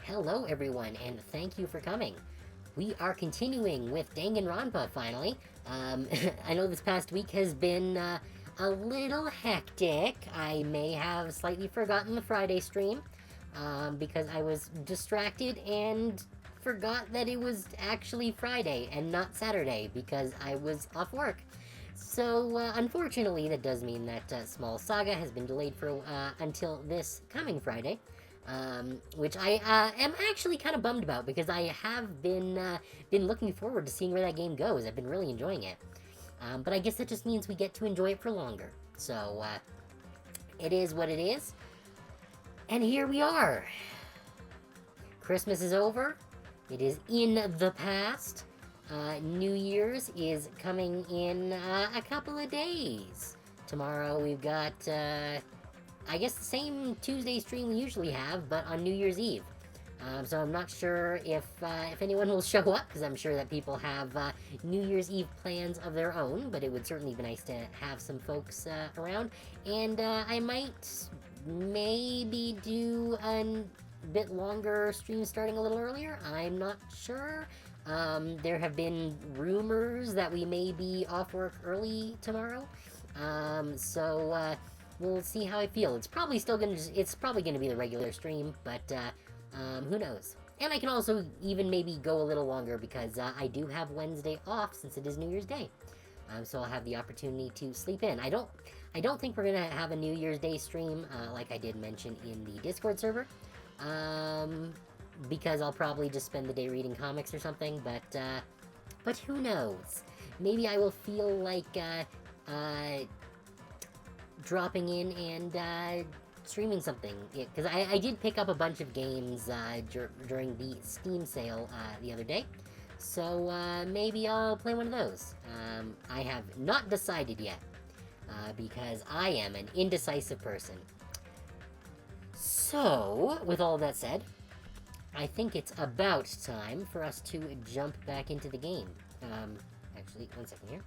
Hello everyone, and thank you for coming. We are continuing with Danganronpa, finally. I know this past week has been a little hectic. I may have slightly forgotten the Friday stream, because I was distracted and forgot that it was actually Friday and not Saturday because I was off work. So, unfortunately, that does mean that Small Saga has been delayed for until this coming Friday. Which I am actually kind of bummed about because I have been looking forward to seeing where that game goes. I've been really enjoying it. But I guess that just means we get to enjoy it for longer. So, it is what it is. And here we are. Christmas is over. It is in the past. New Year's is coming in a couple of days. Tomorrow we've got, I guess the same Tuesday stream we usually have, but on New Year's Eve. So I'm not sure if anyone will show up, because I'm sure that people have New Year's Eve plans of their own, but it would certainly be nice to have some folks around. And I might maybe do a bit longer stream starting a little earlier. I'm not sure. There have been rumors that we may be off work early tomorrow. So we'll see how I feel. It's probably gonna be the regular stream, but who knows? And I can also even maybe go a little longer because I do have Wednesday off since it is New Year's Day. So I'll have the opportunity to sleep in. I don't think we're gonna have a New Year's Day stream like I did mention in the Discord server. Because I'll probably just spend the day reading comics or something, but who knows? Maybe I will feel like dropping in and streaming something, because I did pick up a bunch of games during the Steam sale the other day, so maybe I'll play one of those. I have not decided yet, because I am an indecisive person. So, with all that said, I think it's about time for us to jump back into the game. Actually, one second here.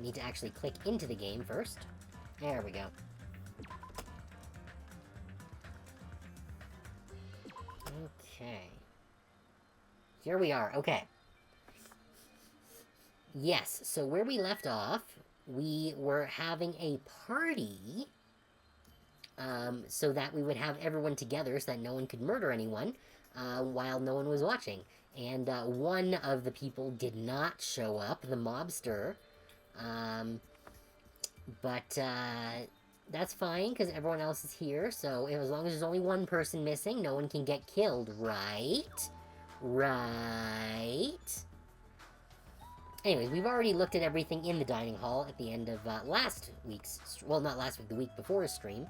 Need to actually click into the game first. There we go. Okay. Here we are, okay. Yes, so where we left off, we were having a party, so that we would have everyone together so that no one could murder anyone, while no one was watching. And, one of the people did not show up, the mobster, but, that's fine, because everyone else is here, so as long as there's only one person missing, no one can get killed, right? Right? Anyways, we've already looked at everything in the dining hall at the end of, last week's, well, not last week, the week before stream.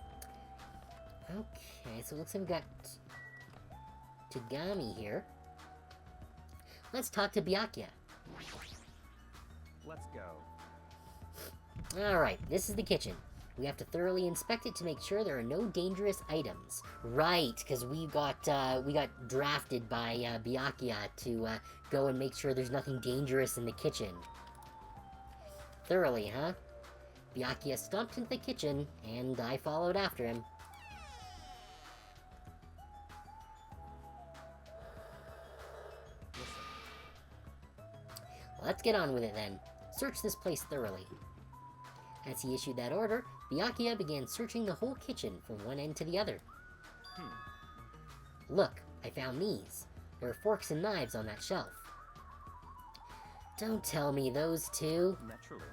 Okay, so it looks like we've got Tagami here. Let's talk to Byakuya. Let's go. Alright, this is the kitchen. We have to thoroughly inspect it to make sure there are no dangerous items. Right, because we got drafted by Byakuya to go and make sure there's nothing dangerous in the kitchen. Thoroughly, huh? Byakuya stomped into the kitchen, and I followed after him. Let's get on with it then. Search this place thoroughly. As he issued that order, Byakuya began searching the whole kitchen from one end to the other. Look, I found these. There are forks and knives on that shelf. Don't tell me those two. Naturally.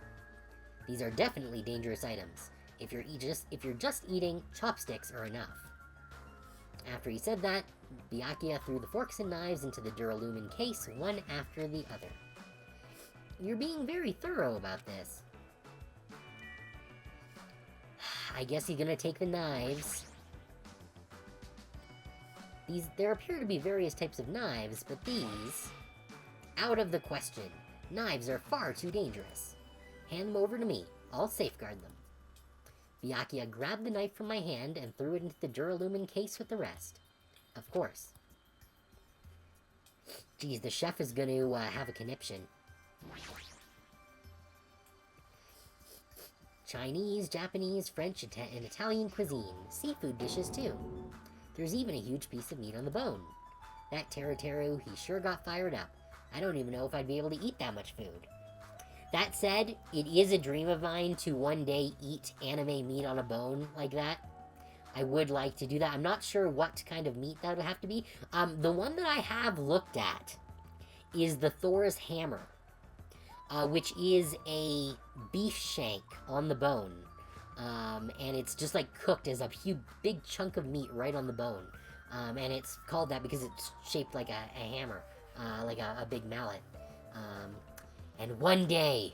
These are definitely dangerous items. If you're just eating, chopsticks are enough. After he said that, Byakuya threw the forks and knives into the Duralumin case one after the other. You're being very thorough about this. I guess you're gonna take the knives. There appear to be various types of knives, but these... out of the question. Knives are far too dangerous. Hand them over to me. I'll safeguard them. Byakuya grabbed the knife from my hand and threw it into the Duralumin case with the rest. Of course. Geez, the chef is gonna have a conniption. Chinese, Japanese, French, and Italian cuisine. Seafood dishes, too. There's even a huge piece of meat on the bone. That Teru, he sure got fired up. I don't even know if I'd be able to eat that much food. That said, it is a dream of mine to one day eat anime meat on a bone like that. I would like to do that. I'm not sure what kind of meat that would have to be. The one that I have looked at is the Thor's hammer, which is a beef shank on the bone. And it's just like cooked as a huge, big chunk of meat right on the bone. And it's called that because it's shaped like a hammer, like a big mallet. And one day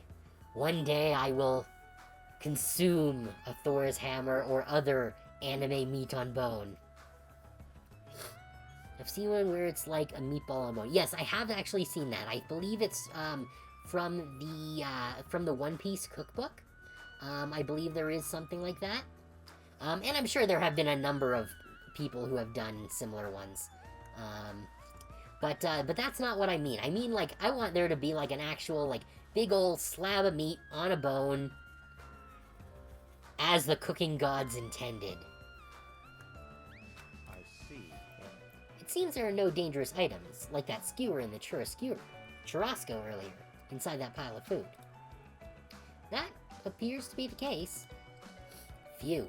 I will consume a Thor's hammer or other anime meat on bone. I've seen one where it's like a meatball on bone. Yes, I have actually seen that. I believe it's from the One Piece cookbook. I believe there is something like that. And I'm sure there have been a number of people who have done similar ones. But that's not what I mean. I mean, like, I want there to be, like, an actual, like, big old slab of meat on a bone as the cooking gods intended. I see. It seems there are no dangerous items, like that skewer in the churrasco earlier, inside that pile of food. That appears to be the case. Phew.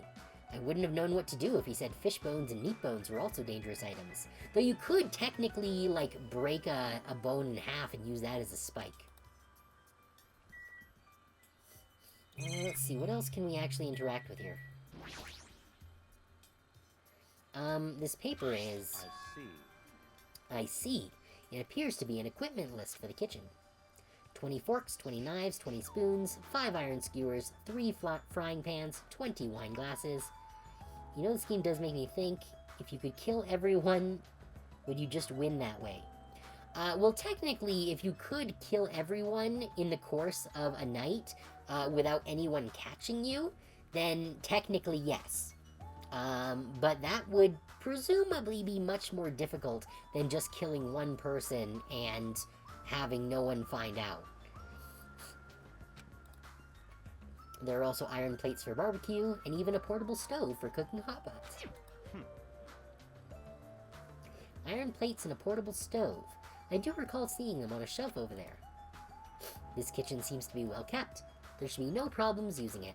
I wouldn't have known what to do if he said fish bones and meat bones were also dangerous items. Though you could technically, like, break a bone in half and use that as a spike. Let's see, what else can we actually interact with here? This paper is... I see. It appears to be an equipment list for the kitchen. 20 forks, 20 knives, 20 spoons, 5 iron skewers, 3 frying pans, 20 wine glasses. You know, this game does make me think, if you could kill everyone, would you just win that way? Well, technically, if you could kill everyone in the course of a night without anyone catching you, then technically yes. But that would presumably be much more difficult than just killing one person and having no one find out. There are also iron plates for barbecue, and even a portable stove for cooking hot pots. Iron plates and a portable stove. I do recall seeing them on a shelf over there. This kitchen seems to be well kept. There should be no problems using it.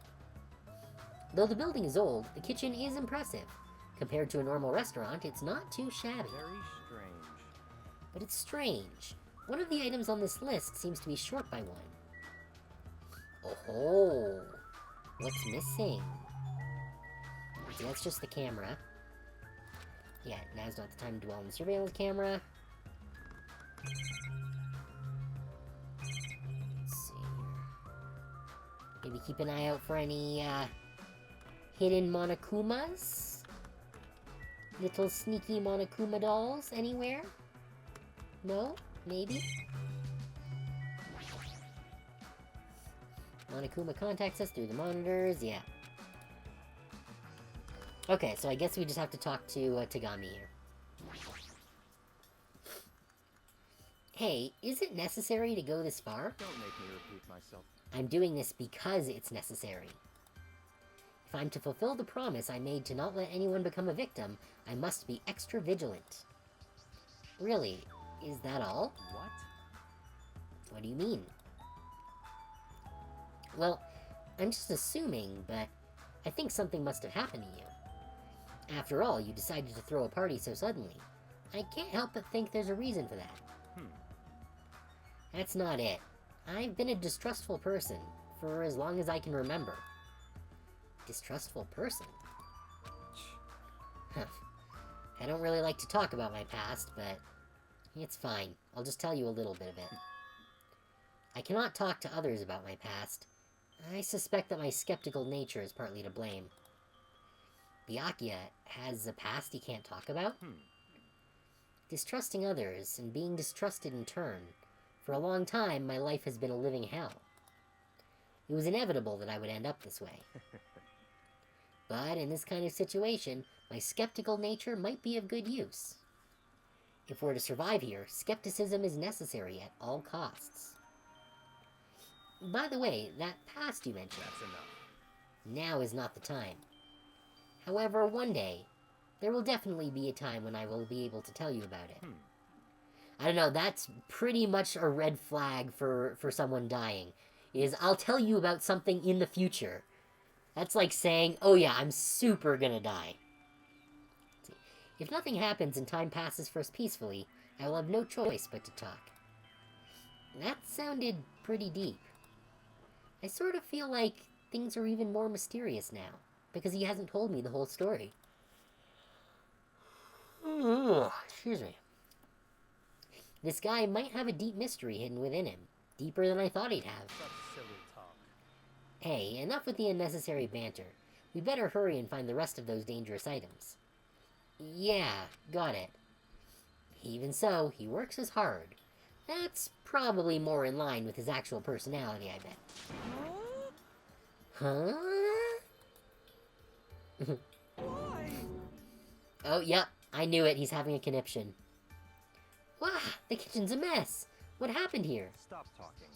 Though the building is old, the kitchen is impressive. Compared to a normal restaurant, it's not too shabby. Very strange. But it's strange. One of the items on this list seems to be short by one. Oh, what's missing? So that's just the camera. Yeah, now's not the time to dwell on the surveillance camera. Let's see. Maybe keep an eye out for any, hidden Monokumas? Little sneaky Monokuma dolls anywhere? No? Maybe? Monokuma contacts us through the monitors, yeah. Okay, so I guess we just have to talk to Tagami here. Hey, is it necessary to go this far? Don't make me repeat myself. I'm doing this because it's necessary. If I'm to fulfill the promise I made to not let anyone become a victim, I must be extra vigilant. Really? Is that all? What? What do you mean? Well, I'm just assuming, but I think something must have happened to you. After all, you decided to throw a party so suddenly. I can't help but think there's a reason for that. That's not it. I've been a distrustful person for as long as I can remember. Distrustful person? I don't really like to talk about my past, but it's fine. I'll just tell you a little bit of it. I cannot talk to others about my past. I suspect that my skeptical nature is partly to blame. Byakuya has a past he can't talk about? Distrusting others, and being distrusted in turn. For a long time, my life has been a living hell. It was inevitable that I would end up this way. But in this kind of situation, my skeptical nature might be of good use. If we're to survive here, skepticism is necessary at all costs. By the way, that past you mentioned... That's enough. Now is not the time. However, one day, There will definitely be a time when I will be able to tell you about it. I don't know, that's pretty much a red flag for someone dying. Is, I'll tell you about something in the future. That's like saying, oh yeah, I'm super gonna die. If nothing happens and time passes for us peacefully, I will have no choice but to talk. That sounded pretty deep. I sort of feel like things are even more mysterious now, because he hasn't told me the whole story. Excuse me. This guy might have a deep mystery hidden within him, deeper than I thought he'd have. Such silly talk. Hey, enough with the unnecessary banter. We better hurry and find the rest of those dangerous items. Yeah, got it. Even so, he works as hard. That's probably more in line with his actual personality, I bet. Huh? Why? Oh, yep, I knew it. He's having a conniption. Wow, the kitchen's a mess. What happened here? Stop talking.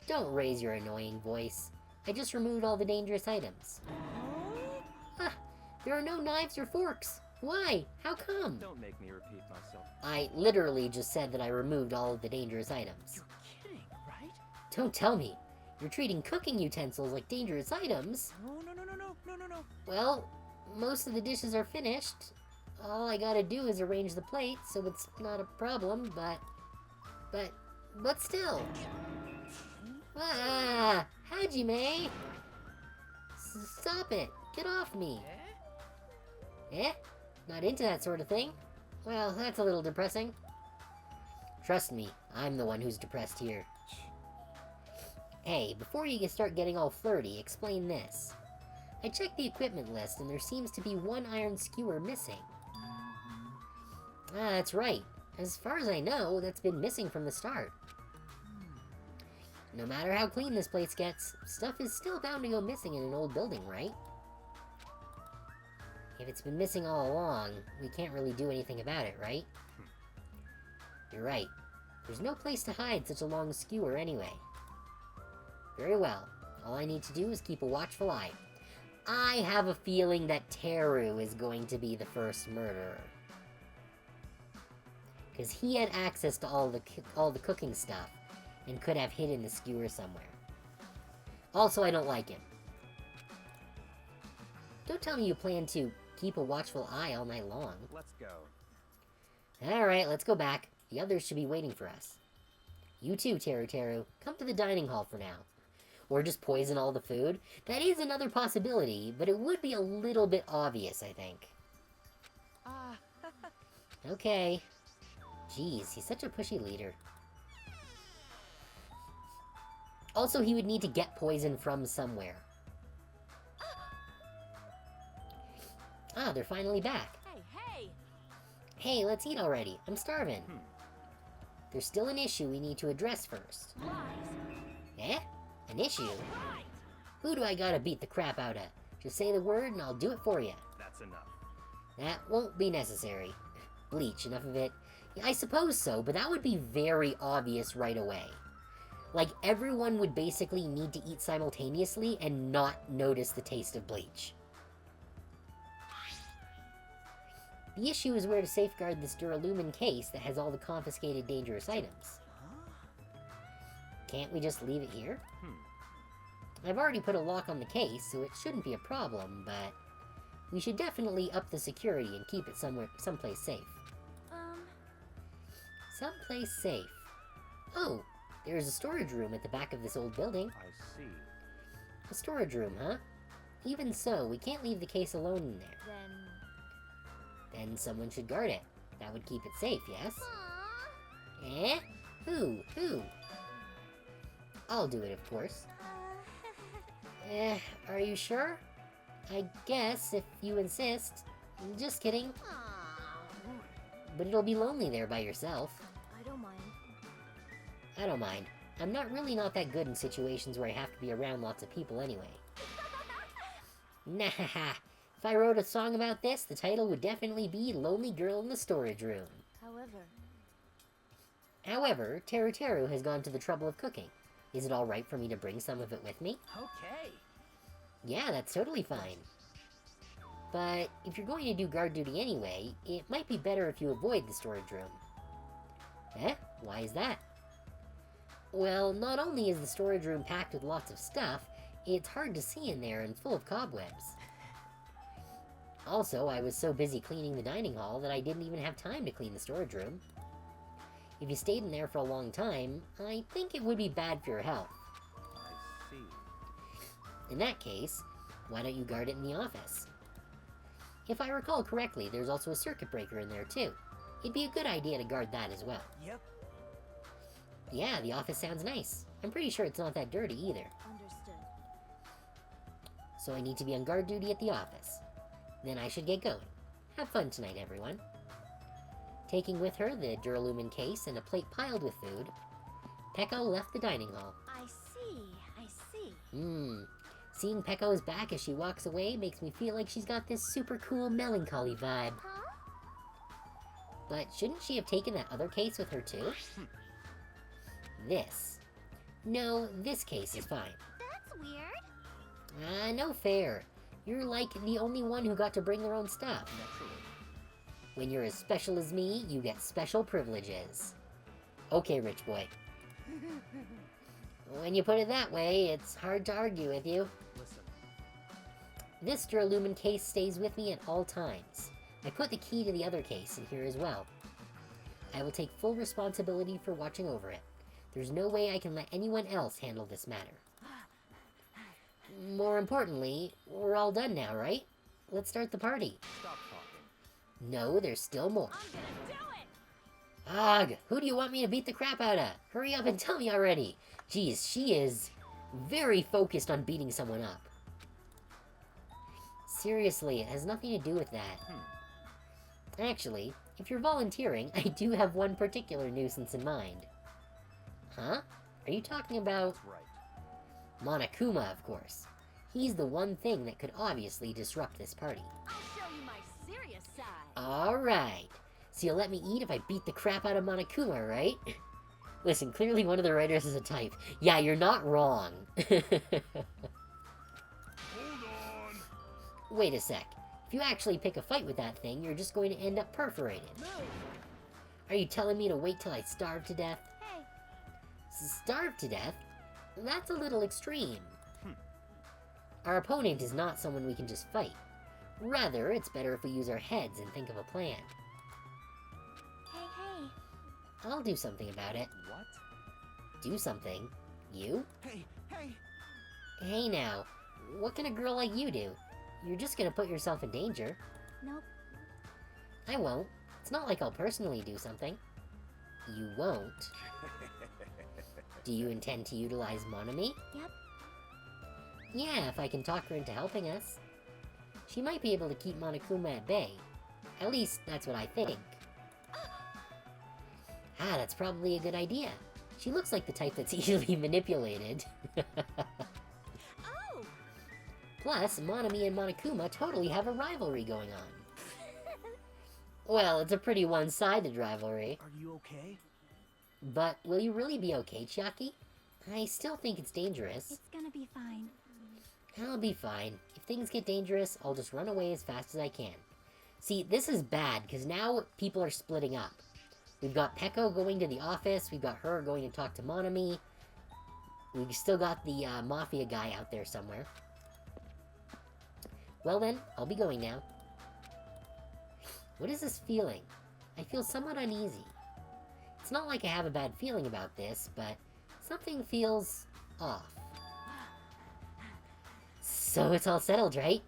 Don't raise your annoying voice. I just removed all the dangerous items. Ah, there are no knives or forks. Why? How come? Don't make me repeat myself. I literally just said that I removed all of the dangerous items. You're kidding, right? Don't tell me. You're treating cooking utensils like dangerous items. No. Well, most of the dishes are finished. All I gotta do is arrange the plates, so it's not a problem, but still. Ah, Hajime! Stop it! Get off me! Eh? Not into that sort of thing? Well, that's a little depressing. Trust me, I'm the one who's depressed here. Hey, before you start getting all flirty, explain this. I checked the equipment list and there seems to be one iron skewer missing. Ah, that's right. As far as I know, that's been missing from the start. No matter how clean this place gets, stuff is still bound to go missing in an old building, right? If it's been missing all along, we can't really do anything about it, right? You're right. There's no place to hide such a long skewer anyway. Very well. All I need to do is keep a watchful eye. I have a feeling that Teru is going to be the first murderer. Because he had access to all the cooking stuff, and could have hidden the skewer somewhere. Also, I don't like him. Don't tell me you plan to keep a watchful eye all night long. Let's go. Alright, let's go back. The others should be waiting for us. You too, Teru. Come to the dining hall for now. Or just poison all the food. That is another possibility, but it would be a little bit obvious, I think. Okay. Jeez, he's such a pushy leader. Also, he would need to get poison from somewhere. Ah, they're finally back. Hey! Hey, let's eat already. I'm starving. There's still an issue we need to address first. Lies! Eh? An issue? Right! Who do I gotta beat the crap out of? Just say the word and I'll do it for you. That's enough. That won't be necessary. Bleach, enough of it. I suppose so, but that would be very obvious right away. Like, everyone would basically need to eat simultaneously and not notice the taste of bleach. The issue is where to safeguard this Duralumin case that has all the confiscated dangerous items. Can't we just leave it here? I've already put a lock on the case, so it shouldn't be a problem, but we should definitely up the security and keep it someplace safe. Someplace safe. Oh, there's a storage room at the back of this old building. I see. A storage room, huh? Even so, we can't leave the case alone in there. Then someone should guard it. That would keep it safe, yes? Eh? Who? I'll do it, of course. Are you sure? I guess, if you insist. Just kidding. But it'll be lonely there by yourself. I don't mind. I don't mind. I'm not that good in situations where I have to be around lots of people anyway. Nah, if I wrote a song about this, the title would definitely be Lonely Girl in the Storage Room. However, Teru has gone to the trouble of cooking. Is it alright for me to bring some of it with me? Okay. Yeah, that's totally fine. But if you're going to do guard duty anyway, it might be better if you avoid the storage room. Eh? Why is that? Well, not only is the storage room packed with lots of stuff, it's hard to see in there and full of cobwebs. Also, I was so busy cleaning the dining hall that I didn't even have time to clean the storage room. If you stayed in there for a long time, I think it would be bad for your health. I see. In that case, why don't you guard it in the office? If I recall correctly, there's also a circuit breaker in there too. It'd be a good idea to guard that as well. Yep. Yeah, the office sounds nice. I'm pretty sure it's not that dirty either. Understood. So I need to be on guard duty at the office. Then I should get going. Have fun tonight, everyone. Taking with her the Duralumin case and a plate piled with food, Peko left the dining hall. I see. I see. Seeing Peko's back as she walks away makes me feel like she's got this super cool melancholy vibe. Huh? But shouldn't she have taken that other case with her too? This. No, this case is fine. That's weird. No fair. You're like the only one who got to bring their own stuff. Naturally. When you're as special as me, you get special privileges. Okay, rich boy. When you put it that way, it's hard to argue with you. Listen. This Duralumin case stays with me at all times. I put the key to the other case in here as well. I will take full responsibility for watching over it. There's no way I can let anyone else handle this matter. More importantly, we're all done now, right? Let's start the party. Stop talking. No, there's still more. I'm gonna do it. Ugh, who do you want me to beat the crap out of? Hurry up and tell me already. Geez, she is very focused on beating someone up. Seriously, it has nothing to do with that. Actually, if you're volunteering, I do have one particular nuisance in mind. Huh? Are you talking about That's right. Monokuma, of course? He's the one thing that could obviously disrupt this party. I'll show you my serious side. Alright. So you'll let me eat if I beat the crap out of Monokuma, right? Listen, clearly one of the writers is a type. Yeah, you're not wrong. Hold on. Wait a sec. If you actually pick a fight with that thing, you're just going to end up perforated. Move. Are you telling me to wait till I starve to death? Hey. Starve to death? That's a little extreme. Our opponent is not someone we can just fight. Rather, it's better if we use our heads and think of a plan. Hey. I'll do something about it. What? Do something? You? Hey. Hey now, what can a girl like you do? You're just gonna put yourself in danger. Nope. I won't. It's not like I'll personally do something. You won't. Do you intend to utilize Monami? Yep. Yeah, if I can talk her into helping us. She might be able to keep Monokuma at bay. At least, that's what I think. That's probably a good idea. She looks like the type that's easily manipulated. Oh. Plus, Monami and Monokuma totally have a rivalry going on. Well, it's a pretty one-sided rivalry. Are you okay? But will you really be okay, Chiaki? I still think it's dangerous. It's gonna be fine. I'll be fine. If things get dangerous, I'll just run away as fast as I can. See, this is bad, because now people are splitting up. We've got Peko going to the office, we've got her going to talk to Monami. We've still got the Mafia guy out there somewhere. Well then, I'll be going now. What is this feeling? I feel somewhat uneasy. It's not like I have a bad feeling about this, but something feels off. So it's all settled, right?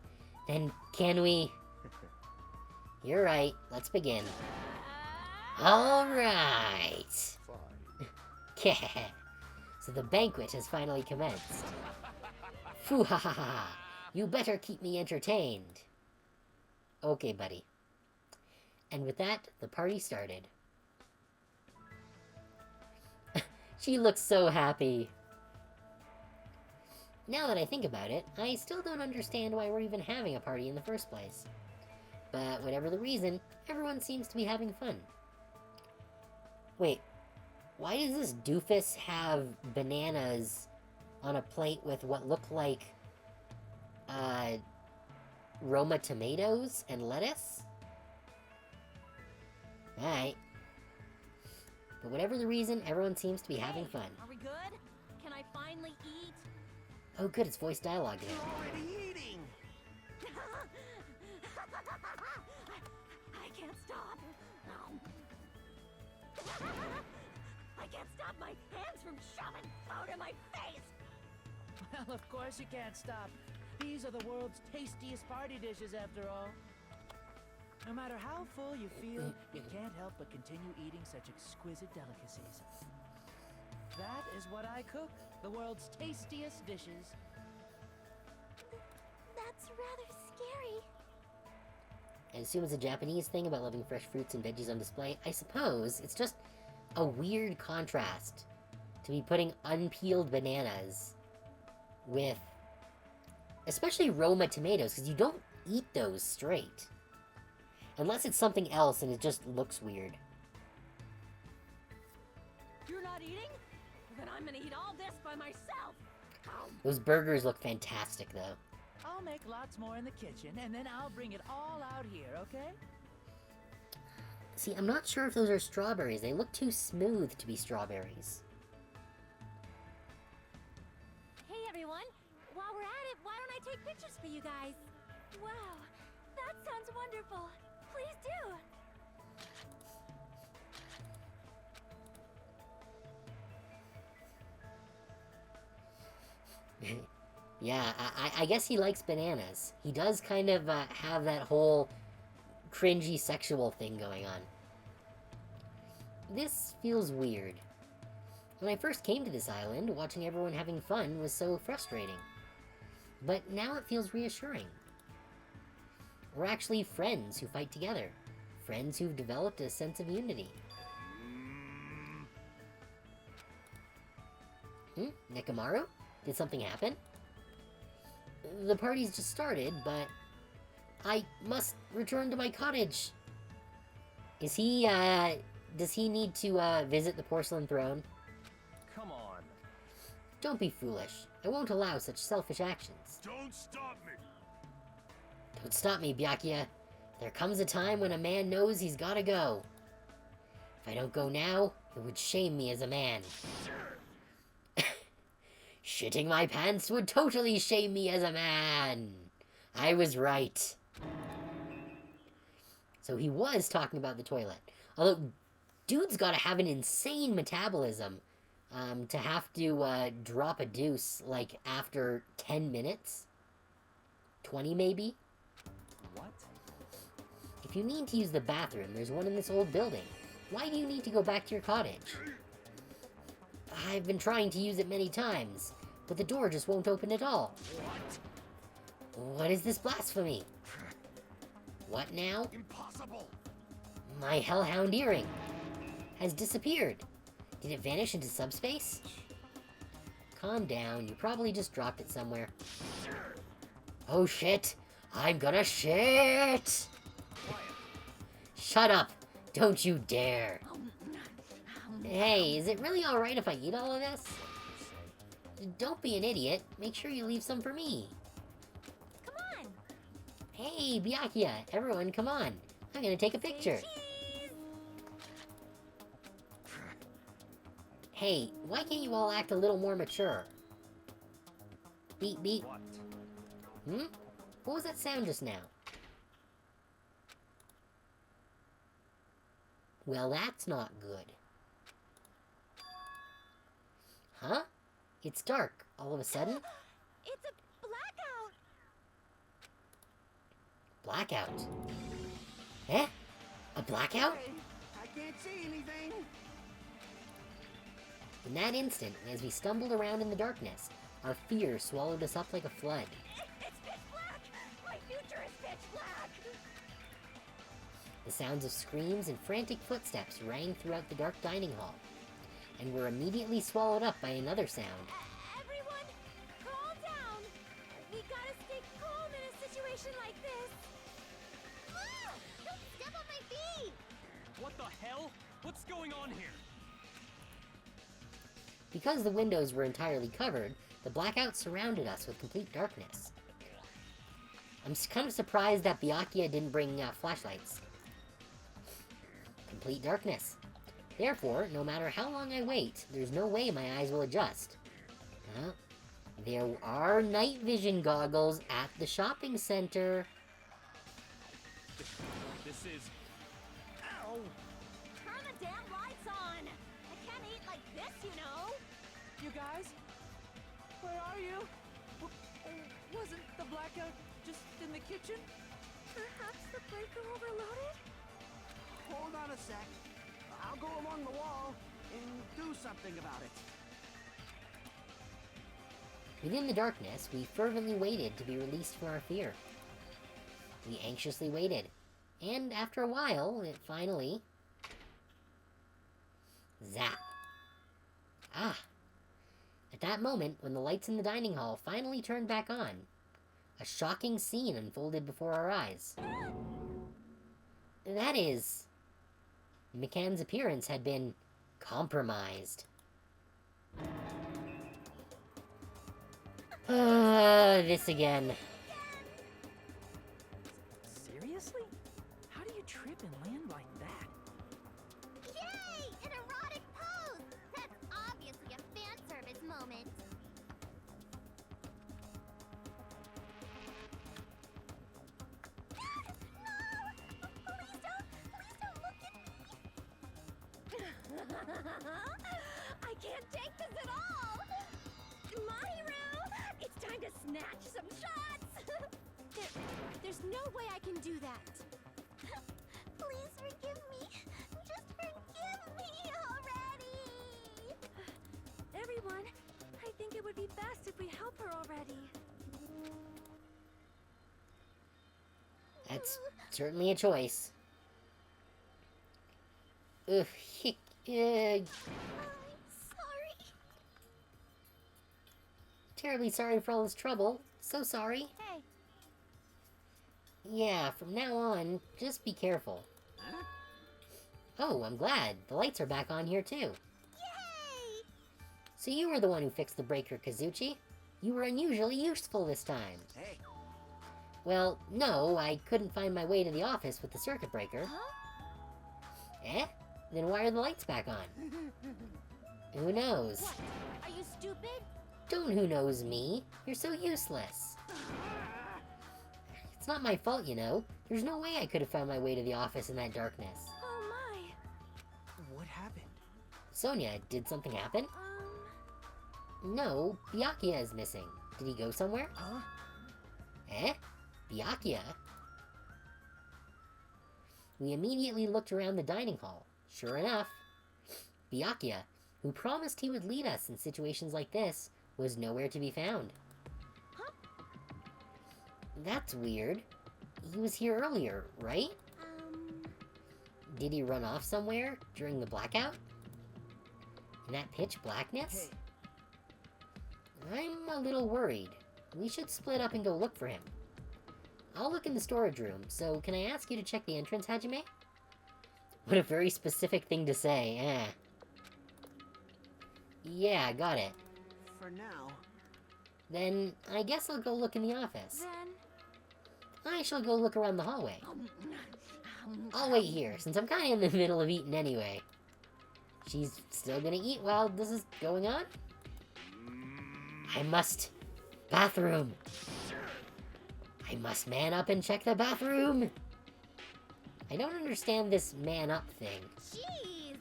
Then can we... You're right, let's begin. Alright! Fine. So the banquet has finally commenced. Foo ha ha ha! You better keep me entertained. Okay, buddy. And with that, the party started. She looks so happy. Now that I think about it, I still don't understand why we're even having a party in the first place. But whatever the reason, everyone seems to be having fun. Wait, why does this doofus have bananas on a plate with what look like, Roma tomatoes and lettuce? Alright. But whatever the reason, everyone seems to be having fun. Are we good? Can I finally eat? Oh good, it's voice dialogue You're now. already eating! I can't stop. I can't stop my hands from shoving food in my face. Well, of course you can't stop. These are the world's tastiest party dishes, after all. No matter how full you feel, you can't help but continue eating such exquisite delicacies. That is what I cook, the world's tastiest dishes. That's rather scary. I assume it's a Japanese thing about loving fresh fruits and veggies on display. I suppose it's just a weird contrast to be putting unpeeled bananas with, especially Roma tomatoes, because you don't eat those straight. Unless it's something else and it just looks weird. You're not eating? Then I'm gonna eat all this by myself. Those burgers look fantastic, though. I'll make lots more in the kitchen, and then I'll bring it all out here, okay? See, I'm not sure if those are strawberries. They look too smooth to be strawberries. Hey everyone, while we're at it, why don't I take pictures for you guys? Wow, that sounds wonderful. Please do. Yeah, I guess he likes bananas. He does kind of have that whole cringy sexual thing going on. This feels weird. When I first came to this island, watching everyone having fun was so frustrating. But now it feels reassuring. We're actually friends who fight together. Friends who've developed a sense of unity. Nekomaru? Did something happen? The party's just started, but I must return to my cottage. Is he, does he need to, visit the porcelain throne? Come on. Don't be foolish. I won't allow such selfish actions. Don't stop me! Don't stop me, Byakuya. There comes a time when a man knows he's gotta go. If I don't go now, it would shame me as a man. Shitting my pants would totally shame me as a man. I was right. So he was talking about the toilet. Although, dude's gotta have an insane metabolism to have to drop a deuce, like, after 10 minutes? 20, maybe? What? If you need to use the bathroom, there's one in this old building. Why do you need to go back to your cottage? I've been trying to use it many times, but the door just won't open at all. What is this blasphemy? What now? Impossible! My hellhound earring has disappeared. Did it vanish into subspace? Calm down, you probably just dropped it somewhere. Oh shit! I'm gonna shit! Shut up! Don't you dare! Hey, is it really alright if I eat all of this? Don't be an idiot. Make sure you leave some for me. Come on. Hey, Byakuya, everyone come on. I'm gonna take a picture. Cheese. Hey, why can't you all act a little more mature? Beep beep. What? What was that sound just now? Well, that's not good. Huh? It's dark, all of a sudden. It's a blackout. Blackout. Eh? A blackout? I can't see anything! In that instant, as we stumbled around in the darkness, our fear swallowed us up like a flood. It's pitch black. My future is pitch black. The sounds of screams and frantic footsteps rang throughout the dark dining hall, and were immediately swallowed up by another sound. Everyone, calm down. We gotta stay calm in a situation like this. Ah! Don't step on my feet. What the hell? What's going on here? Because the windows were entirely covered, the blackout surrounded us with complete darkness. I'm kind of surprised that Byakuya didn't bring flashlights. Complete darkness. Therefore, no matter how long I wait, there's no way my eyes will adjust. There are night vision goggles at the shopping center. This is... Ow! Turn the damn lights on! I can't eat like this, you know! You guys? Where are you? Wasn't the blackout just in the kitchen? Perhaps the breaker overloaded? Hold on a sec. I'll go along the wall and do something about it. Within the darkness, we fervently waited to be released from our fear. We anxiously waited, and after a while, it finally... Zap! Ah! At that moment, when the lights in the dining hall finally turned back on, a shocking scene unfolded before our eyes. That is... McCann's appearance had been compromised. This again. Seriously? How do you trip and land like that? Yay! An erotic pose! That's obviously a fan service moment. No! Please don't look at me! I can't take this at all! Mahiru! It's time to snatch some shots! There's no way I can do that. Please forgive me. Just forgive me already. Everyone, I think it would be best if we help her already. That's certainly a choice. Ugh, I'm sorry. terribly sorry for all this trouble. So sorry. Hey, Yeah, from now on, just be careful. Huh? Oh, I'm glad. The lights are back on here, too. yay! So you were the one who fixed the breaker, Kazuchi. You were unusually useful this time. Hey, Well, no, I couldn't find my way to the office with the circuit breaker. Huh? Eh? Then why are the lights back on? Who knows? What? Are you stupid? Don't who knows me. You're so useless. It's not my fault, you know. There's no way I could have found my way to the office in that darkness. Oh my. What happened? Sonia, did something happen? No, Byakuya is missing. Did he go somewhere? Huh? Eh? Byakuya? We immediately looked around the dining hall. Sure enough, Byakuya, who promised he would lead us in situations like this, was nowhere to be found. Huh? That's weird. He was here earlier, right? Did he run off somewhere during the blackout? In that pitch blackness? Hey, I'm a little worried. We should split up and go look for him. I'll look in the storage room, so can I ask you to check the entrance, Hajime? What a very specific thing to say, eh? Yeah, got it. for now. Then I guess I'll go look in the office. Then. I shall go look around the hallway. I'll wait here, since I'm kinda in the middle of eating anyway. She's still gonna eat while this is going on? I must... Bathroom! I must man up and check the bathroom! I don't understand this man up thing. Jeez.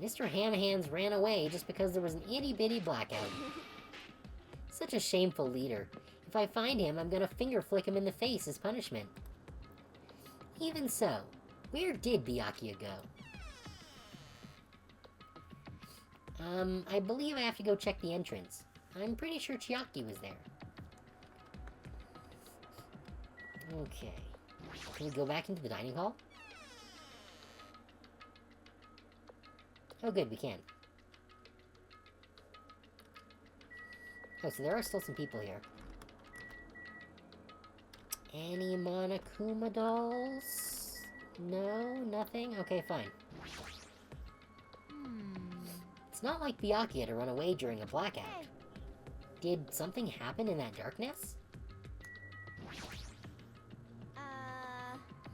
Mr. Ham-Hands ran away just because there was an itty-bitty blackout. Such a shameful leader. If I find him, I'm gonna finger flick him in the face as punishment. Even so, where did Byakuya go? I believe I have to go check the entrance. I'm pretty sure Chiaki was there. Okay. Can we go back into the dining hall? Oh good, we can. Oh, so there are still some people here. Any Monokuma dolls? No? Nothing? Okay, fine. It's not like Byakuya to run away during a blackout. Hey. Did something happen in that darkness?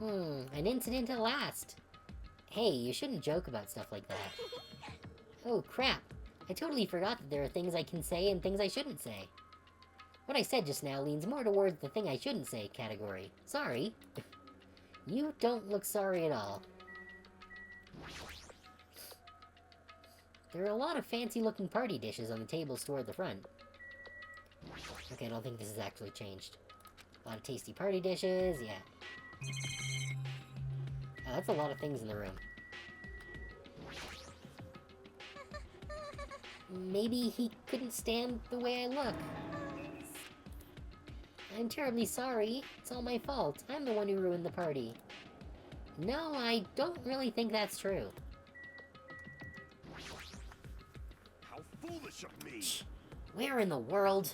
An incident at last. Hey, you shouldn't joke about stuff like that. Oh, crap. I totally forgot that there are things I can say and things I shouldn't say. What I said just now leans more towards the thing I shouldn't say category. Sorry. You don't look sorry at all. There are a lot of fancy-looking party dishes on the tables toward the front. Okay, I don't think this has actually changed. A lot of tasty party dishes, yeah. Oh, that's a lot of things in the room. Maybe he couldn't stand the way I look. I'm terribly sorry. It's all my fault. I'm the one who ruined the party. No, I don't really think that's true. How foolish of me! Where in the world?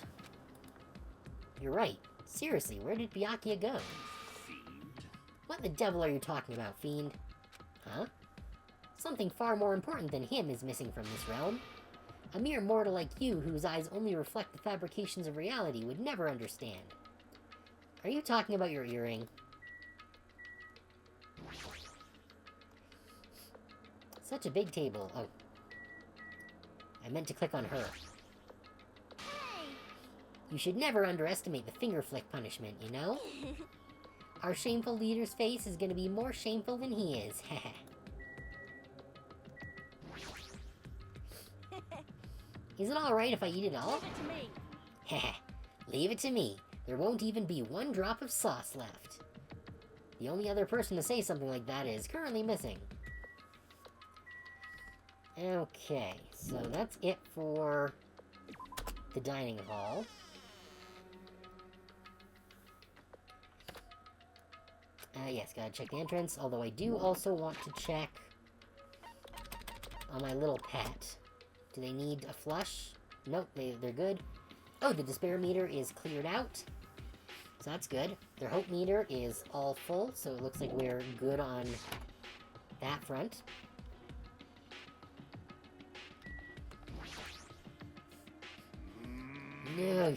You're right. Seriously, where did Byakuya go? Fiend. What the devil are you talking about, fiend? Huh? Something far more important than him is missing from this realm. A mere mortal like you, whose eyes only reflect the fabrications of reality, would never understand. Are you talking about your earring? Such a big table. Oh. I meant to click on her. Hey! You should never underestimate the finger flick punishment, you know? Our shameful leader's face is gonna be more shameful than he is. Is it alright if I eat it all? Leave it to me. Heh. Leave it to me. There won't even be one drop of sauce left. The only other person to say something like that is currently missing. Okay, so that's it for the dining hall. Yes, gotta check the entrance, although I do also want to check on my little pet. Do they need a flush? Nope, they're good. Oh, the despair meter is cleared out. So that's good. Their hope meter is all full, so it looks like we're good on that front. No.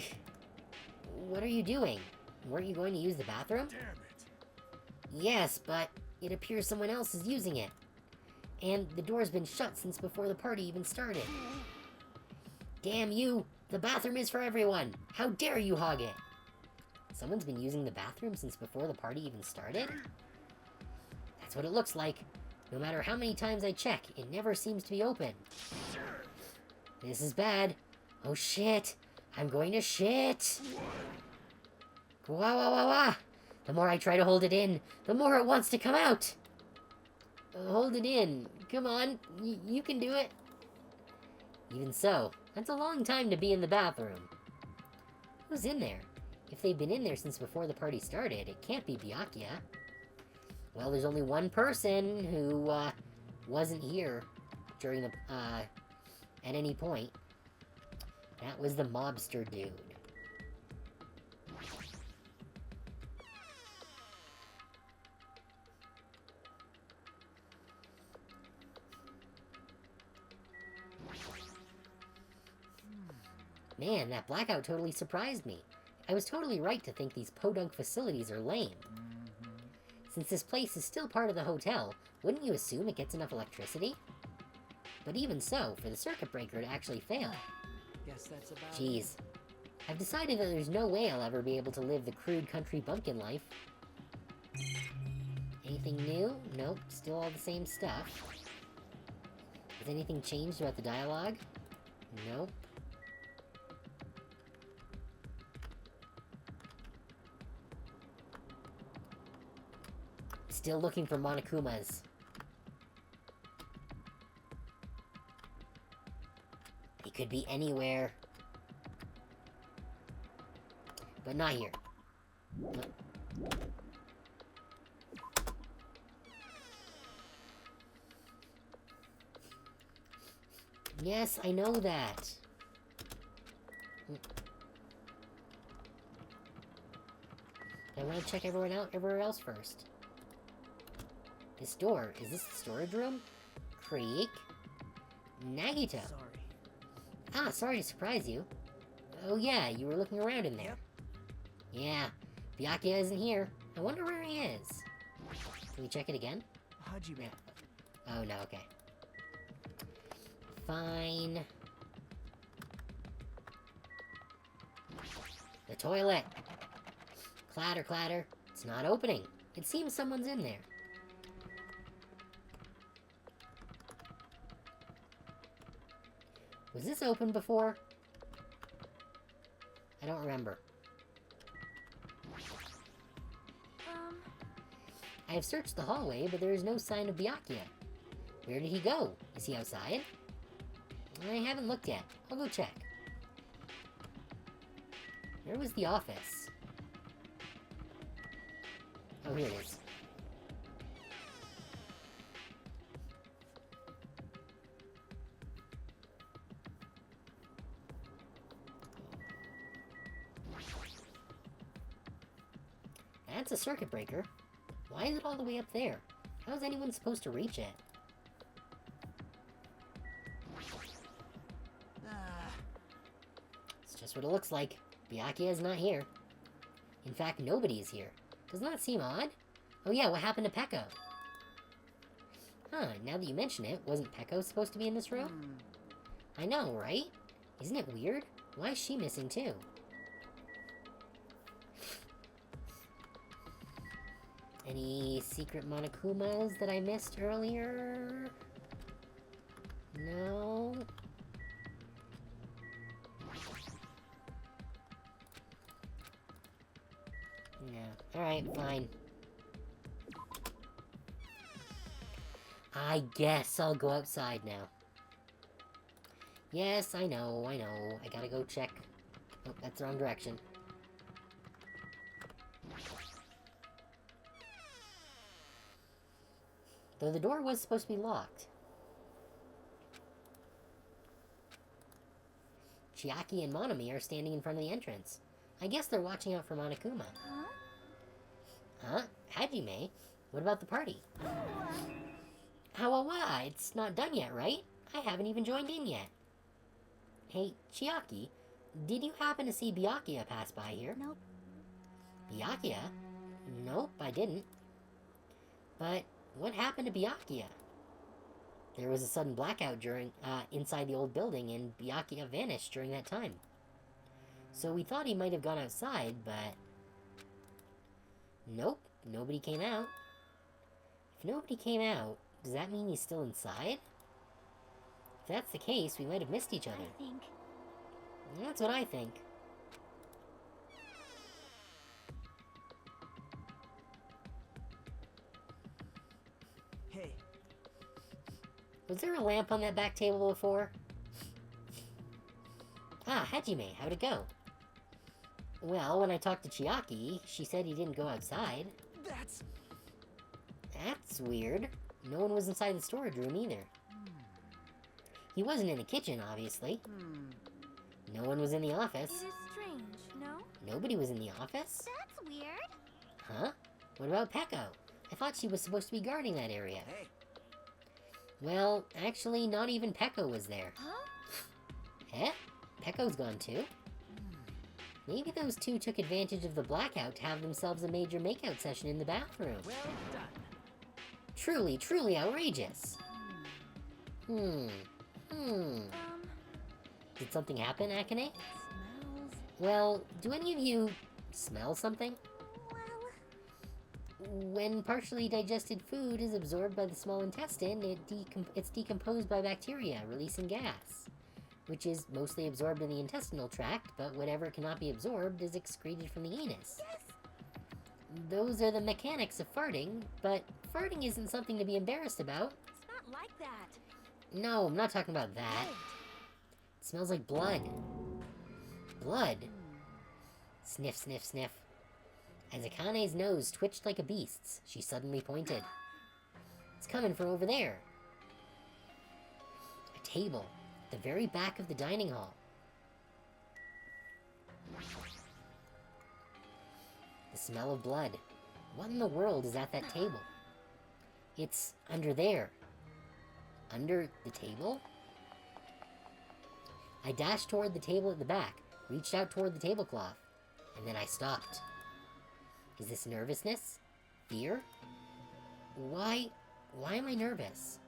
What are you doing? Weren't you going to use the bathroom? Damn it! Yes, but it appears someone else is using it. And the door's been shut since before the party even started. Damn you! The bathroom is for everyone! How dare you hog it! Someone's been using the bathroom since before the party even started? That's what it looks like. No matter how many times I check, it never seems to be open. This is bad. Oh shit! I'm going to shit! Wah wah wah wah! The more I try to hold it in, the more it wants to come out! Hold it in. Come on, you can do it. Even so, that's a long time to be in the bathroom. Who's in there? If they've been in there since before the party started, it can't be Byakuya. Well, there's only one person who, wasn't here during the, at any point. That was the mobster dude. Man, that blackout totally surprised me. I was totally right to think these podunk facilities are lame. Since this place is still part of the hotel, wouldn't you assume it gets enough electricity? But even so, for the circuit breaker to actually fail. Guess that's about Jeez. I've decided that there's no way I'll ever be able to live the crude country bumpkin life. Anything new? Nope, still all the same stuff. Has anything changed about the dialogue? Nope. Still looking for Monokumas. He could be anywhere. But not here. Yes, I know that. I want to check everywhere else first. This door, is this the storage room? Creek? Nagito. Sorry. Ah, sorry to surprise you. Oh yeah, you were looking around in there. Yep. Yeah, Byakuya isn't here. I wonder where he is. Can we check it again? Hajime. Yeah. Oh, no, okay. Fine. The toilet! Clatter, clatter. It's not opening. It seems someone's in there. Was this open before? I don't remember. I have searched the hallway, but there is no sign of Byakuya. Where did he go? Is he outside? I haven't looked yet. I'll go check. Where was the office? Oh, here it is. That's a circuit breaker. Why is it all the way up there? How is anyone supposed to reach it? It's just what it looks like. Byakuya is not here. In fact, nobody is here. Doesn't that seem odd? Oh yeah, what happened to Peko? Huh, now that you mention it, wasn't Peko supposed to be in this room? I know, right? Isn't it weird? Why is she missing too? Any secret Monokumas that I missed earlier? No? Yeah, alright, fine. I guess I'll go outside now. Yes, I know. I gotta go check. Oh, that's the wrong direction. Though the door was supposed to be locked. Chiaki and Monami are standing in front of the entrance. I guess they're watching out for Monokuma. Huh? Hajime? What about the party? Hawawa, it's not done yet, right? I haven't even joined in yet. Hey, Chiaki, did you happen to see Byakuya pass by here? Nope. Byakuya? Nope, I didn't. But what happened to Byakuya? There was a sudden blackout inside the old building, and Byakuya vanished during that time. So we thought he might have gone outside, but... Nope, nobody came out. If nobody came out, does that mean he's still inside? If that's the case, we might have missed each other. I think. That's what I think. Hey. Was there a lamp on that back table before? Ah, Hajime, how'd it go? Well, when I talked to Chiaki, she said he didn't go outside. That's weird. No one was inside the storage room either. He wasn't in the kitchen, obviously. No one was in the office. It is strange, no? Nobody was in the office? That's weird. Huh? What about Peko? I thought she was supposed to be guarding that area. Hey. Well, actually, not even Peko was there. Huh? Eh? Peko's gone too? Maybe those two took advantage of the blackout to have themselves a major makeout session in the bathroom. Well done. Truly, truly outrageous. Did something happen, Akane? Smells. Well, do any of you smell something? Well, When partially digested food is absorbed by the small intestine, it's decomposed by bacteria, releasing gas, which is mostly absorbed in the intestinal tract, but whatever cannot be absorbed is excreted from the anus. yes. Those are the mechanics of farting, but farting isn't something to be embarrassed about. It's not like that. No, I'm not talking about that. It smells like blood. Blood. Sniff, sniff, sniff. As Akane's nose twitched like a beast's, she suddenly pointed. It's coming from over there. A table, at the very back of the dining hall. The smell of blood. What in the world is at that table? It's under there. Under the table? I dashed toward the table at the back, reached out toward the tablecloth, and then I stopped. Is this nervousness? Fear? Why am I nervous?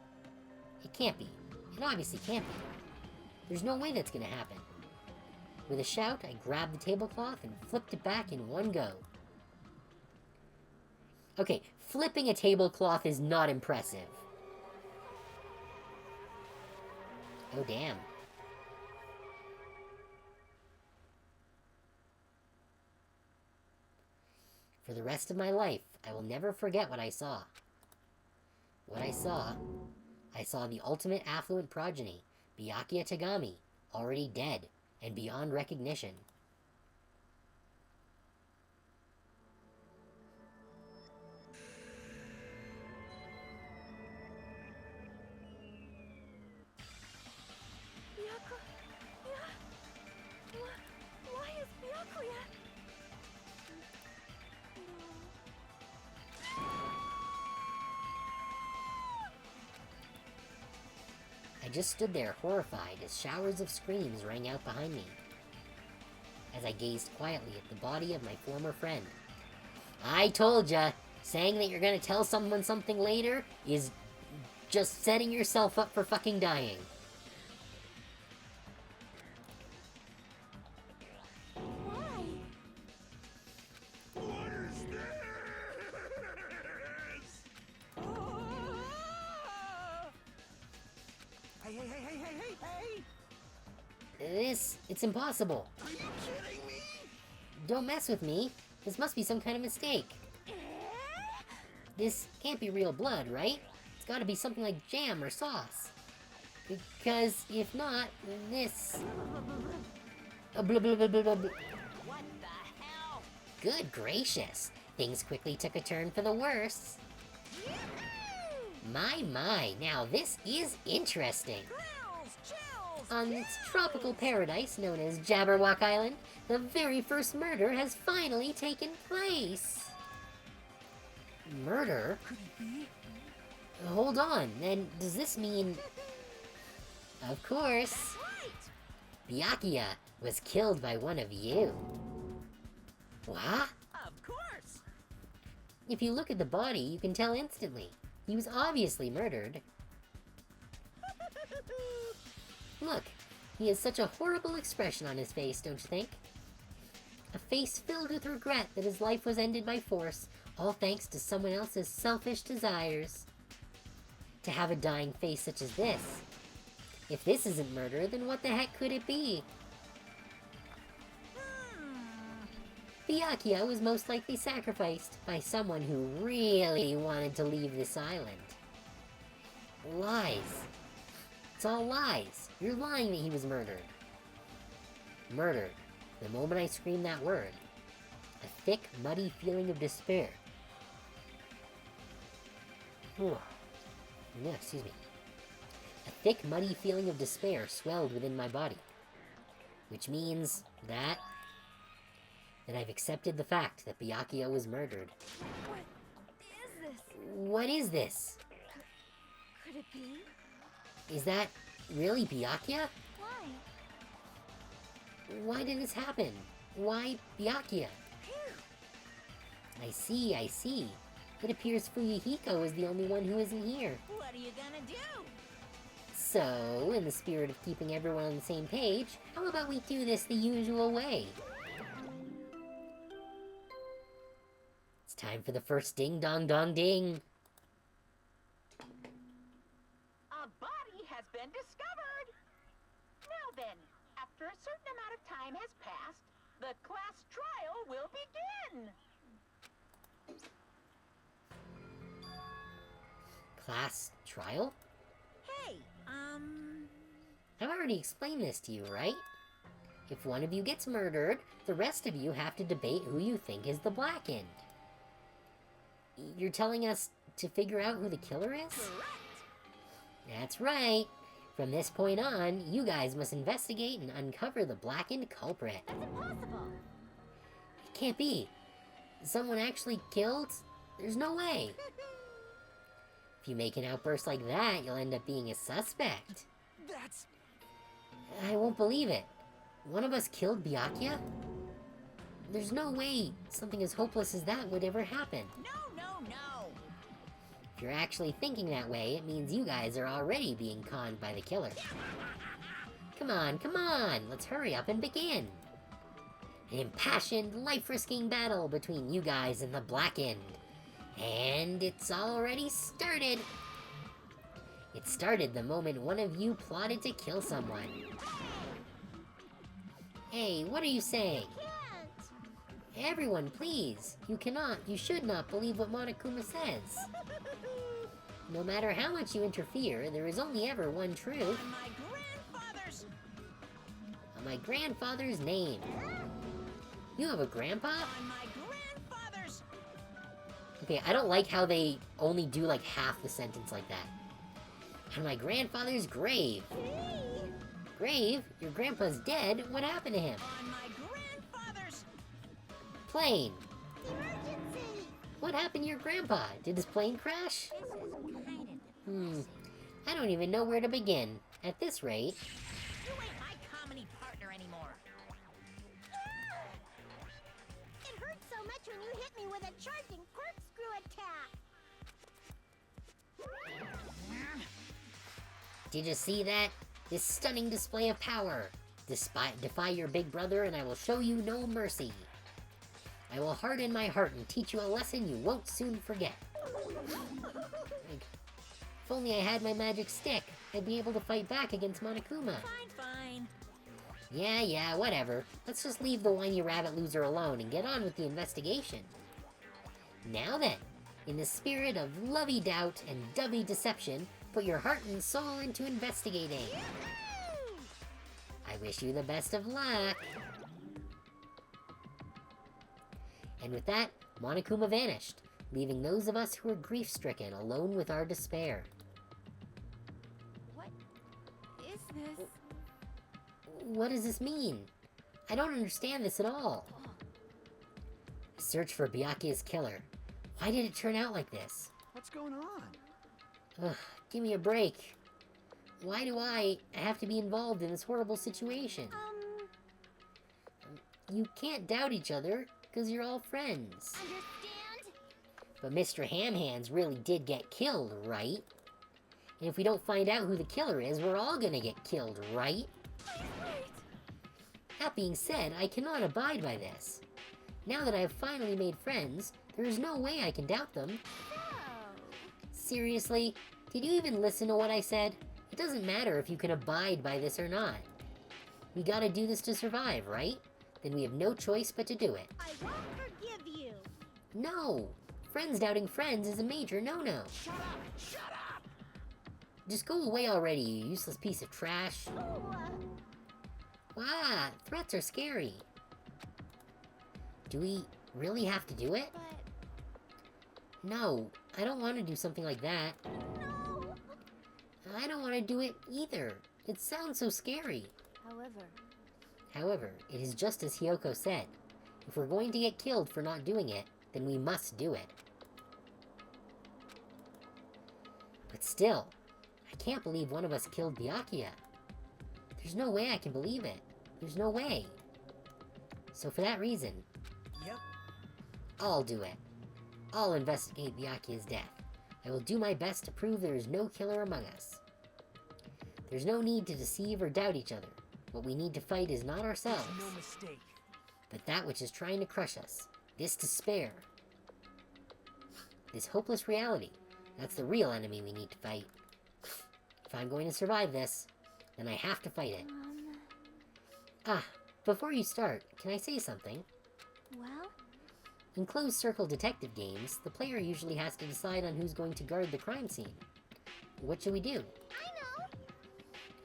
It can't be. It obviously can't be. There's no way that's gonna happen. With a shout, I grabbed the tablecloth and flipped it back in one go. Okay, flipping a tablecloth is not impressive. Oh, damn. For the rest of my life, I will never forget what I saw. What I saw the ultimate affluent progeny, Byakuya Tagami, already dead and beyond recognition. Why is Byakuya? I just stood there horrified as showers of screams rang out behind me, as I gazed quietly at the body of my former friend. I told ya, saying that you're gonna tell someone something later is just setting yourself up for fucking dying. Why? What is this? Hey! It's impossible. Are you kidding me? Don't mess with me. This must be some kind of mistake. This can't be real blood, right? It's gotta be something like jam or sauce. Because if not, this... Blah, blah, blah, blah, blah, blah. What the hell? Good gracious. Things quickly took a turn for the worse. My, now this is interesting. Chills! On this tropical paradise known as Jabberwock Island, the very first murder has finally taken place. Murder? Could it be? Hold on, then does this mean... Of course, Right! Byakuya was killed by one of you. What? Of course! If you look at the body, you can tell instantly. He was obviously murdered. Look, he has such a horrible expression on his face, don't you think? A face filled with regret that his life was ended by force, all thanks to someone else's selfish desires. To have a dying face such as this. If this isn't murder, then what the heck could it be? Byakuya was most likely sacrificed by someone who really wanted to leave this island. Lies. It's all lies. You're lying that he was murdered. Murdered. The moment I screamed that word. A thick, muddy feeling of despair. No, excuse me. A thick, muddy feeling of despair swelled within my body. Which means that I've accepted the fact that Byakuya was murdered. What is this? What is this? Could it be? Is that really Byakuya? Why? Why did this happen? Why Byakuya? I see. It appears Fuyuhiko is the only one who isn't here. What are you gonna do? So, in the spirit of keeping everyone on the same page, how about we do this the usual way? It's time for the first ding dong dong ding. A body has been discovered. Now then, after a certain amount of time has passed, the class trial will begin. Class trial? Hey, I've already explained this to you, right? If one of you gets murdered, the rest of you have to debate who you think is the Blackened. You're telling us to figure out who the killer is? correct. That's right. From this point on, you guys must investigate and uncover the Blackened culprit. That's impossible. It can't be. Someone actually killed? There's no way. If you make an outburst like that, you'll end up being a suspect. That's... I won't believe it. One of us killed Byakuya? There's no way something as hopeless as that would ever happen. No. If If you're actually thinking that way, it means you guys are already being conned by the killer. Come on, let's hurry up and begin. An impassioned, life-risking battle between you guys and the Blackened. And it's already started. It started the moment one of you plotted to kill someone. Hey, what are you saying? Can't. Everyone, please. You should not believe what Monokuma says. No matter how much you interfere, there is only ever one truth. On my grandfather's... On my grandfather's name. You have a grandpa? On my grandfather's... Okay, I don't like how they only do like half the sentence like that. On my grandfather's grave. Grave? Your grandpa's dead? What happened to him? On my grandfather's... Plane. Emergency. What happened to your grandpa? Did his plane crash? I don't even know where to begin. At this rate... You ain't my comedy partner anymore. It hurt so much when you hit me with a charging corkscrew attack. Did you see that? This stunning display of power. Defy your big brother and I will show you no mercy. I will harden my heart and teach you a lesson you won't soon forget. If only I had my magic stick, I'd be able to fight back against Monokuma. Fine. Yeah, whatever. Let's just leave the whiny rabbit loser alone and get on with the investigation. Now then, in the spirit of lovey-doubt and dovey deception, put your heart and soul into investigating. I wish you the best of luck. And with that, Monokuma vanished, leaving those of us who were grief-stricken alone with our despair. What is this? What does this mean? I don't understand this at all. A search for Byakuya's killer. Why did it turn out like this? What's going on? Ugh, give me a break. Why do I have to be involved in this horrible situation? You can't doubt each other, because you're all friends. Understand? But Mr. Ham-Hands really did get killed, right? And if we don't find out who the killer is, we're all gonna get killed, right? That being said, I cannot abide by this. Now that I have finally made friends, there is no way I can doubt them. Seriously? Did you even listen to what I said? It doesn't matter if you can abide by this or not. We gotta do this to survive, right? Then we have no choice but to do it. I won't forgive you. No! Friends doubting friends is a major no-no. Shut up! Shut up! Just go away already, you useless piece of trash. Wow, threats are scary. Do we really have to do it? But No, I don't want to do something like that. no. I don't want to do it either. It sounds so scary. However, it is just as Hyoko said. If we're going to get killed for not doing it, then we must do it. But still, I can't believe one of us killed Byakuya. There's no way I can believe it. There's no way. So for that reason, Yep. I'll do it. I'll investigate Byakuya's death. I will do my best to prove there is no killer among us. There's no need to deceive or doubt each other. What we need to fight is not ourselves, No mistake. but that which is trying to crush us. This despair. This hopeless reality. That's the real enemy we need to fight. If I'm going to survive this, then I have to fight it. Ah, before you start, can I say something? Well, In closed circle detective games, the player usually has to decide on who's going to guard the crime scene. What should we do? I know.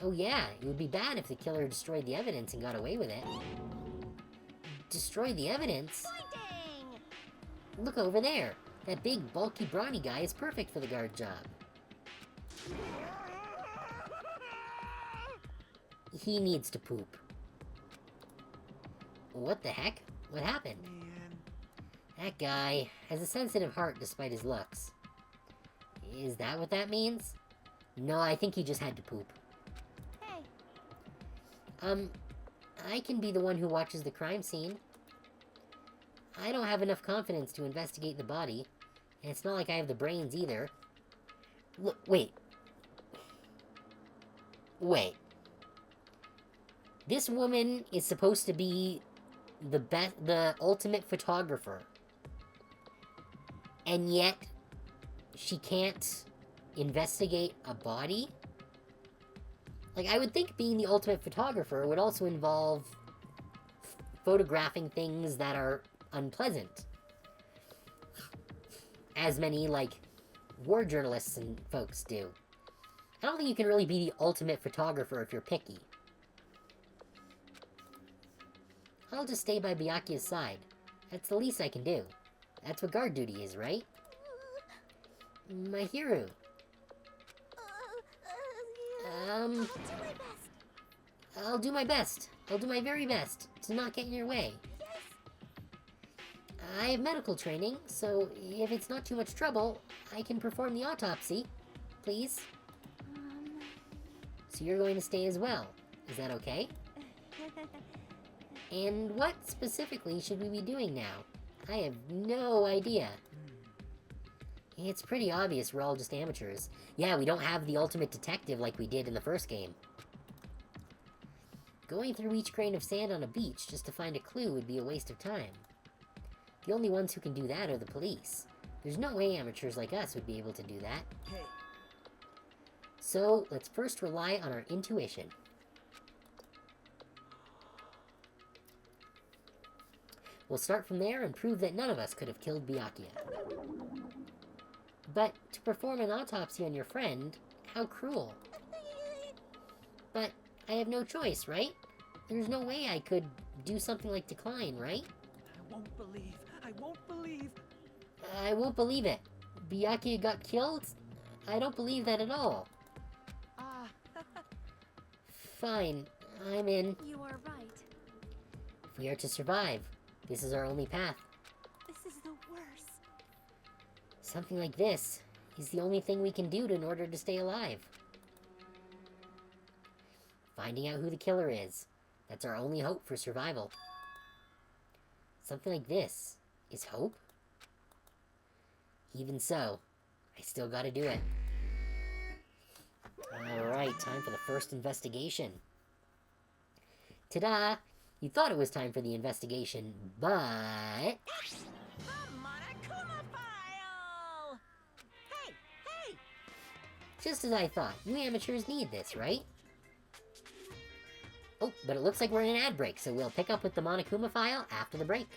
Oh yeah, it would be bad if the killer destroyed the evidence and got away with it. Destroy the evidence? Pointing. Look over there. That big, bulky, brawny guy is perfect for the guard job. He needs to poop. What the heck? What happened? Man. That guy has a sensitive heart despite his looks. Is that what that means? No, I think he just had to poop. Hey, I can be the one who watches the crime scene. I don't have enough confidence to investigate the body, and it's not like I have the brains either. Look, wait. Wait. This woman is supposed to be the ultimate photographer. And yet, she can't investigate a body? Like, I would think being the ultimate photographer would also involve photographing things that are unpleasant. As many, like, war journalists and folks do. I don't think you can really be the ultimate photographer if you're picky. I'll just stay by Byakuya's side. That's the least I can do. That's what guard duty is, right? My hero. I'll do my best. I'll do my very best to not get in your way. I have medical training, so if it's not too much trouble, I can perform the autopsy. Please? So you're going to stay as well. Is that okay? And what specifically should we be doing now? I have no idea. It's pretty obvious we're all just amateurs. Yeah, we don't have the ultimate detective like we did in the first game. Going through each grain of sand on a beach just to find a clue would be a waste of time. The only ones who can do that are the police. There's no way amateurs like us would be able to do that. Hey. So, let's first rely on our intuition. We'll start from there and prove that none of us could have killed Byakuya. But to perform an autopsy on your friend, how cruel. But I have no choice, right? There's no way I could do something like decline, right? I won't believe. I won't believe. I won't believe it. Byakuya got killed? I don't believe that at all. Fine, I'm in. You are right. If we are to survive, this is our only path. This is the worst. Something like this is the only thing we can do in order to stay alive. Finding out who the killer is. That's our only hope for survival. Something like this is hope? Even so, I still gotta do it. Alright, time for the first investigation. Ta-da! You thought it was time for the investigation, but... The Monokuma file! Hey, hey! just as I thought, you amateurs need this, right? Oh, but it looks like we're in an ad break, so we'll pick up with the Monokuma file after the break.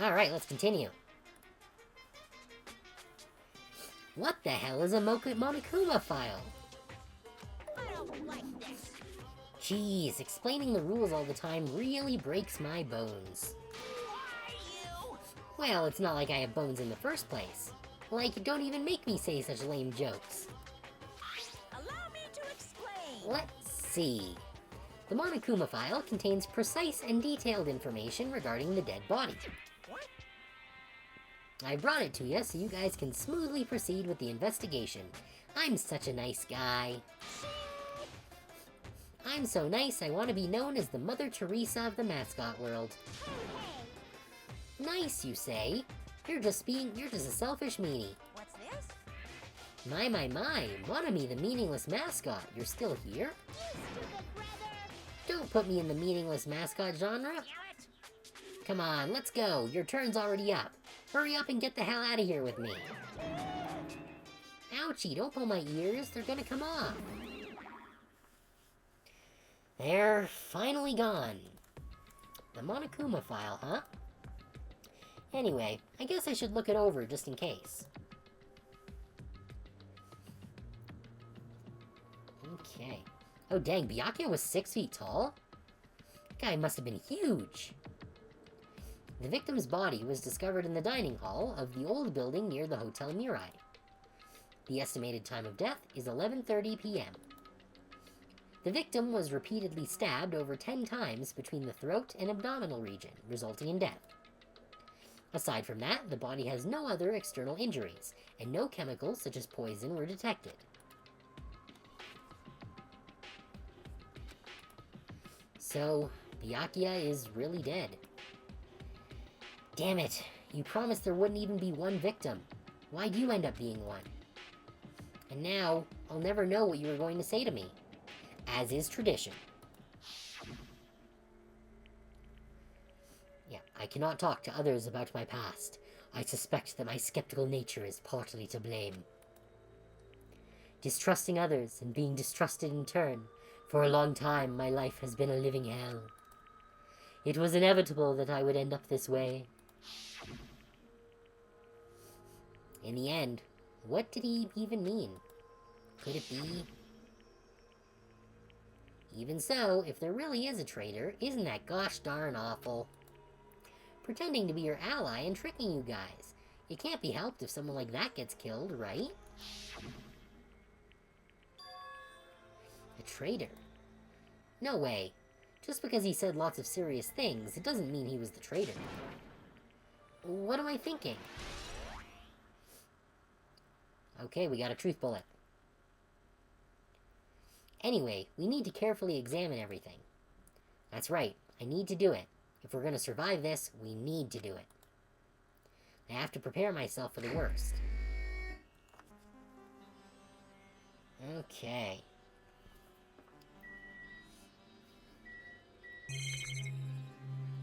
Alright, let's continue. What the hell is a Monokuma file? I don't like this. Jeez, explaining the rules all the time really breaks my bones. Why you? Well, it's not like I have bones in the first place. Like, don't even make me say such lame jokes. Allow me to explain. Let's see. The Monokuma file contains precise and detailed information regarding the dead body. What? I brought it to you so you guys can smoothly proceed with the investigation. I'm such a nice guy. I'm so nice I want to be known as the Mother Teresa of the mascot world. Hey, Nice, you say? You're just a selfish meanie. what's this? My, Monami the meaningless mascot, you're still here? You stupid brother! Don't put me in the meaningless mascot genre. Damn it! Come on, let's go, your turn's already up. Hurry up and get the hell out of here with me. Ouchie, don't pull my ears, they're gonna come off. They're finally gone. The Monokuma file, huh? Anyway, I guess I should look it over just in case. Okay. Oh dang, Byakuya was 6 feet tall? That guy must have been huge. The victim's body was discovered in the dining hall of the old building near the Hotel Mirai. The estimated time of death is 11:30 p.m. The victim was repeatedly stabbed over 10 times between the throat and abdominal region, resulting in death. Aside from that, the body has no other external injuries, and no chemicals such as poison were detected. So, Byakuya is really dead. Damn it, you promised there wouldn't even be one victim. Why'd you end up being one? And now, I'll never know what you were going to say to me. As is tradition. Yeah, I cannot talk to others about my past. I suspect that my skeptical nature is partly to blame. Distrusting others and being distrusted in turn, for a long time my life has been a living hell. It was inevitable that I would end up this way. In the end, what did he even mean? Could it be? Even so, if there really is a traitor, isn't that gosh darn awful? Pretending to be your ally and tricking you guys. It can't be helped if someone like that gets killed, right? A traitor? No way. Just because he said lots of serious things, it doesn't mean he was the traitor. What am I thinking? Okay, we got a truth bullet. Anyway, we need to carefully examine everything. That's right, I need to do it. If we're going to survive this, we need to do it. I have to prepare myself for the worst. Okay.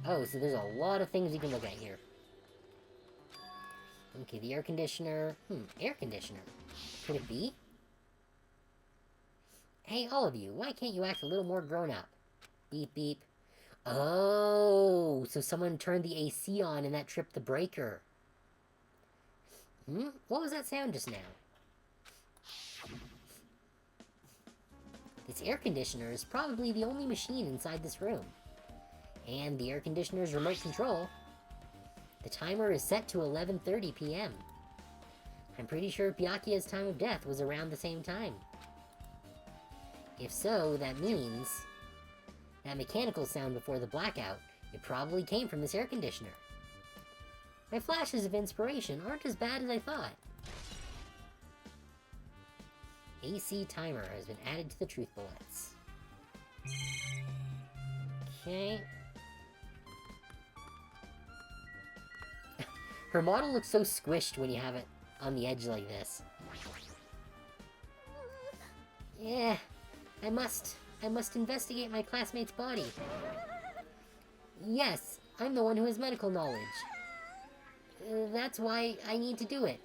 Oh, so there's a lot of things you can look at here. Okay, the air conditioner. Air conditioner. Could it be? Hey, all of you, why can't you act a little more grown up? Beep, beep. Oh, so someone turned the AC on and that tripped the breaker. What was that sound just now? This air conditioner is probably the only machine inside this room. And the air conditioner's remote control. The timer is set to 11:30 p.m. I'm pretty sure Byakuya's time of death was around the same time. If so, that means that mechanical sound before the blackout, it probably came from this air conditioner. My flashes of inspiration aren't as bad as I thought. AC timer has been added to the truth bullets. Okay. Her model looks so squished when you have it on the edge like this. Yeah, I must investigate my classmate's body. Yes, I'm the one who has medical knowledge. That's why I need to do it.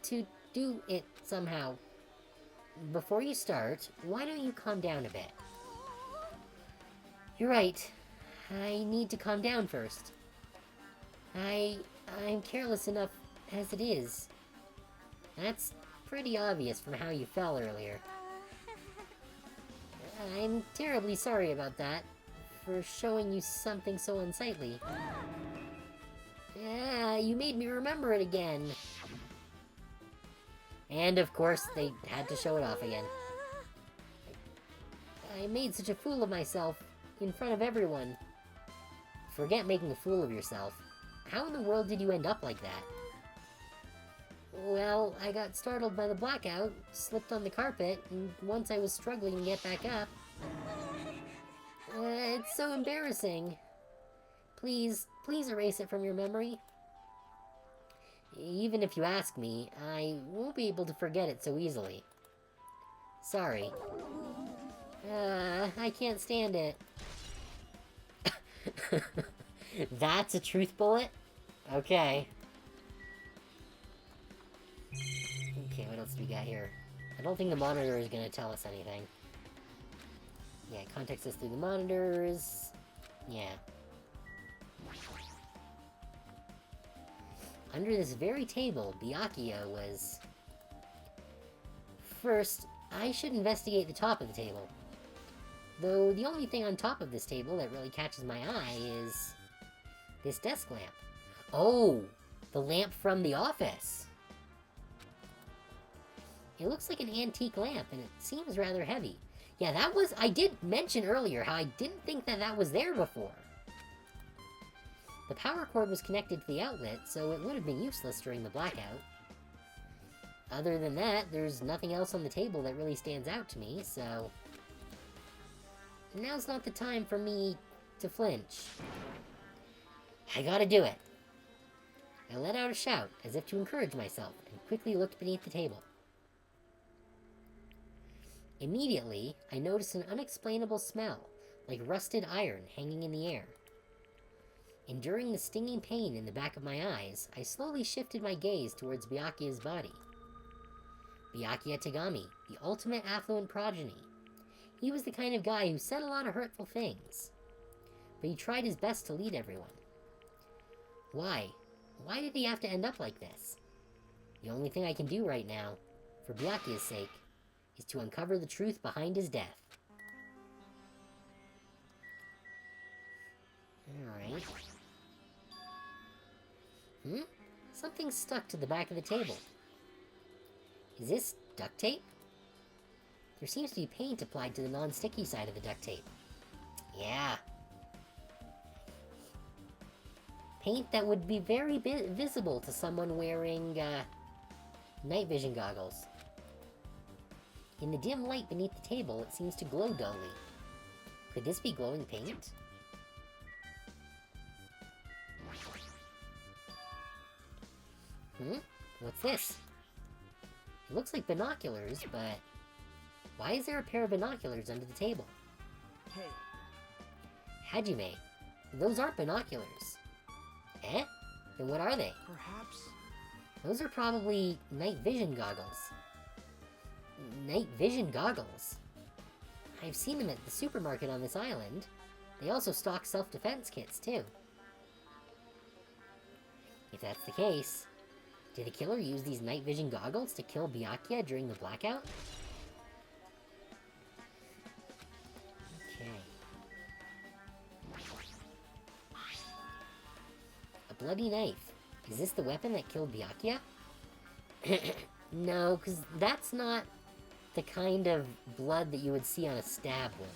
To do it somehow. Before you start, why don't you calm down a bit? You're right. I need to calm down first. I'm careless enough as it is. That's pretty obvious from how you fell earlier. I'm terribly sorry about that, for showing you something so unsightly. Yeah, you made me remember it again. And of course, they had to show it off again. I made such a fool of myself, in front of everyone. Forget making a fool of yourself. How in the world did you end up like that? Well, I got startled by the blackout, slipped on the carpet, and once I was struggling to get back up... it's so embarrassing. Please erase it from your memory. Even if you ask me, I won't be able to forget it so easily. Sorry. I can't stand it. That's a truth bullet? Okay. Okay, what else do we got here? I don't think the monitor is gonna tell us anything. Yeah, it contacts us through the monitors. Yeah. Under this very table, Byakuya was... First, I should investigate the top of the table. Though the only thing on top of this table that really catches my eye is... this desk lamp. Oh! The lamp from the office! It looks like an antique lamp, and it seems rather heavy. Yeah, that was... I did mention earlier how I didn't think that that was there before. The power cord was connected to the outlet, so it would have been useless during the blackout. Other than that, there's nothing else on the table that really stands out to me, so... Now's not the time for me to flinch. I gotta do it. I let out a shout, as if to encourage myself, and quickly looked beneath the table. Immediately, I noticed an unexplainable smell, like rusted iron hanging in the air. Enduring the stinging pain in the back of my eyes, I slowly shifted my gaze towards Byakuya's body. Byakuya Tagami, the ultimate affluent progeny. He was the kind of guy who said a lot of hurtful things, but he tried his best to lead everyone. Why? Why did he have to end up like this? The only thing I can do right now, for Byakuya's sake, is to uncover the truth behind his death. Alright. Something's stuck to the back of the table. Is this duct tape? There seems to be paint applied to the non-sticky side of the duct tape. Yeah. Paint that would be very visible to someone wearing, night vision goggles. In the dim light beneath the table, it seems to glow dully. Could this be glowing paint? What's this? It looks like binoculars, but... why is there a pair of binoculars under the table? Hey. Hajime, those aren't binoculars. Eh? Then what are they? Perhaps... Those are probably night vision goggles. Night vision goggles? I've seen them at the supermarket on this island. They also stock self-defense kits, too. If that's the case, did the killer use these night vision goggles to kill Byakuya during the blackout? Okay. A bloody knife. Is this the weapon that killed Byakuya? No, because that's not the kind of blood that you would see on a stab wound.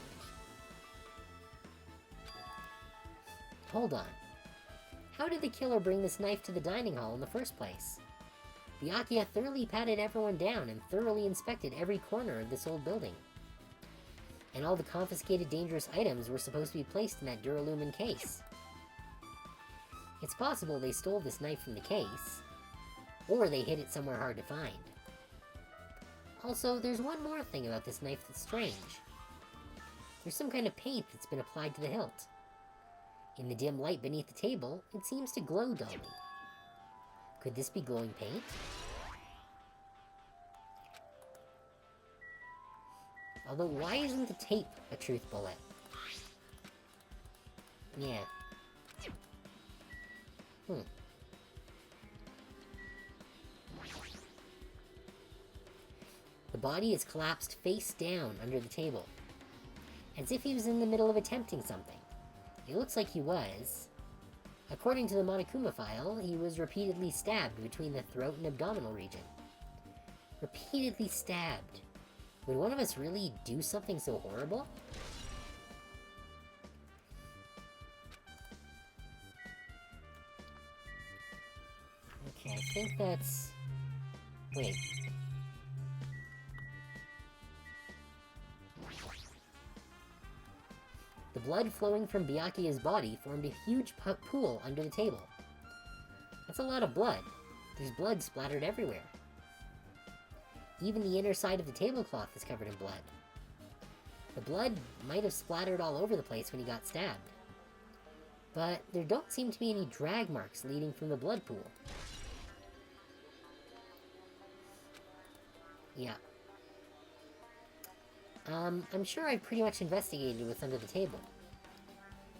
Hold on. How did the killer bring this knife to the dining hall in the first place? Byakuya thoroughly patted everyone down and thoroughly inspected every corner of this old building. And all the confiscated dangerous items were supposed to be placed in that Duralumin case. It's possible they stole this knife from the case, or they hid it somewhere hard to find. Also, there's one more thing about this knife that's strange. There's some kind of paint that's been applied to the hilt. In the dim light beneath the table, it seems to glow dully. Could this be glowing paint? Although, why isn't the tape a truth bullet? Yeah. Hmm. The body is collapsed face down under the table, as if he was in the middle of attempting something. It looks like he was. According to the Monokuma file, he was repeatedly stabbed between the throat and abdominal region. Repeatedly stabbed. Would one of us really do something so horrible? Okay, I think that's... Wait. The blood flowing from Byakuya's body formed a huge pool under the table. That's a lot of blood. There's blood splattered everywhere. Even the inner side of the tablecloth is covered in blood. The blood might have splattered all over the place when he got stabbed. But there don't seem to be any drag marks leading from the blood pool. Yeah. I'm sure I've pretty much investigated what's under the table.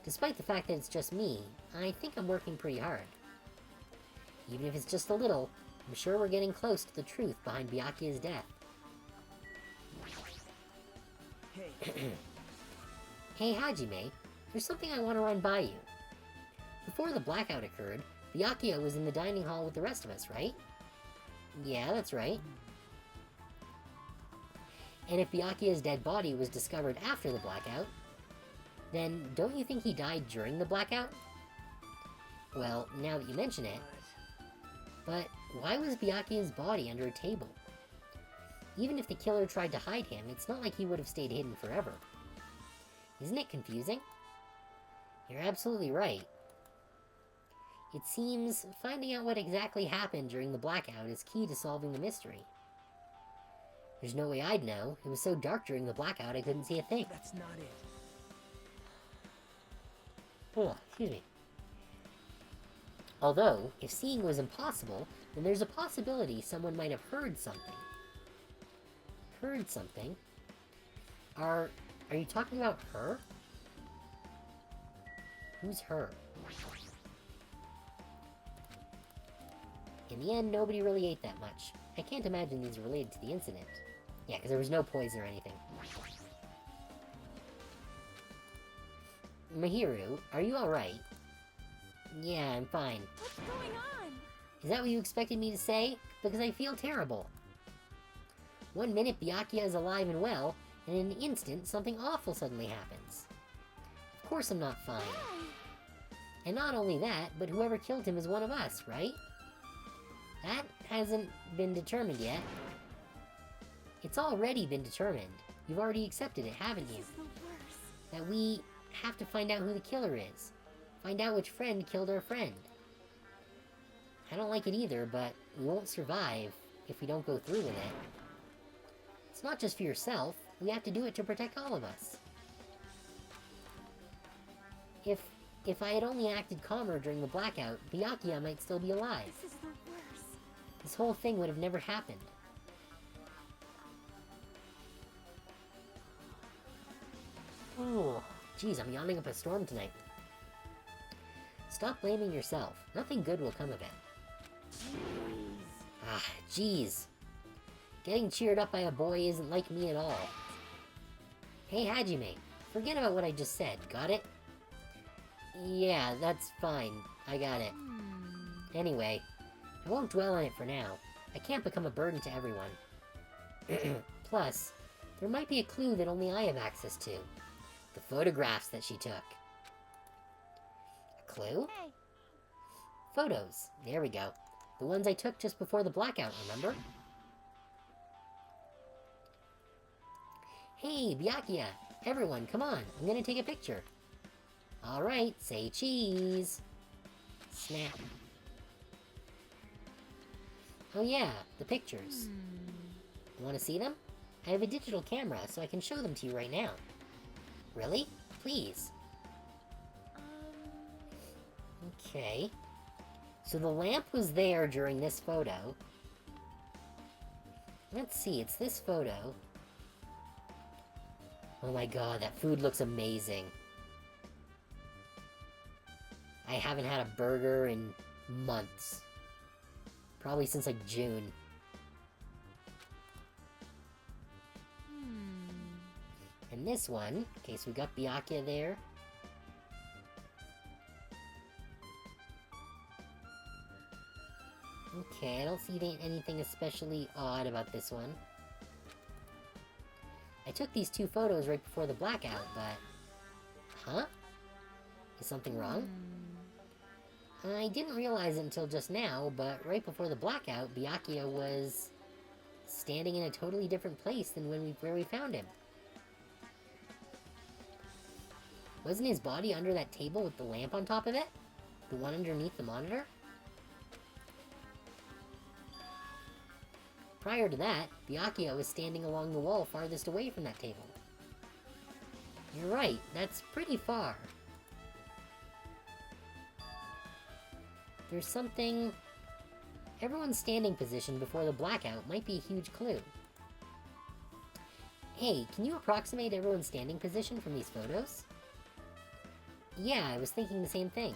Despite the fact that it's just me, I think I'm working pretty hard. Even if it's just a little, I'm sure we're getting close to the truth behind Byakuya's death. Hey, Hey Hajime, there's something I want to run by you. Before the blackout occurred, Byakuya was in the dining hall with the rest of us, right? Yeah, that's right. And if Byakuya's dead body was discovered after the blackout, then don't you think he died during the blackout? Well, now that you mention it, but why was Byakuya's body under a table? Even if the killer tried to hide him, it's not like he would have stayed hidden forever. Isn't it confusing? You're absolutely right. It seems finding out what exactly happened during the blackout is key to solving the mystery. There's no way I'd know. It was so dark during the blackout I couldn't see a thing. that's not it. Oh, excuse me. Although, if seeing was impossible, then there's a possibility someone might have heard something. Heard something? Are you talking about her? Who's her? In the end, nobody really ate that much. I can't imagine these are related to the incident. Yeah, because there was no poison or anything. Mahiru, are you alright? Yeah, I'm fine. What's going on? Is that what you expected me to say? Because I feel terrible. One minute Byakuya is alive and well, and in an instant something awful suddenly happens. Of course I'm not fine. Why? And not only that, but whoever killed him is one of us, right? That hasn't been determined yet. It's already been determined. You've already accepted it, haven't you? This is the worst. That we have to find out who the killer is. Find out which friend killed our friend. I don't like it either, but we won't survive if we don't go through with it. It's not just for yourself. We have to do it to protect all of us. If I had only acted calmer during the blackout, Byakuya might still be alive. This is the worst. This whole thing would have never happened. Oh, geez, I'm yawning up a storm tonight. Stop blaming yourself. Nothing good will come of it. Jeez. Ah, jeez. Getting cheered up by a boy isn't like me at all. Hey, Hajime, forget about what I just said, got it? Yeah, that's fine. I got it. Anyway, I won't dwell on it for now. I can't become a burden to everyone. Plus, there might be a clue that only I have access to. The photographs that she took. A clue? Hey, Photos. There we go. The ones I took just before the blackout, remember? Hey, Byakuya! Everyone, come on. I'm gonna take a picture. Alright, say cheese. Snap. Oh yeah, the pictures. Want to see them? I have a digital camera, so I can show them to you right now. Really? Please. Okay. So the lamp was there during this photo. Let's see, it's this photo. Oh my god, that food looks amazing. I haven't had a burger in months. Probably since, like, June. And this one, okay, so we got Byakuya there. Okay, I don't see anything especially odd about this one. I took these 2 photos right before the blackout, but... Huh? Is something wrong? I didn't realize it until just now, but right before the blackout, Byakuya was standing in a totally different place than where we found him. Wasn't his body under that table with the lamp on top of it? The one underneath the monitor? Prior to that, Byakuya was standing along the wall farthest away from that table. You're right, that's pretty far. There's something... Everyone's standing position before the blackout might be a huge clue. Hey, can you approximate everyone's standing position from these photos? Yeah, I was thinking the same thing.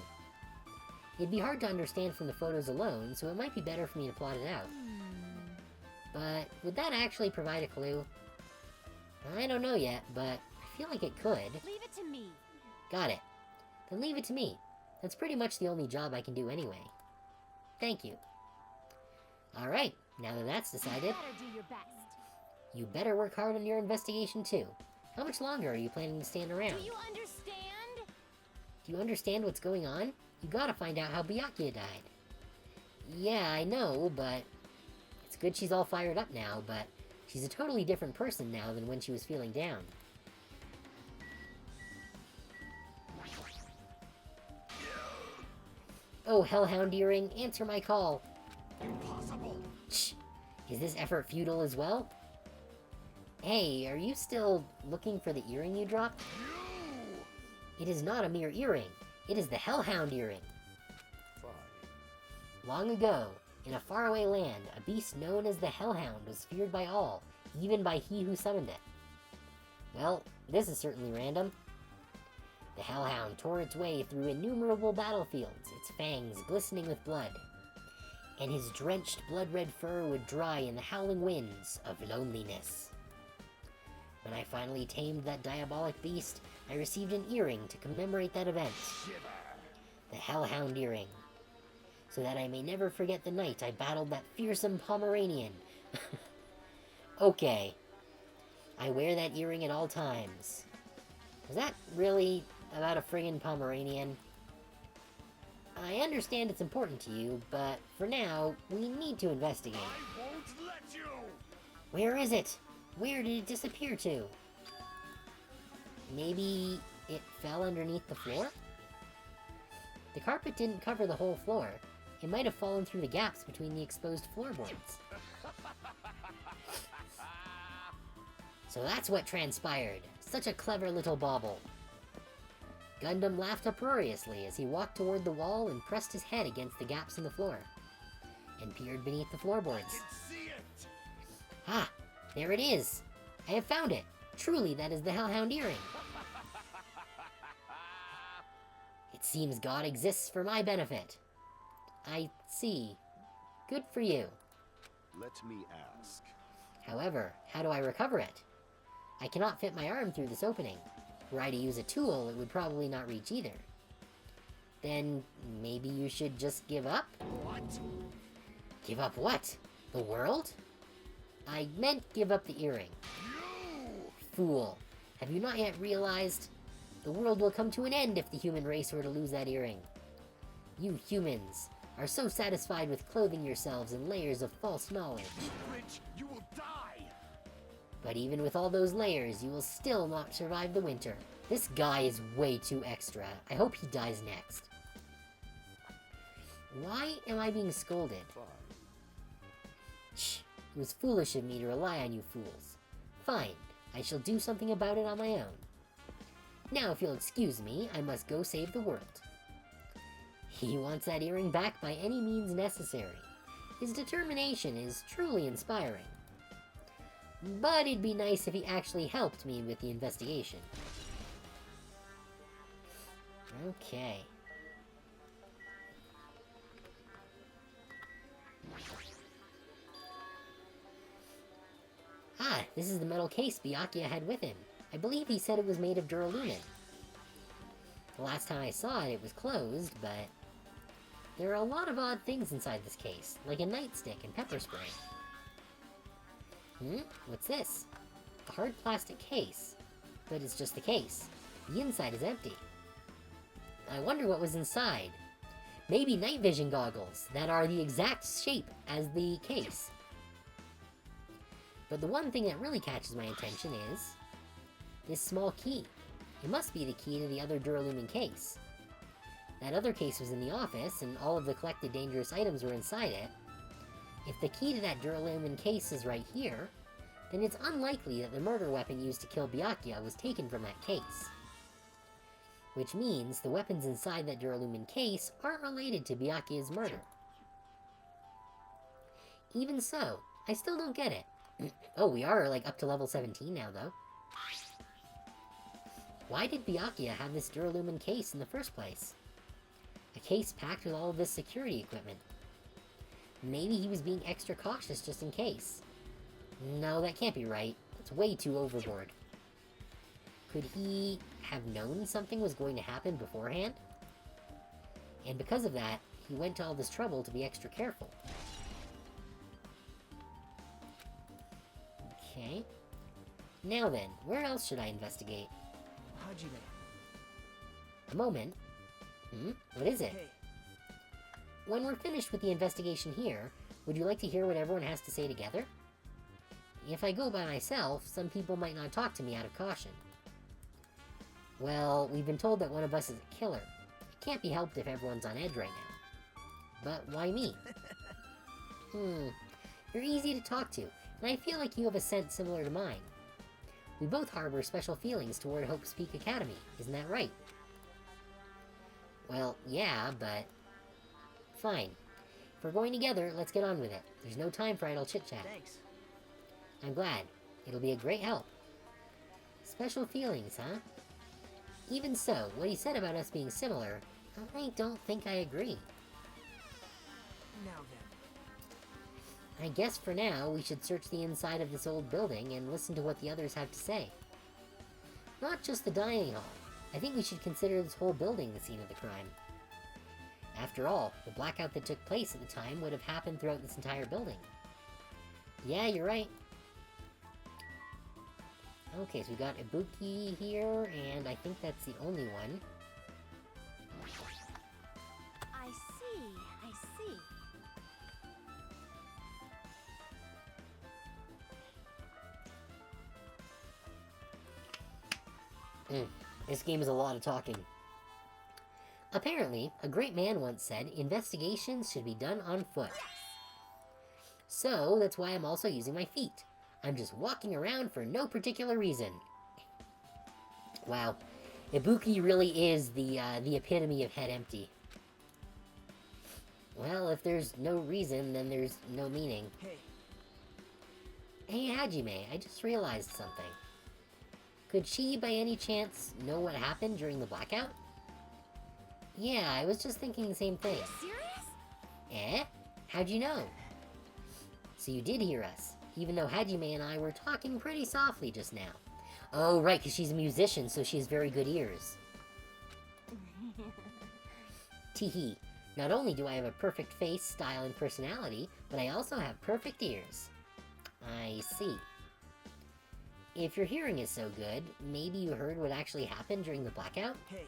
It'd be hard to understand from the photos alone, so it might be better for me to plot it out. But would that actually provide a clue? I don't know yet, but I feel like it could. Leave it to me. Got it. Then leave it to me. That's pretty much the only job I can do anyway. Thank you. Alright, now that that's decided, You better do your best. you better work hard on your investigation too. How much longer are you planning to stand around? Do you understand? Do you understand what's going on? You gotta find out how Byakuya died. Yeah, I know, but... It's good she's all fired up now, but... She's a totally different person now than when she was feeling down. Oh, Hellhound Earring, answer my call! Impossible! Shh! Is this effort futile as well? Hey, are you still looking for the earring you dropped? It is not a mere earring. It is the Hellhound Earring. Fine. Long ago, in a faraway land, a beast known as the Hellhound was feared by all, even by he who summoned it. Well, this is certainly random. The Hellhound tore its way through innumerable battlefields, its fangs glistening with blood. And his drenched blood-red fur would dry in the howling winds of loneliness. When I finally tamed that diabolic beast, I received an earring to commemorate that event. The Hellhound Earring. So that I may never forget the night I battled that fearsome Pomeranian. Okay. I wear that earring at all times. Was that really about a friggin' Pomeranian? I understand it's important to you, but for now, we need to investigate. I won't let you! Where is it? Where did it disappear to? Maybe it fell underneath the floor? The carpet didn't cover the whole floor. It might have fallen through the gaps between the exposed floorboards. So that's what transpired. Such a clever little bauble. Gundam laughed uproariously as he walked toward the wall and pressed his head against the gaps in the floor, and peered beneath the floorboards. I can see it! Ah, there it is! I have found it! Truly, that is the Hellhound Earring. It seems God exists for my benefit. I see. Good for you. Let me ask. However, how do I recover it? I cannot fit my arm through this opening. Were I to use a tool, it would probably not reach either. Then, maybe you should just give up? What? Give up what? The world? I meant give up the earring. You! Fool. Have you not yet realized? The world will come to an end if the human race were to lose that earring. You humans are so satisfied with clothing yourselves in layers of false knowledge. Rich, you will die! But even with all those layers, you will still not survive the winter. This guy is way too extra. I hope he dies next. Why am I being scolded? Fine. Shh. It was foolish of me to rely on you fools. Fine. I shall do something about it on my own. Now, if you'll excuse me, I must go save the world. He wants that earring back by any means necessary. His determination is truly inspiring. But it'd be nice if he actually helped me with the investigation. Okay. this is the metal case Byakuya had with him. I believe he said it was made of duralumin. The last time I saw it, it was closed, but there are a lot of odd things inside this case, like a nightstick and pepper spray. What's this? A hard plastic case. But it's just the case. The inside is empty. I wonder what was inside. Maybe night vision goggles that are the exact shape as the case. But the one thing that really catches my attention is this small key. It must be the key to the other duralumin case. That other case was in the office, and all of the collected dangerous items were inside it. If the key to that duralumin case is right here, then it's unlikely that the murder weapon used to kill Byakuya was taken from that case. Which means the weapons inside that duralumin case aren't related to Byakuya's murder. Even so, I still don't get it. Oh, we are, like, up to level 17 now, though. Why did Byakuya have this duralumin case in the first place? A case packed with all of this security equipment. Maybe he was being extra cautious just in case. No, that can't be right. That's way too overboard. Could he have known something was going to happen beforehand? And because of that, he went to all this trouble to be extra careful. Okay. Now then, where else should I investigate? Hajime. A moment. What is it? Hey, When we're finished with the investigation here, would you like to hear what everyone has to say together? If I go by myself, some people might not talk to me out of caution. Well, we've been told that one of us is a killer. It can't be helped if everyone's on edge right now. But why me? You're easy to talk to, and I feel like you have a scent similar to mine. We both harbor special feelings toward Hope's Peak Academy, isn't that right? Well, yeah, but... Fine. If we're going together, let's get on with it. There's no time for idle chit-chat. thanks. I'm glad. It'll be a great help. Special feelings, huh? Even so, what he said about us being similar, I don't think I agree. Now then. I guess for now, we should search the inside of this old building and listen to what the others have to say. Not just the dining hall. I think we should consider this whole building the scene of the crime. After all, the blackout that took place at the time would have happened throughout this entire building. Yeah, you're right. Okay, so we got Ibuki here, and I think that's the only one. I see, I see. This game is a lot of talking. Apparently, a great man once said, investigations should be done on foot. So, that's why I'm also using my feet. I'm just walking around for no particular reason. Wow. Ibuki really is the epitome of head empty. Well, if there's no reason, then there's no meaning. Hey, Hey, Hajime, I just realized something. Could she, by any chance, know what happened during the blackout? Yeah, I was just thinking the same thing. Serious? Eh? How'd you know? So you did hear us, even though Hajime and I were talking pretty softly just now. Oh, right, because she's a musician, so she has very good ears. Teehee. Not only do I have a perfect face, style, and personality, but I also have perfect ears. I see. If your hearing is so good, maybe you heard what actually happened during the blackout? hey.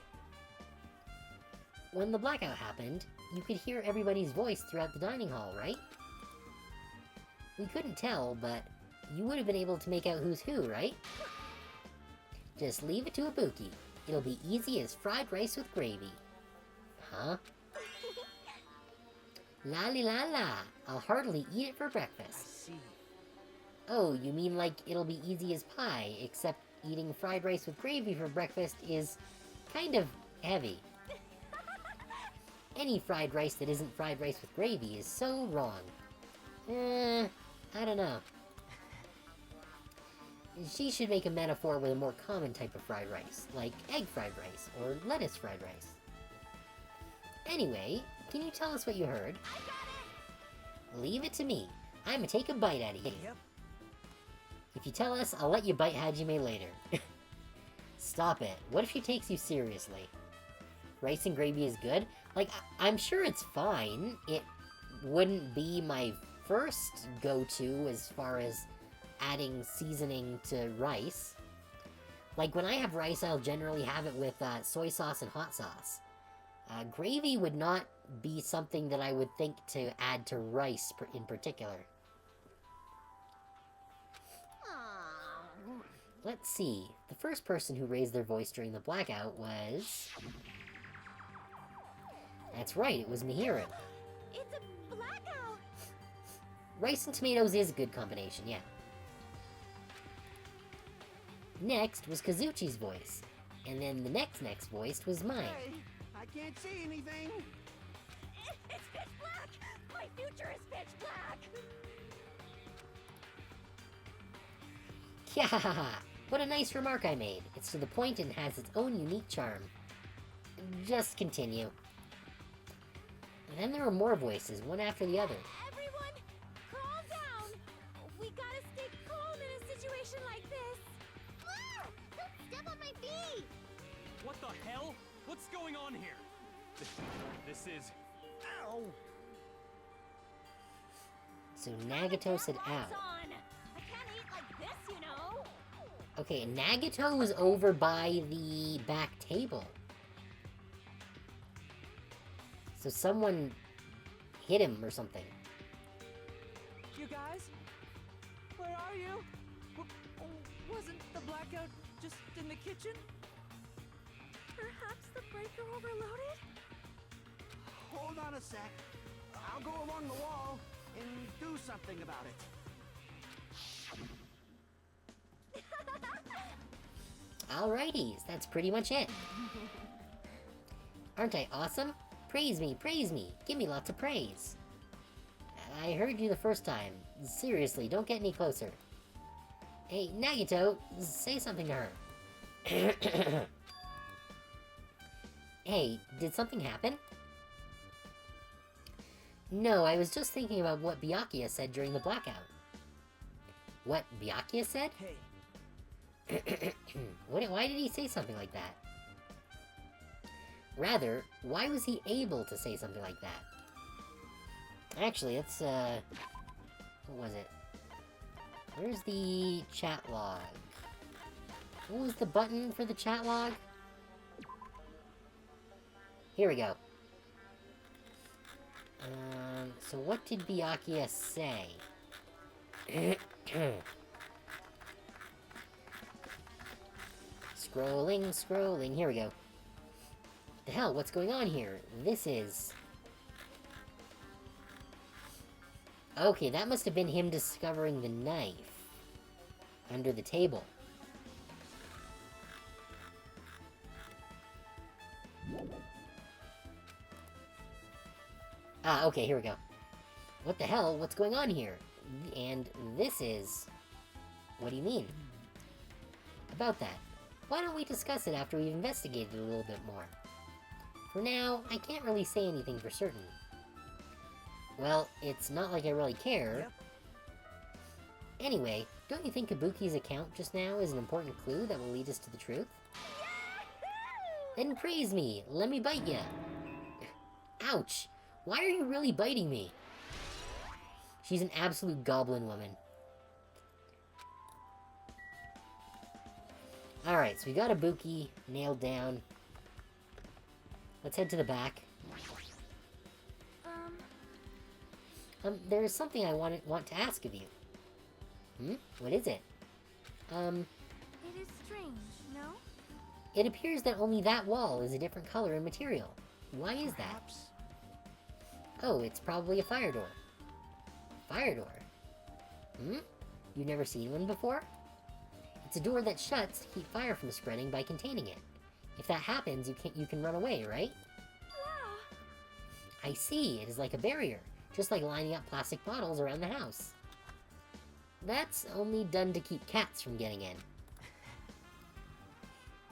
When the blackout happened, you could hear everybody's voice throughout the dining hall, right? We couldn't tell, but you would have been able to make out who's who, right? Just leave it to Ibuki. It'll be easy as fried rice with gravy. Huh? La li la la. I'll hardly eat it for I breakfast. see. Oh, you mean like it'll be easy as pie, except eating fried rice with gravy for breakfast is kind of heavy. Any fried rice that isn't fried rice with gravy is so wrong. I don't know. She should make a metaphor with a more common type of fried rice, like egg fried rice or lettuce fried rice. Anyway, can you tell us what you heard? I got it! Leave it to me. I'ma take a bite out of you. Yep. If you tell us, I'll let you bite Hajime later. Stop it. What if she takes you seriously? Rice and gravy is good? Like, I'm sure it's fine. It wouldn't be my first go-to as far as adding seasoning to rice. Like, when I have rice, I'll generally have it with soy sauce and hot sauce. Gravy would not be something that I would think to add to rice in particular. Let's see. The first person who raised their voice during the blackout was... That's right, it was Mihiru. It's a blackout! Rice and tomatoes is a good combination, yeah. Next was Kazuchi's voice. And then the next voice was mine. Hey, I can't see anything. It's pitch black! My future is pitch black! Yeah, what a nice remark I made. It's to the point and has its own unique charm. Just continue. And then there were more voices, one after the other. Everyone, calm down! We gotta stay calm in a situation like this! Ah! Don't step on my feet! What the hell? What's going on here? This is... Ow! So Nagato said ow. Lights on! I can't eat like this, you know! Okay, Nagato was over by the back table. So someone hit him or something. You guys? Where are you? Wasn't the blackout just in the kitchen? Perhaps the breaker overloaded? Hold on a sec. I'll go along the wall and do something about it. Alrighties, that's pretty much it. Aren't I awesome? Praise me, give me lots of praise. I heard you the first time. Seriously, don't get any closer. Hey, Nagito, say something to her. Hey, did something happen? No, I was just thinking about what Byakuya said during the blackout. What Byakuya said? Hey, Why did he say something like that? Rather, why was he able to say something like that? Actually, let's, what was it? Where's the chat log? What was the button for the chat log? Here we go. So what did Byakuya say? Scrolling, here we go. The hell, what's going on here? This is... Okay, that must have been him discovering the knife under the table. Ah, okay, here we go. What the hell? What's going on here? And this is... What do you mean? About that. Why don't we discuss it after we've investigated a little bit more? For now, I can't really say anything for certain. Well, it's not like I really care. Yep. Anyway, don't you think Kabuki's account just now is an important clue that will lead us to the truth? Then praise me! Let me bite ya! Ouch! Why are you really biting me? She's an absolute goblin woman. Alright, so we got Ibuki nailed down. Let's head to the back. There is something I want to ask of you. What is it? It is strange, no? It appears that only that wall is a different color and material. Why is that? Perhaps. Oh, it's probably a fire door. Fire door? You've never seen one before? It's a door that shuts to keep fire from spreading by containing it. If that happens, you can run away, right? Wow! I see, it is like a barrier, just like lining up plastic bottles around the house. That's only done to keep cats from getting in.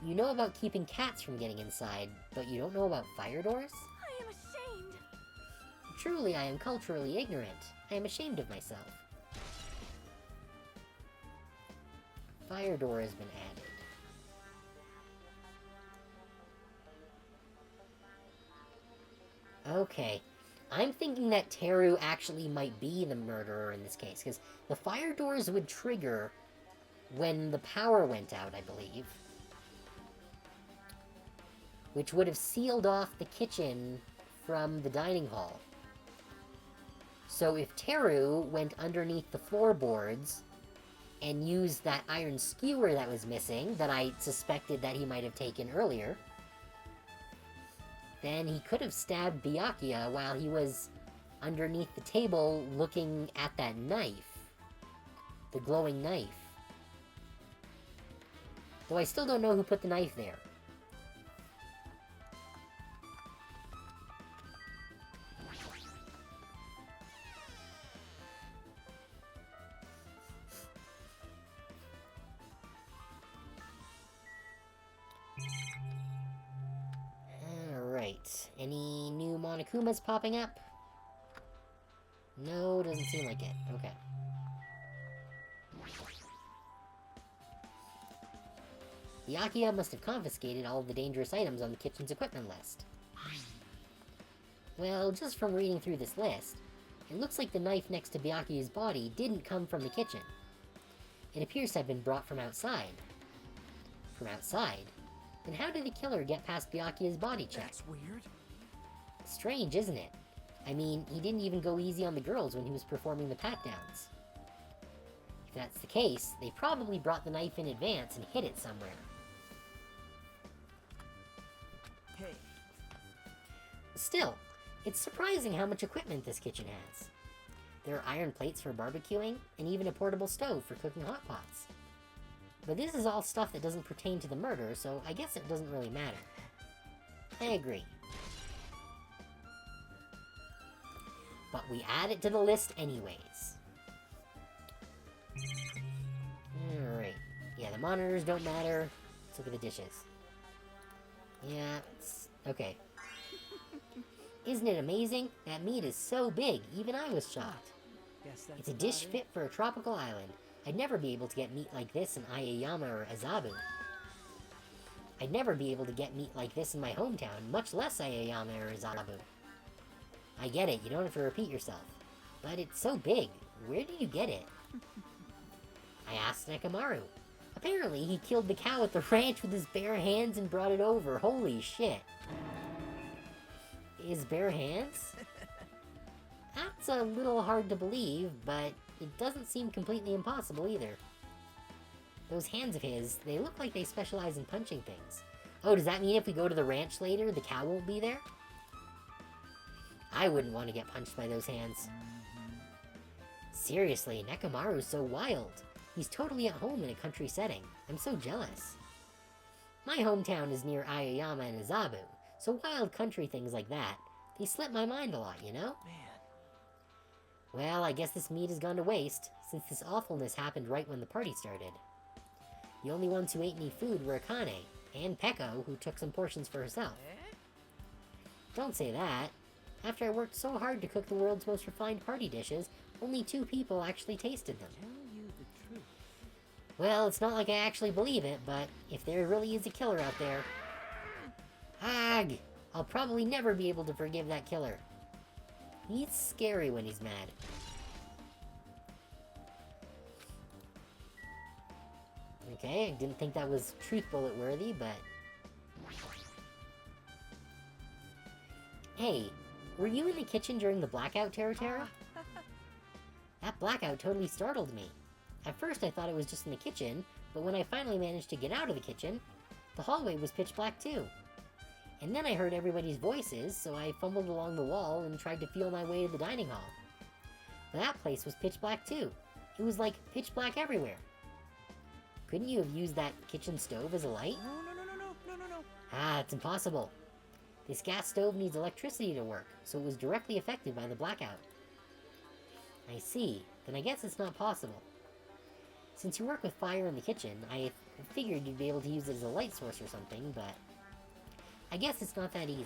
You know about keeping cats from getting inside, but you don't know about fire doors? I am ashamed! Truly, I am culturally ignorant. I am ashamed of myself. fire door has been added. Okay. I'm thinking that Teru actually might be the murderer in this case, because the fire doors would trigger when the power went out, I believe. Which would have sealed off the kitchen from the dining hall. So if Teru went underneath the floorboards and used that iron skewer that was missing, that I suspected that he might have taken earlier, then he could have stabbed Byakuya while he was underneath the table looking at that knife. The glowing knife. Though I still don't know who put the knife there. Alright. Any new Monokumas popping up? No, doesn't seem like it. Okay. Byakuya must have confiscated all of the dangerous items on the kitchen's equipment list. Well, just from reading through this list, it looks like the knife next to Byakuya's body didn't come from the kitchen. It appears to have been brought from outside. From outside? Then how did the killer get past Byakuya's body check? That's weird. Strange, isn't it? I mean, he didn't even go easy on the girls when he was performing the pat-downs. If that's the case, they probably brought the knife in advance and hid it somewhere. Hey, Still, it's surprising how much equipment this kitchen has. There are iron plates for barbecuing, and even a portable stove for cooking hot pots. But this is all stuff that doesn't pertain to the murder, so I guess it doesn't really matter. I agree. But we add it to the list anyways. Alright. Yeah, the monitors don't matter. Let's look at the dishes. Yeah, it's... okay. Isn't it amazing? That meat is so big, even I was shocked. guess that's It's a about dish it. fit for a tropical island. I'd never be able to get meat like this in Aoyama or Azabu. I'd never be able to get meat like this in my hometown, much less Aoyama or Azabu. I get it, you don't have to repeat yourself. But it's so big. Where did you get it? I asked Nekamaru. Apparently, he killed the cow at the ranch with his bare hands and brought it over. Holy shit. His bare hands? That's a little hard to believe, but it doesn't seem completely impossible either. Those hands of his, they look like they specialize in punching things. Oh, does that mean if we go to the ranch later, the cow won't be there? I wouldn't want to get punched by those hands. Seriously, Nekamaru's so wild. He's totally at home in a country setting. I'm so jealous. My hometown is near Aoyama and Azabu, so wild country things like that, they slip my mind a lot, you know? Man, Well, I guess this meat has gone to waste, since this awfulness happened right when the party started. The only ones who ate any food were Akane, and Peko, who took some portions for herself. Don't say that. After I worked so hard to cook the world's most refined party dishes, only 2 people actually tasted them. tell you the truth. Well, it's not like I actually believe it, but if there really is a killer out there... Ag! I'll probably never be able to forgive that killer. He's scary when he's mad. Okay, I didn't think that was truth bullet worthy, but... Hey, were you in the kitchen during the blackout, Tera? That blackout totally startled me. At first I thought it was just in the kitchen, but when I finally managed to get out of the kitchen, the hallway was pitch black too. And then I heard everybody's voices, so I fumbled along the wall and tried to feel my way to the dining hall. But that place was pitch black too. It was like pitch black everywhere. Couldn't you have used that kitchen stove as a light? No. Ah, it's impossible. This gas stove needs electricity to work, so it was directly affected by the blackout. I see. Then I guess it's not possible. Since you work with fire in the kitchen, I figured you'd be able to use it as a light source or something, but... I guess it's not that easy.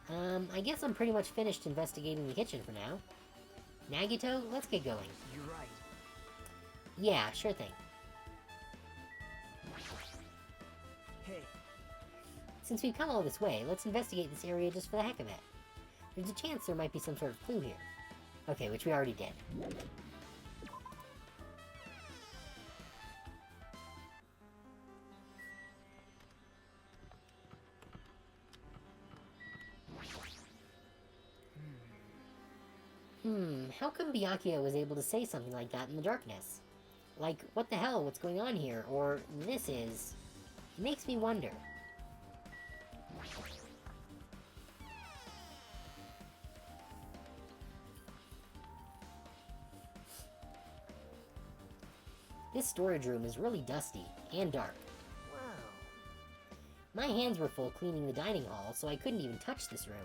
Okay. I guess I'm pretty much finished investigating the kitchen for now. Nagito, let's get going. You're right. Yeah, sure thing. Hey, Since we've come all this way, let's investigate this area just for the heck of it. There's a chance there might be some sort of clue here. Okay, which we already did. How come Byakuya was able to say something like that in the darkness? Like, what the hell, what's going on here? Or, this is... It makes me wonder. This storage room is really dusty, and dark. wow. My hands were full cleaning the dining hall, so I couldn't even touch this room.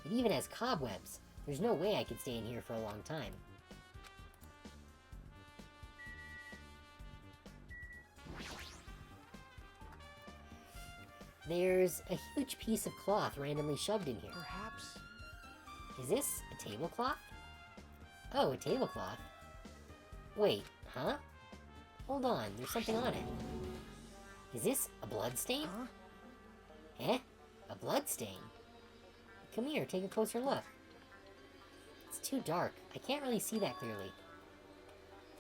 It even has cobwebs. There's no way I could stay in here for a long time. There's a huge piece of cloth randomly shoved in here. Perhaps. Is this a tablecloth? Oh, a tablecloth. Wait, huh? Hold on, there's something on it. Is this a blood stain? Huh? Eh? A blood stain? Come here, take a closer look. It's too dark. I can't really see that clearly.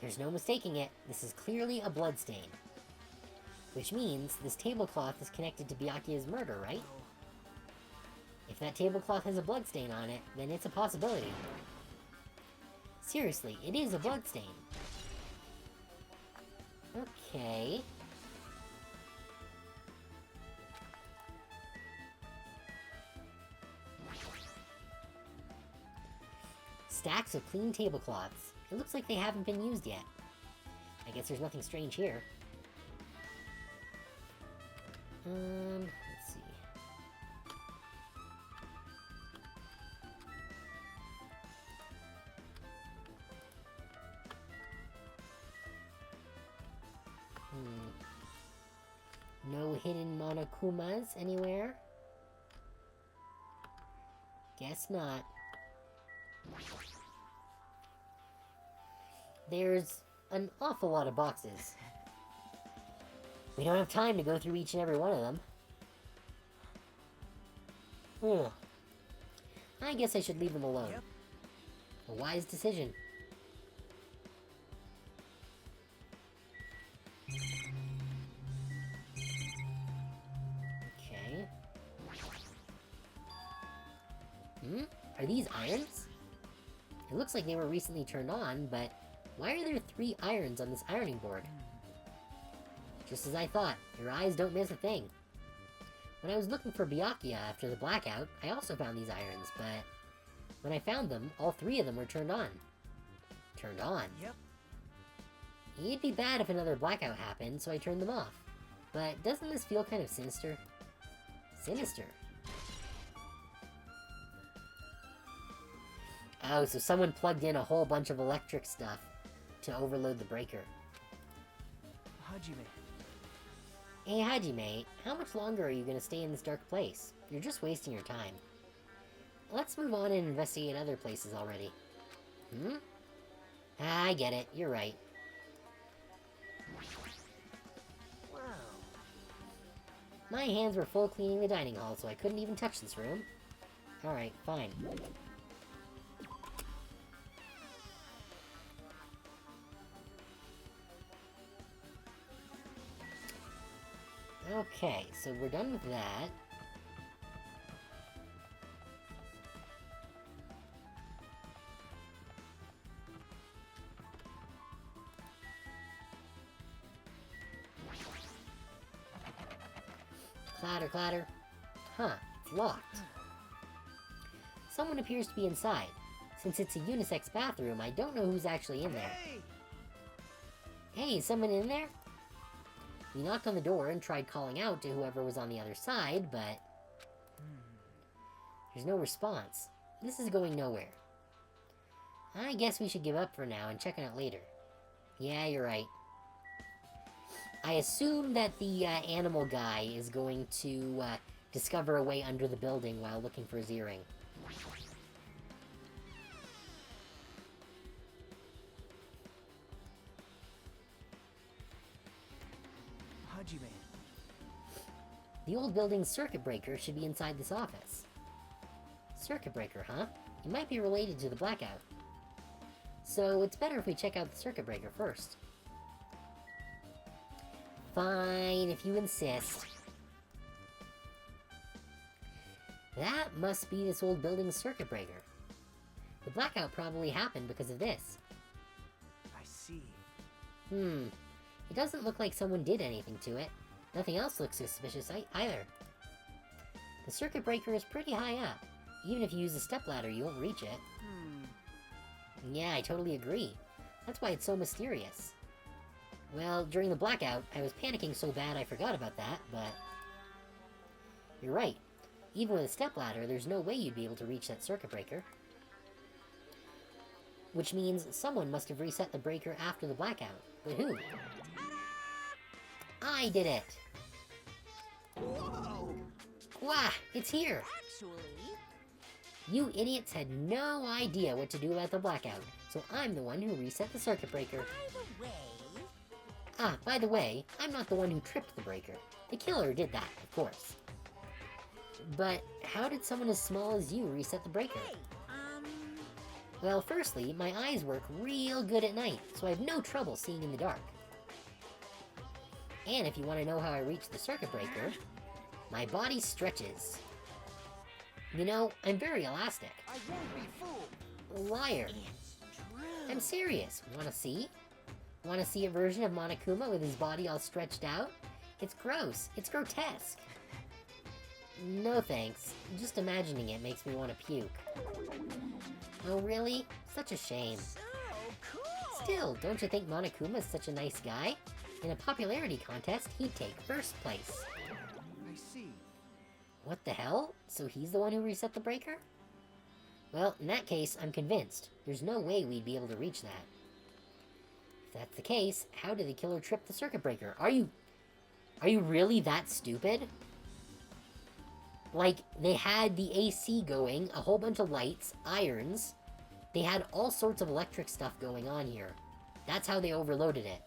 There's no mistaking it. This is clearly a blood stain. Which means this tablecloth is connected to Byakuya's murder, right? If that tablecloth has a blood stain on it, then it's a possibility. Seriously, it is a blood stain. Okay. Stacks of clean tablecloths. It looks like they haven't been used yet. I guess there's nothing strange here. Let's see. No hidden Monokumas anywhere? Guess not. There's an awful lot of boxes. We don't have time to go through each and every one of them. I guess I should leave them alone. Yep. A wise decision. Okay. Are these irons? It looks like they were recently turned on, but why are there 3 irons on this ironing board? Just as I thought, your eyes don't miss a thing. When I was looking for Byakuya after the blackout, I also found these irons, but when I found them, all 3 of them were turned on. Turned on? Yep. It'd be bad if another blackout happened, so I turned them off. But doesn't this feel kind of sinister? Sinister? Oh, so someone plugged in a whole bunch of electric stuff to overload the breaker. Hajime. Hey Hajime, how much longer are you gonna stay in this dark place? You're just wasting your time. Let's move on and investigate other places already. I get it, you're right. Wow. My hands were full cleaning the dining hall, so I couldn't even touch this room. Alright, fine. Okay, so we're done with that. Clatter, clatter. Huh, it's locked. Someone appears to be inside. Since it's a unisex bathroom, I don't know who's actually in there. Hey! Hey, is someone in there? We knocked on the door and tried calling out to whoever was on the other side, but there's no response. This is going nowhere. I guess we should give up for now and check on it later. Yeah, you're right. I assume that the animal guy is going to discover a way under the building while looking for his earring. Hajime. The old building's circuit breaker should be inside this office. Circuit breaker, huh? It might be related to the blackout. So it's better if we check out the circuit breaker first. Fine, if you insist. That must be this old building's circuit breaker. The blackout probably happened because of this. I see. It doesn't look like someone did anything to it. Nothing else looks suspicious either. The circuit breaker is pretty high up. Even if you use a stepladder, you won't reach it. Yeah, I totally agree. That's why it's so mysterious. Well, during the blackout, I was panicking so bad I forgot about that, but... You're right. Even with a stepladder, there's no way you'd be able to reach that circuit breaker. Which means someone must have reset the breaker after the blackout. But who? I did it! Whoa! Wah! It's here! Actually, You idiots had no idea what to do about the blackout, so I'm the one who reset the circuit breaker. by the way, Ah, by the way, I'm not the one who tripped the breaker. The killer did that, of course. But how did someone as small as you reset the breaker? hey, Well, firstly, my eyes work real good at night, so I have no trouble seeing in the dark. And if you want to know how I reached the circuit breaker, my body stretches. You know, I'm very elastic. I won't be fooled. Liar. it's true. I'm serious. Wanna see? Wanna see a version of Monokuma with his body all stretched out? It's gross. It's grotesque. No thanks. Just imagining it makes me want to puke. Oh really? Such a shame. So cool. Still, don't you think Monokuma is such a nice guy? In a popularity contest, he'd take first place. I see. What the hell? So he's the one who reset the breaker? Well, in that case, I'm convinced. There's no way we'd be able to reach that. If that's the case, how did the killer trip the circuit breaker? Are you really that stupid? Like, they had the AC going, a whole bunch of lights, irons. They had all sorts of electric stuff going on here. That's how they overloaded it.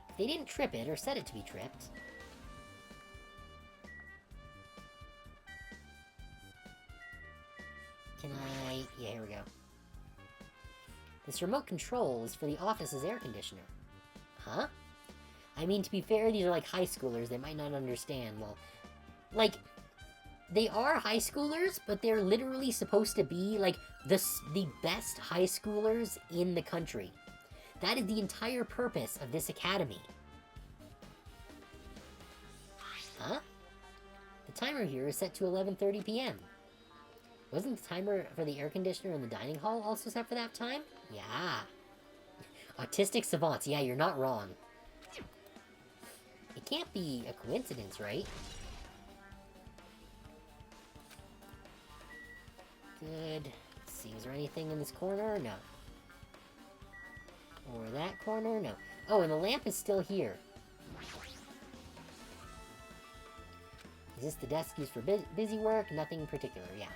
If they didn't trip it or set it to be tripped... Can I... Yeah, here we go. This remote control is for the office's air conditioner. Huh? I mean, to be fair, these are like high schoolers. They might not understand. Well, like, they are high schoolers, but they're literally supposed to be, like, the best high schoolers in the country. That is the entire purpose of this academy. Huh? The timer here is set to 11:30 p.m. Wasn't the timer for the air conditioner in the dining hall also set for that time? Yeah. Autistic savants, yeah, you're not wrong. It can't be a coincidence, right? Good. Let's see, is there anything in this corner? No. Or that corner? No. Oh, and the lamp is still here. Is this the desk used for busy work? Nothing in particular, yeah.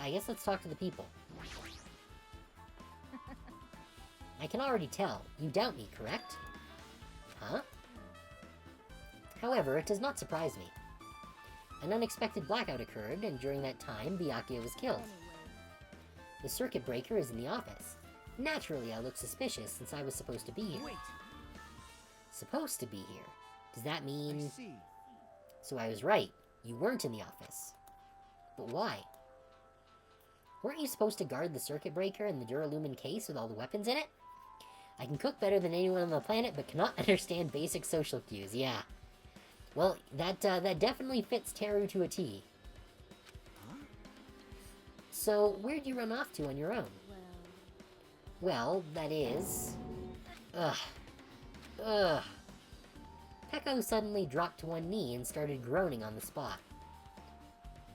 I guess let's talk to the people. I can already tell. You doubt me, correct? Huh? However, it does not surprise me. An unexpected blackout occurred, and during that time, Byakuya was killed. The circuit breaker is in the office. Naturally, I look suspicious since I was supposed to be here. Wait. Supposed to be here? Does that I mean... see. So I was right. You weren't in the office. But why? Weren't you supposed to guard the circuit breaker and the Duralumin case with all the weapons in it? I can cook better than anyone on the planet, but cannot understand basic social cues, yeah. Well, that definitely fits Teru to a T. Huh? So, where'd you run off to on your own? Well, that is... Ugh. Ugh. Peko suddenly dropped to one knee and started groaning on the spot.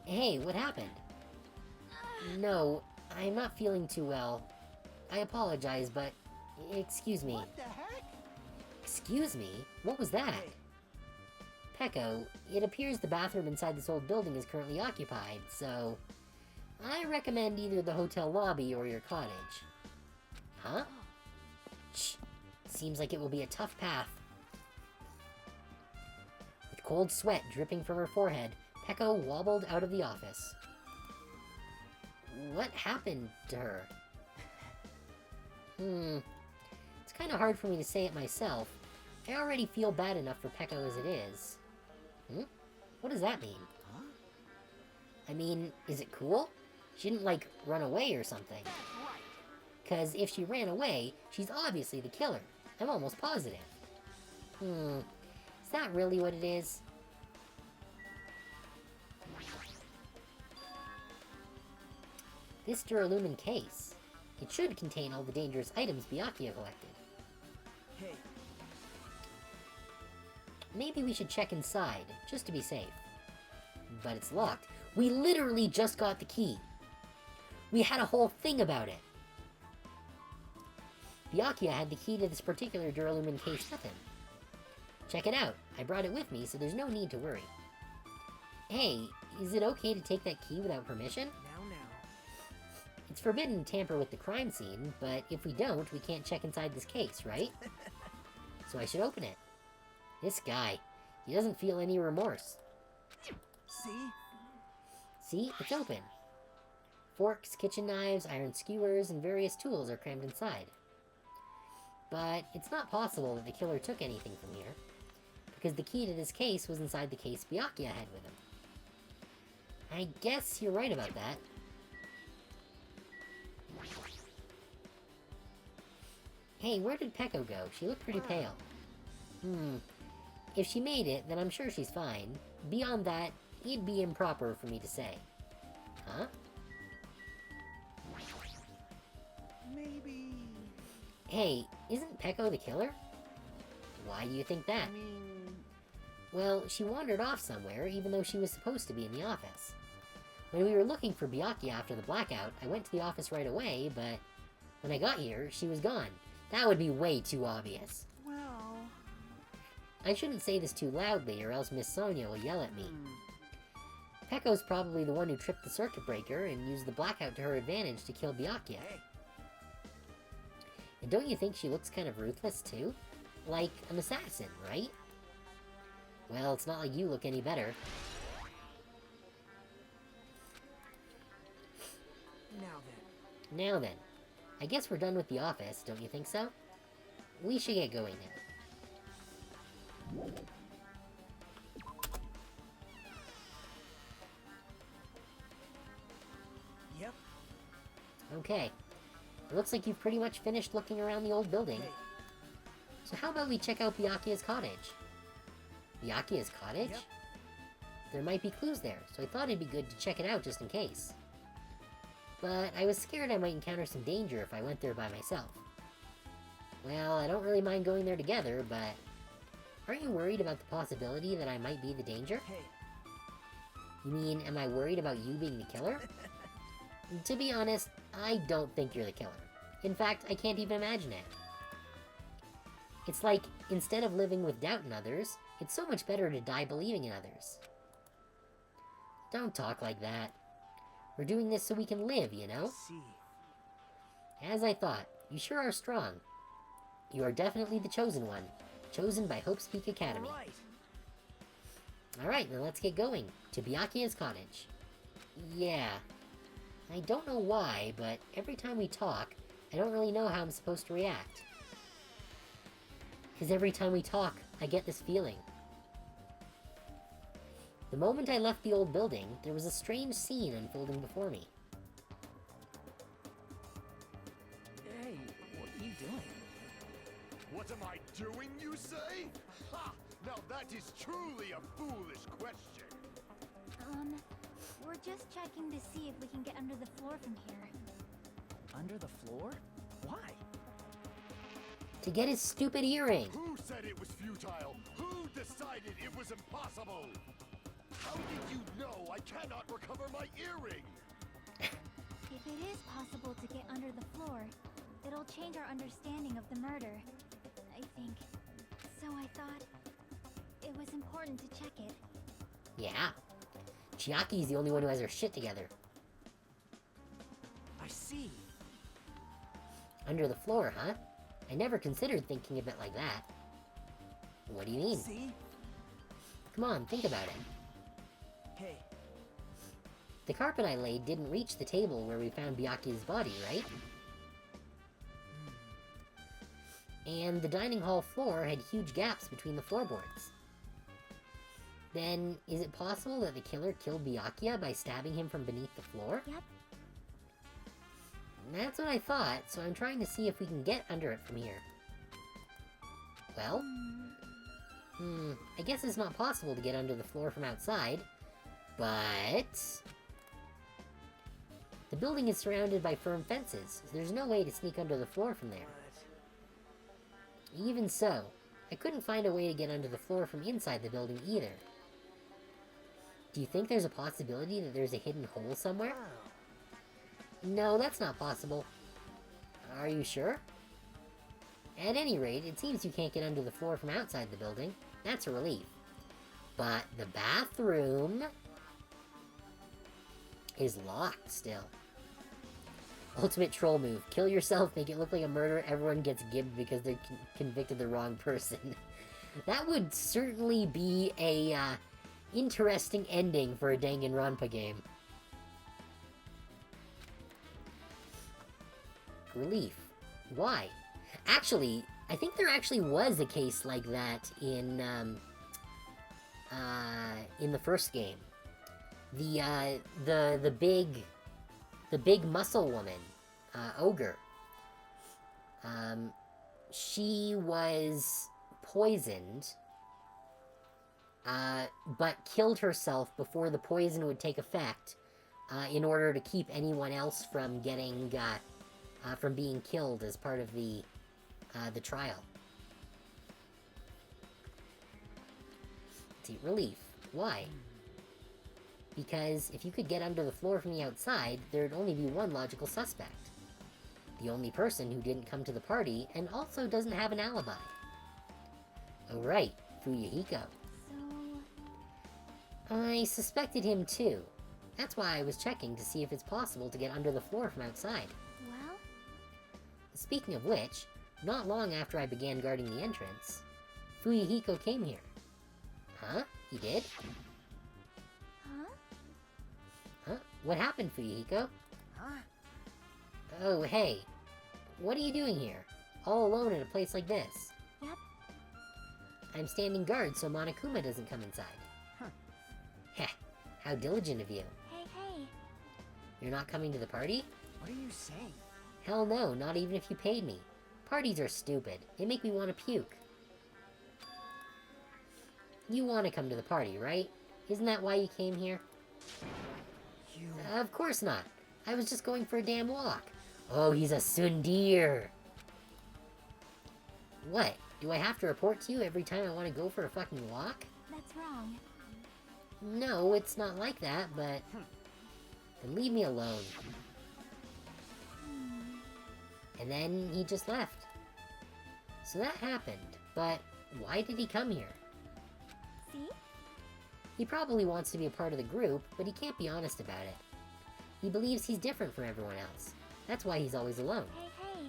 Hey, what happened? No, I'm not feeling too well. I apologize, but... Excuse me. What the heck? Excuse me? What was that? Peko, it appears the bathroom inside this old building is currently occupied, so... I recommend either the hotel lobby or your cottage. Huh? Shh. Seems like it will be a tough path. With cold sweat dripping from her forehead, Peko wobbled out of the office. What happened to her? It's kind of hard for me to say it myself. I already feel bad enough for Peko as it is. What does that mean? Huh? I mean, is it cool? She didn't, like, run away or something. That's right. Because if she ran away, she's obviously the killer. I'm almost positive. Is that really what it is? This Duralumin case. It should contain all the dangerous items Byakuya collected. Hey, Maybe we should check inside, just to be safe. But it's locked. We literally just got the key. We had a whole thing about it. Byakuya had the key to this particular Duralumin case with him. Check it out. I brought it with me, so there's no need to worry. Hey, is it okay to take that key without permission? now. It's forbidden to tamper with the crime scene, but if we don't, we can't check inside this case, right? So I should open it. This guy, he doesn't feel any remorse. See? See, it's open. Forks, kitchen knives, iron skewers, and various tools are crammed inside. But it's not possible that the killer took anything from here, because the key to this case was inside the case Byakuya had with him. I guess you're right about that. Hey, where did Peko go? She looked pretty pale. If she made it, then I'm sure she's fine. Beyond that, it'd be improper for me to say. Huh? Maybe... Hey, isn't Peko the killer? Why do you think that? I mean... Well, she wandered off somewhere, even though she was supposed to be in the office. When we were looking for Byakuya after the blackout, I went to the office right away, but when I got here, she was gone. That would be way too obvious. Well... I shouldn't say this too loudly, or else Miss Sonia will yell at me. Peko's probably the one who tripped the circuit breaker and used the blackout to her advantage to kill Byakuya. Hey, And don't you think she looks kind of ruthless, too? Like an assassin, right? Well, it's not like you look any better. Now then, I guess we're done with the office, don't you think so? We should get going now. Yep. Okay. It looks like you've pretty much finished looking around the old building. Hey, So how about we check out Byakuya's cottage? Byakuya's cottage? Yep. There might be clues there, so I thought it'd be good to check it out just in case. But I was scared I might encounter some danger if I went there by myself. Well, I don't really mind going there together, but... Aren't you worried about the possibility that I might be the danger? hey. You mean, am I worried about you being the killer? To be honest, I don't think you're the killer. In fact, I can't even imagine it. It's like, instead of living with doubt in others, it's so much better to die believing in others. Don't talk like that. We're doing this so we can live, you know? See. As I thought, you sure are strong. You are definitely the chosen one. Chosen by Hope's Peak Academy. All right. Alright, then let's get going. To Byakuya's cottage. Yeah. I don't know why, but every time we talk, I don't really know how I'm supposed to react. Because every time we talk, I get this feeling. The moment I left the old building, there was a strange scene unfolding before me. Hey, what are you doing? What am I doing, you say? Ha! Now that is truly a foolish question. We're just checking to see if we can get under the floor from here. Under the floor? Why? To get his stupid earring! Who said it was futile? Who decided it was impossible? How did you know I cannot recover my earring? If it is possible to get under the floor, it'll change our understanding of the murder, I think. So I thought it was important to check it. Yeah. Chiaki's the only one who has her shit together. I see. Under the floor, huh? I never considered thinking of it like that. What do you mean? See? Come on, think about it. Hey, The carpet I laid didn't reach the table where we found Byakuya's body, right? And the dining hall floor had huge gaps between the floorboards. Then, is it possible that the killer killed Byakuya by stabbing him from beneath the floor? Yep. That's what I thought, so I'm trying to see if we can get under it from here. Well? I guess it's not possible to get under the floor from outside, but... the building is surrounded by firm fences, so there's no way to sneak under the floor from there. Even so, I couldn't find a way to get under the floor from inside the building either. Do you think there's a possibility that there's a hidden hole somewhere? No, that's not possible. Are you sure? At any rate, it seems you can't get under the floor from outside the building. That's a relief. But the bathroom is locked still. Ultimate troll move. Kill yourself, make it look like a murder, everyone gets gibbed because they convicted the wrong person. That would certainly be a interesting ending for a Danganronpa game. Relief. Why? Actually, I think there actually was a case like that in the first game. The big muscle woman, Ogre. She was poisoned, but killed herself before the poison would take effect, in order to keep anyone else from getting, from being killed as part of the trial. See, relief. Why? Because if you could get under the floor from the outside, there'd only be one logical suspect. The only person who didn't come to the party, and also doesn't have an alibi. Oh right, Fuyuhiko. So... I suspected him too. That's why I was checking to see if it's possible to get under the floor from outside. well... Speaking of which, not long after I began guarding the entrance, Fuyuhiko came here. Huh? He did? Huh? Huh? What happened, Fuyuhiko? huh? Oh, hey. What are you doing here? All alone in a place like this? Yep. I'm standing guard so Monokuma doesn't come inside. Huh. Heh, how diligent of you. Hey, hey. You're not coming to the party? What are you saying? Hell no, not even if you paid me. Parties are stupid. They make me want to puke. You want to come to the party, right? Isn't that why you came here? You... Of course not. I was just going for a damn walk. Oh, he's a tsundere. What? Do I have to report to you every time I want to go for a fucking walk? That's wrong. No, it's not like that, but... then leave me alone. And then he just left. So that happened, but why did he come here? See? He probably wants to be a part of the group, but he can't be honest about it. He believes he's different from everyone else. That's why he's always alone. Hey, hey.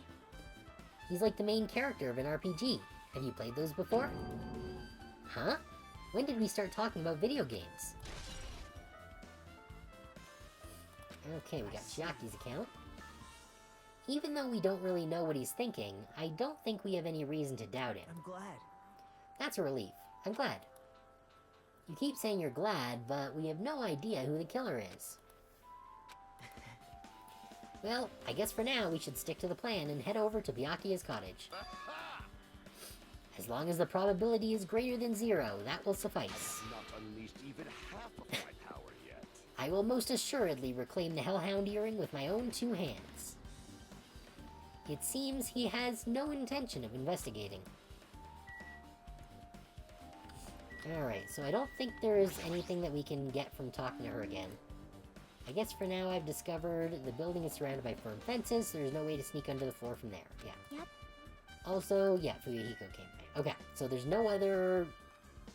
He's like the main character of an RPG. Have you played those before? Huh? When did we start talking about video games? Okay, we got Chiaki's account. Even though we don't really know what he's thinking, I don't think we have any reason to doubt him. I'm glad. That's a relief. I'm glad. You keep saying you're glad, but we have no idea who the killer is. Well, I guess for now we should stick to the plan and head over to Byakuya's cottage. As long as the probability is greater than 0, that will suffice. Not unleashed even half of my power yet. I will most assuredly reclaim the Hellhound earring with my own 2 hands. It seems he has no intention of investigating. Alright, so I don't think there is anything that we can get from talking to her again. I guess for now I've discovered the building is surrounded by firm fences, so there's no way to sneak under the floor from there. Yeah. Yep. Also, yeah, Fuyuhiko came back. Okay, so there's no other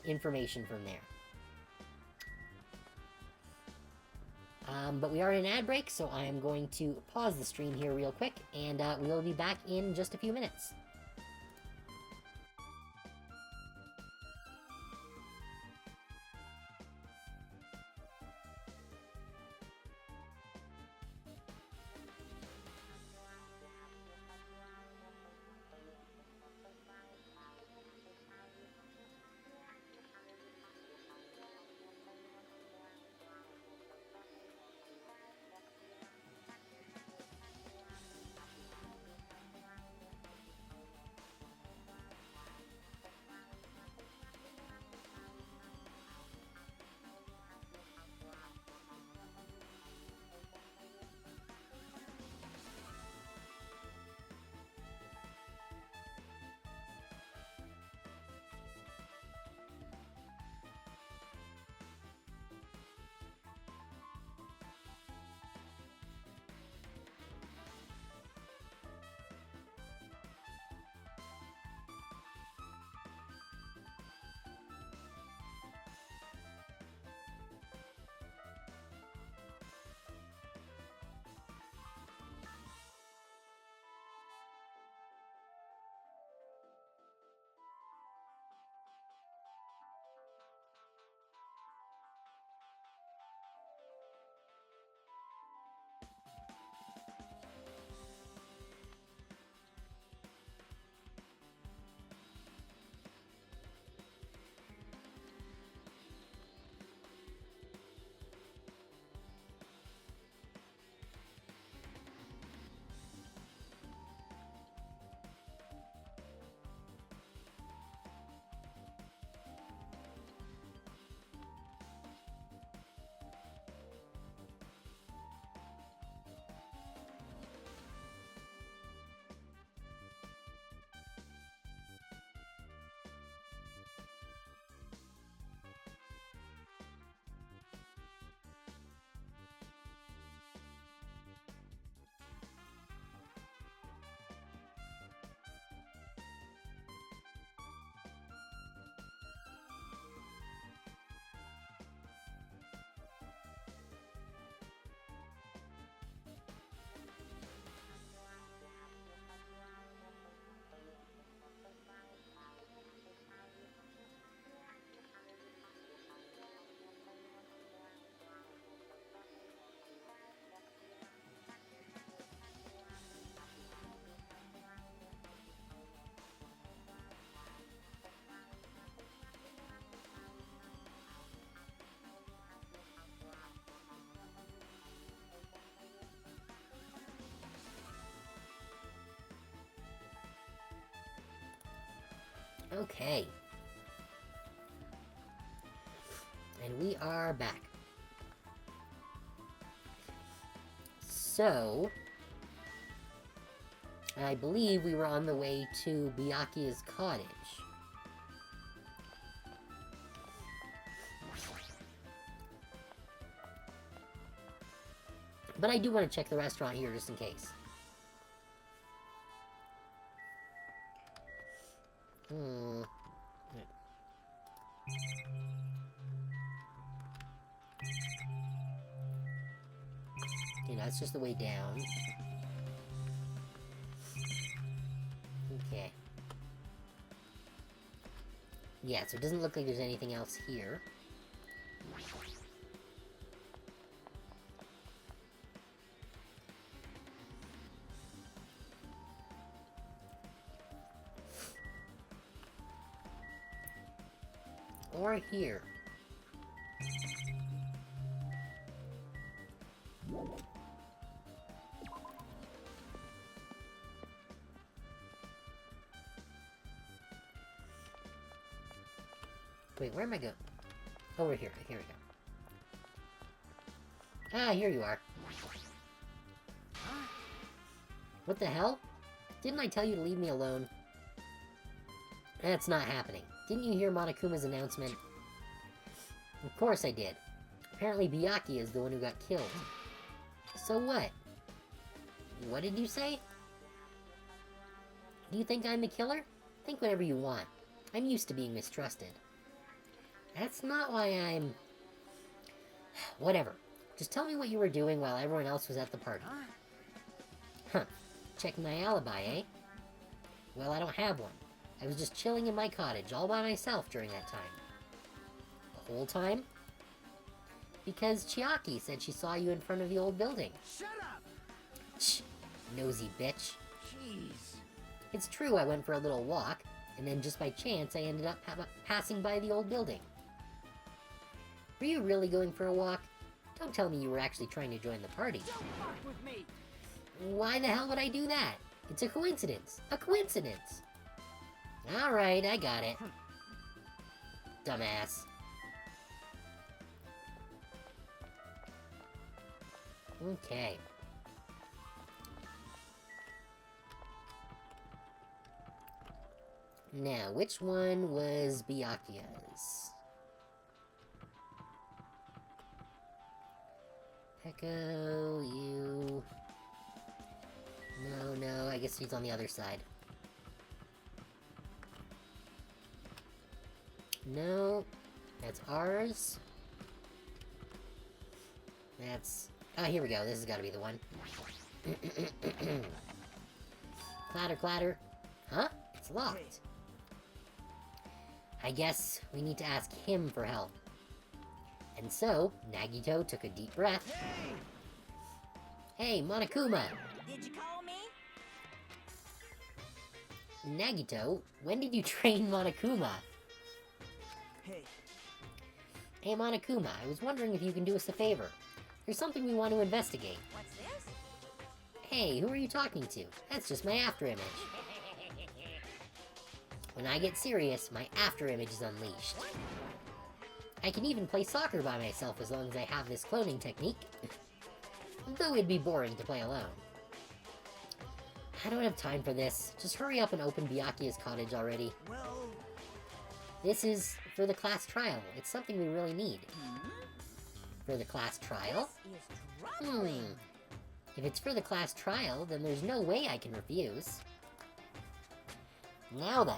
information from there. But we are in an ad break, so I am going to pause the stream here real quick, and we'll be back in just a few minutes. Okay. And we are back. So, I believe we were on the way to Byakuya's cottage. But I do want to check the restaurant here just in case. Okay, that's just the way down. Okay. Yeah, so it doesn't look like there's anything else here. Or here. Wait, where am I going? Over here. Here we go. Ah, here you are. What the hell? Didn't I tell you to leave me alone? That's not happening. Didn't you hear Monokuma's announcement? Of course I did. Apparently Byakuya is the one who got killed. So what? What did you say? Do you think I'm the killer? Think whatever you want. I'm used to being mistrusted. That's not why I'm... Whatever. Just tell me what you were doing while everyone else was at the party. Huh. Checking my alibi, eh? Well, I don't have one. I was just chilling in my cottage all by myself during that time. The whole time? Because Chiaki said she saw you in front of the old building. Shut up! Shh, nosy bitch. Jeez. It's true I went for a little walk, and then just by chance I ended up passing by the old building. Were you really going for a walk? Don't tell me you were actually trying to join the party. Don't fuck with me! Why the hell would I do that? It's a coincidence. A coincidence! Alright, I got it. Dumbass. Okay. Now, which one was Byakuya's? Peko, you... No, I guess he's on the other side. No, that's ours. That's... Oh, here we go. This has got to be the one. Clatter, clatter. Huh? It's locked. I guess we need to ask him for help. And so, Nagito took a deep breath. Hey, Monokuma! Did you call me? Nagito, when did you train Monokuma? Hey, Hey, Monokuma, I was wondering if you can do us a favor. There's something we want to investigate. What's this? Hey, who are you talking to? That's just my afterimage. When I get serious, my afterimage is unleashed. I can even play soccer by myself as long as I have this cloning technique. Though it'd be boring to play alone. I don't have time for this. Just hurry up and open Byakuya's cottage already. well... This is for the class trial. It's something we really need. For the class trial? This is troubling. If it's for the class trial, then there's no way I can refuse. Now then.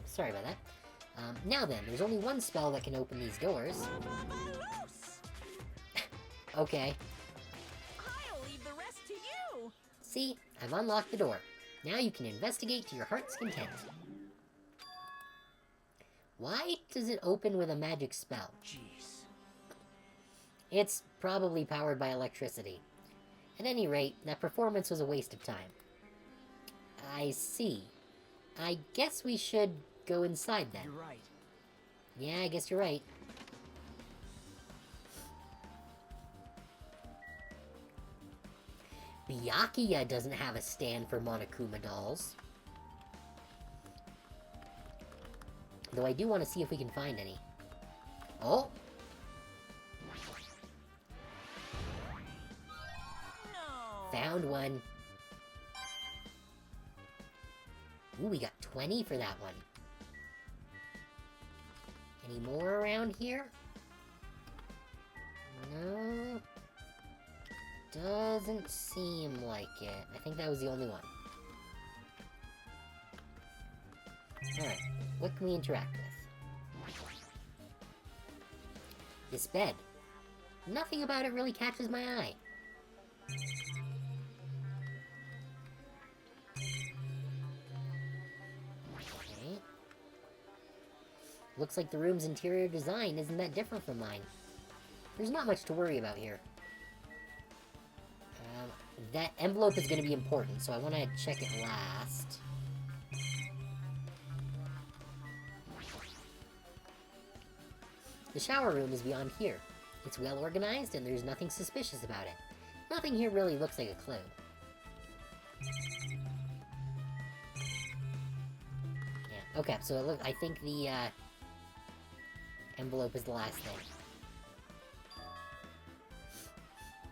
Sorry about that. Now then, there's only one spell that can open these doors. Loose! Okay. I'll leave the rest to you. See? I've unlocked the door. Now you can investigate to your heart's content. Why does it open with a magic spell? Jeez. It's probably powered by electricity. At any rate, that performance was a waste of time. I see. I guess we should go inside then. You're right. Yeah, I guess you're right. Byakuya doesn't have a stand for Monokuma dolls. Though I do want to see if we can find any. Oh! No. Found one. Ooh, we got 20 for that one. Any more around here? No. Doesn't seem like it. I think that was the only one. Alright, what can we interact with? This bed. Nothing about it really catches my eye. Okay. Looks like the room's interior design isn't that different from mine. There's not much to worry about here. That envelope is going to be important, so I want to check it last. The shower room is beyond here. It's well organized, and there's nothing suspicious about it. Nothing here really looks like a clue. Yeah, okay, so I think the, envelope is the last thing.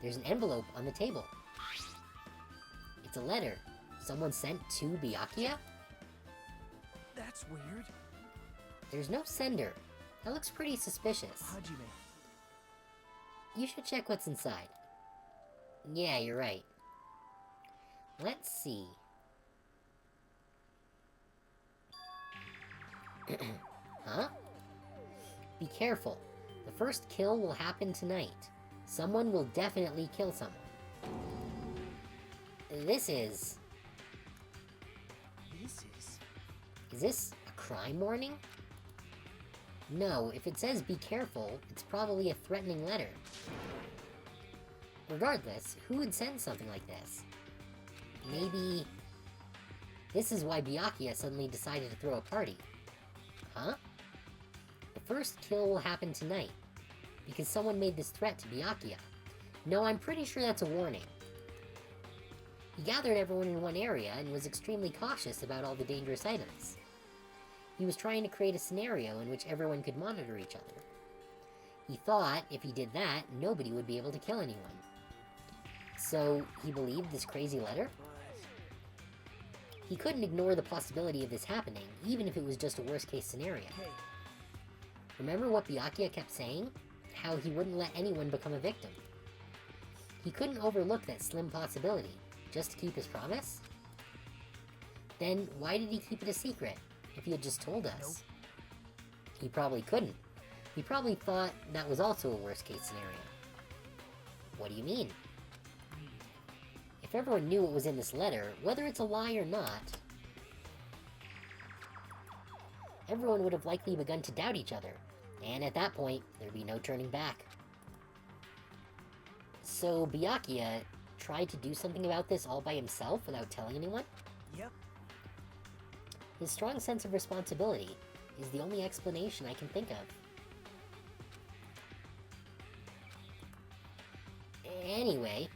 There's an envelope on the table. It's a letter. Someone sent to Byakuya? That's weird. There's no sender. That looks pretty suspicious. Hajime. You should check what's inside. Yeah, you're right. Let's see. Huh? Be careful. The first kill will happen tonight. Someone will definitely kill someone. This is... Is this a crime warning? No, if it says be careful, it's probably a threatening letter. Regardless, who would send something like this? Maybe... This is why Byakuya suddenly decided to throw a party. Huh? The first kill will happen tonight, because someone made this threat to Byakuya. No, I'm pretty sure that's a warning. He gathered everyone in one area and was extremely cautious about all the dangerous items. He was trying to create a scenario in which everyone could monitor each other. He thought if he did that, nobody would be able to kill anyone. So, he believed this crazy letter? He couldn't ignore the possibility of this happening, even if it was just a worst-case scenario. Hey. Remember what Byakuya kept saying? How he wouldn't let anyone become a victim. He couldn't overlook that slim possibility, just to keep his promise? Then, why did he keep it a secret, if he had just told us? Nope. He probably couldn't. He probably thought that was also a worst-case scenario. What do you mean? If everyone knew what was in this letter, whether it's a lie or not, everyone would have likely begun to doubt each other, and at that point, there'd be no turning back. So Byakuya tried to do something about this all by himself without telling anyone? Yep. His strong sense of responsibility is the only explanation I can think of. Anyway,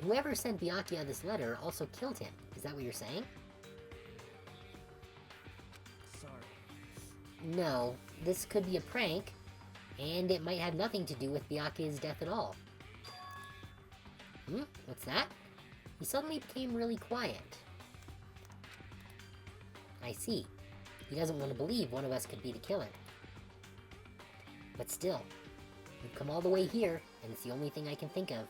whoever sent Byakuya this letter also killed him. Is that what you're saying? Sorry. No, this could be a prank, and it might have nothing to do with Byakuya's death at all. What's that? He suddenly became really quiet. I see. He doesn't want to believe one of us could be the killer. But still, we've come all the way here, and it's the only thing I can think of.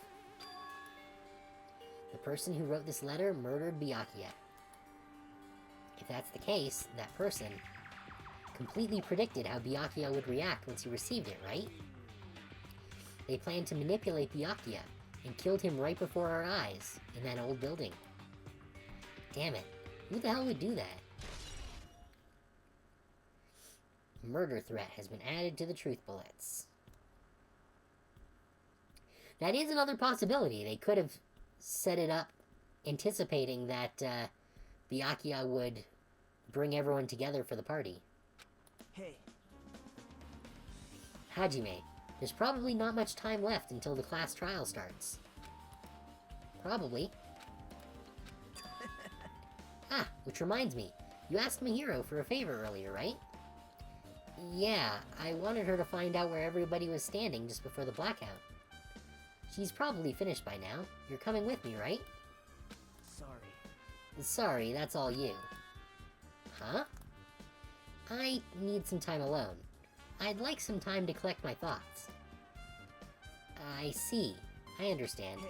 The person who wrote this letter murdered Byakuya. If that's the case, that person completely predicted how Byakuya would react once he received it, right? They planned to manipulate Byakuya and killed him right before our eyes in that old building. Damn it, who the hell would do that? Murder threat has been added to the truth bullets. That is another possibility. They could have set it up anticipating that Byakuya would bring everyone together for the party. Hey. Hajime, there's probably not much time left until the class trial starts. Probably. Ah, which reminds me. You asked Mahiro for a favor earlier, right? Yeah, I wanted her to find out where everybody was standing just before the blackout. She's probably finished by now. You're coming with me, right? Sorry. Sorry, that's all you. Huh? I need some time alone. I'd like some time to collect my thoughts. I see. I understand. Hey,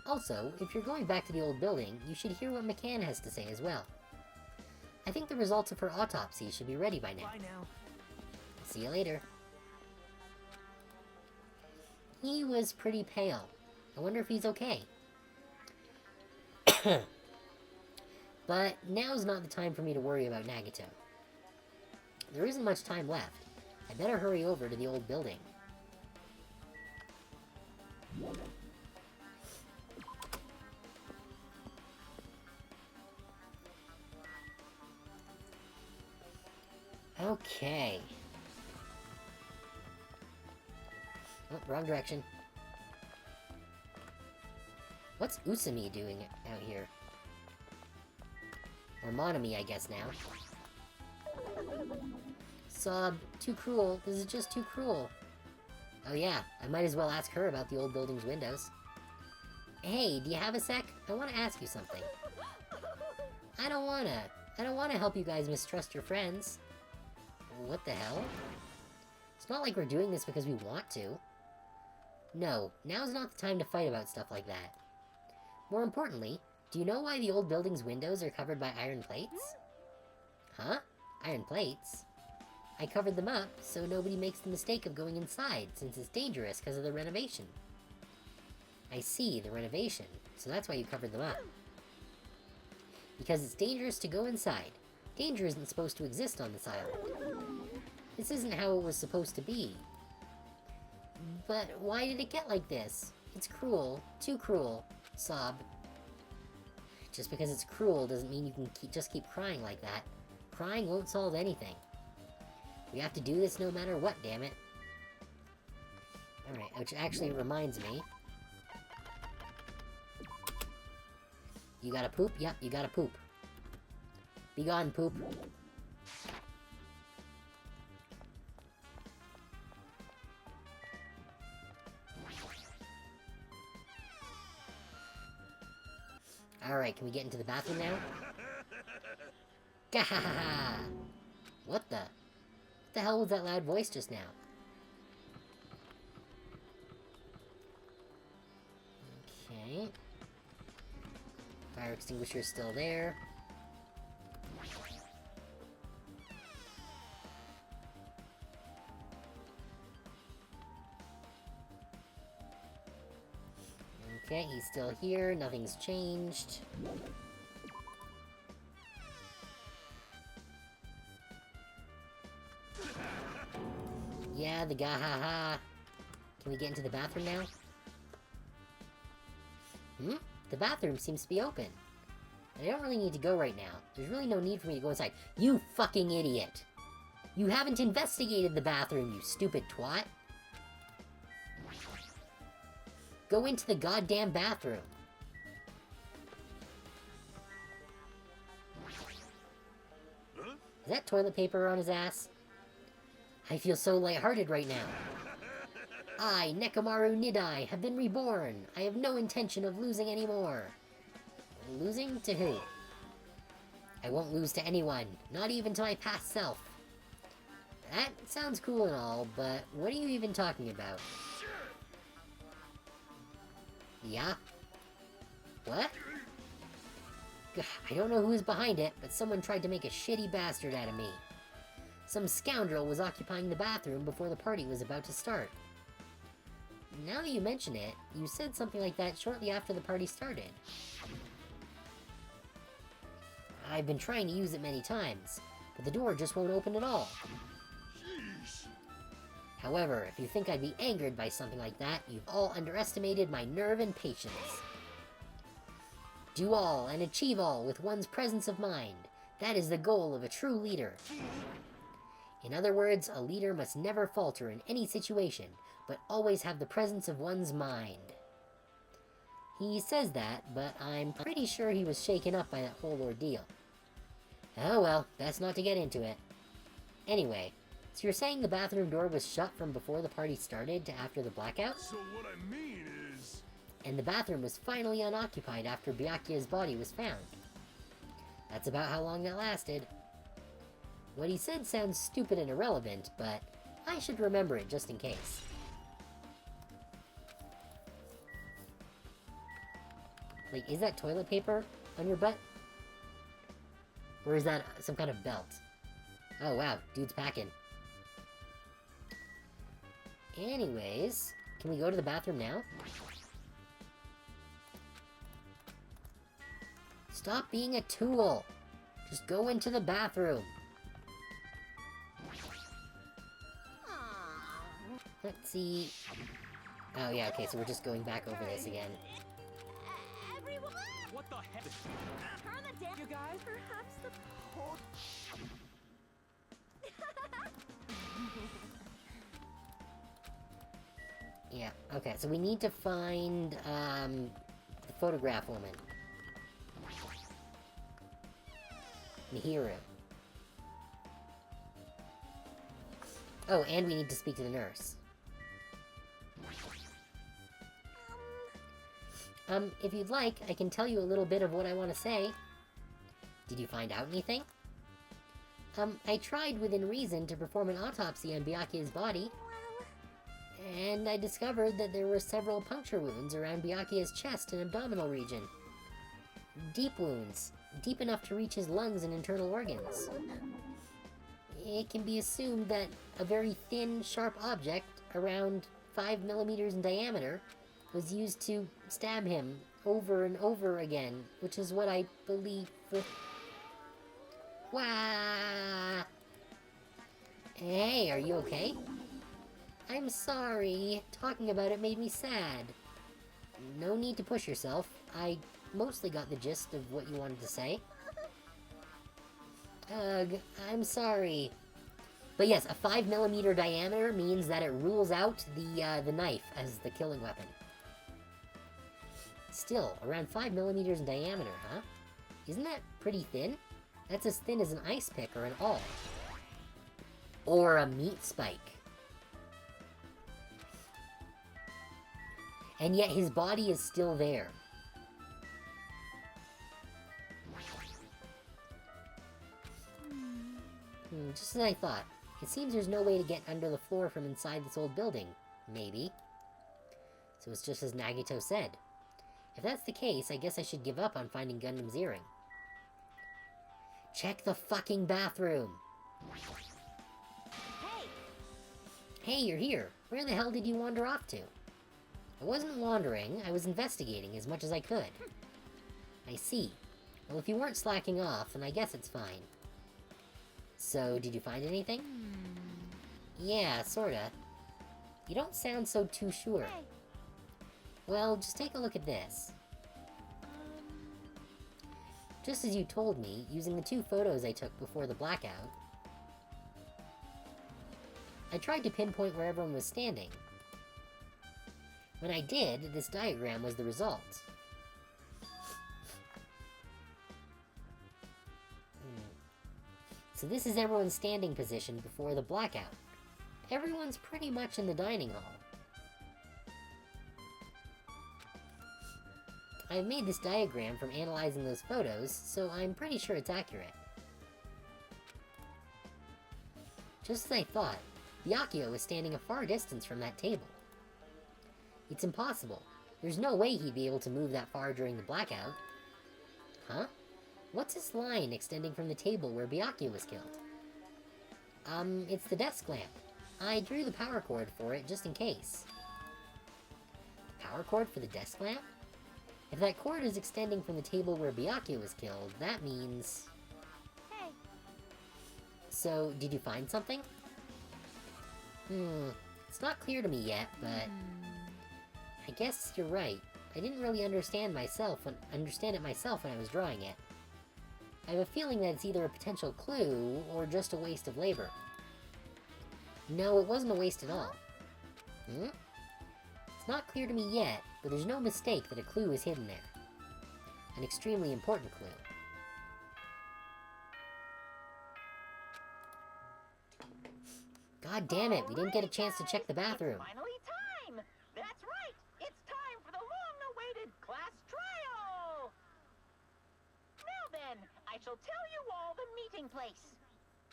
Also, if you're going back to the old building, you should hear what McCann has to say as well. I think the results of her autopsy should be ready by now. bye now. See you later. He was pretty pale. I wonder if he's okay. But now's not the time for me to worry about Nagato. There isn't much time left. I better hurry over to the old building. Okay. Oh, wrong direction. What's Usami doing out here? Or Monami, I guess now. Sob, too cruel. This is just too cruel. Oh yeah, I might as well ask her about the old building's windows. Hey, do you have a sec? I want to ask you something. I don't wanna help you guys mistrust your friends. What the hell? It's not like we're doing this because we want to. No, now's not the time to fight about stuff like that. More importantly, do you know why the old building's windows are covered by iron plates? Huh? Iron plates? I covered them up so nobody makes the mistake of going inside, since it's dangerous because of the renovation. I see, the renovation. So that's why you covered them up. Because it's dangerous to go inside. Danger isn't supposed to exist on this island. This isn't how it was supposed to be. But why did it get like this? It's cruel. Too cruel. Sob. Just because it's cruel doesn't mean you can just keep crying like that. Crying won't solve anything. We have to do this no matter what, damn it. Alright, which actually reminds me. You gotta poop? Yep, you gotta poop. Be gone, poop. Alright, can we get into the bathroom now? Gahahaha! What the hell was that loud voice just now? Okay. Fire extinguisher's still there. Okay, he's still here. Nothing's changed. Yeah, the gahaha. Can we get into the bathroom now? The bathroom seems to be open. I don't really need to go right now. There's really no need for me to go inside. You fucking idiot! You haven't investigated the bathroom, you stupid twat! Go into the goddamn bathroom! Is that toilet paper on his ass? I feel so lighthearted right now. I, Nekomaru Nidai, have been reborn. I have no intention of losing anymore. Losing to who? I won't lose to anyone, not even to my past self. That sounds cool and all, but what are you even talking about? Yeah? What? I don't know who is behind it, but someone tried to make a shitty bastard out of me. Some scoundrel was occupying the bathroom before the party was about to start. Now that you mention it, you said something like that shortly after the party started. I've been trying to use it many times, but the door just won't open at all. However, if you think I'd be angered by something like that, you've all underestimated my nerve and patience. Do all and achieve all with one's presence of mind. That is the goal of a true leader. In other words, a leader must never falter in any situation, but always have the presence of one's mind. He says that, but I'm pretty sure he was shaken up by that whole ordeal. Oh well, best not to get into it. Anyway, so you're saying the bathroom door was shut from before the party started to after the blackout? So what I mean is... And the bathroom was finally unoccupied after Byakuya's body was found. That's about how long that lasted. What he said sounds stupid and irrelevant, but I should remember it just in case. Like, is that toilet paper on your butt? Or is that some kind of belt? Oh wow, dude's packing. Anyways, can we go to the bathroom now? Stop being a tool! Just go into the bathroom! Let's see... Oh yeah, okay, so we're just going back over this again. Everyone, What the heck? turn the damn. You guys, perhaps the whole. Yeah, okay, so we need to find, the photograph woman. Mihiru. Oh, and we need to speak to the nurse. If you'd like, I can tell you a little bit of what I want to say. Did you find out anything? I tried within reason to perform an autopsy on Byakuya's body, and I discovered that there were several puncture wounds around Byakuya's chest and abdominal region. Deep wounds, deep enough to reach his lungs and internal organs. It can be assumed that a very thin, sharp object, around 5 millimeters in diameter, was used to stab him over and over again, which is what I believe... Wah! Hey, are you okay? I'm sorry. Talking about it made me sad. No need to push yourself. I mostly got the gist of what you wanted to say. Ugh, I'm sorry. But yes, a 5 millimeter diameter means that it rules out the knife as the killing weapon. Still, around 5 millimeters in diameter, huh? Isn't that pretty thin? That's as thin as an ice pick or an awl. Or a meat spike. And yet his body is still there. Just as I thought. It seems there's no way to get under the floor from inside this old building. Maybe. So it's just as Nagito said. If that's the case, I guess I should give up on finding Gundam's earring. Check the fucking bathroom! Hey, Hey, you're here. Where the hell did you wander off to? I wasn't wandering, I was investigating as much as I could. I see. Well, if you weren't slacking off, then I guess it's fine. So, did you find anything? Yeah, sorta. You don't sound so too sure. hey. Well, just take a look at this. Just as you told me, using the 2 photos I took before the blackout, I tried to pinpoint where everyone was standing. When I did, this diagram was the result. So this is everyone's standing position before the blackout. Everyone's pretty much in the dining hall. I've made this diagram from analyzing those photos, so I'm pretty sure it's accurate. Just as I thought, Byakuya was standing a far distance from that table. It's impossible. There's no way he'd be able to move that far during the blackout. Huh? What's this line extending from the table where Byakuya was killed? It's the desk lamp. I drew the power cord for it just in case. The power cord for the desk lamp? If that cord is extending from the table where Byakuya was killed, that means... Hey. So, did you find something? It's not clear to me yet, but... I guess you're right. I didn't really understand it myself when I was drawing it. I have a feeling that it's either a potential clue, or just a waste of labor. No, it wasn't a waste at all. It's not clear to me yet, but there's no mistake that a clue is hidden there. An extremely important clue. God damn it, we didn't get a chance to check the bathroom. It's finally time! That's right! It's time for the long-awaited class trial! Now then, I shall tell you all the meeting place.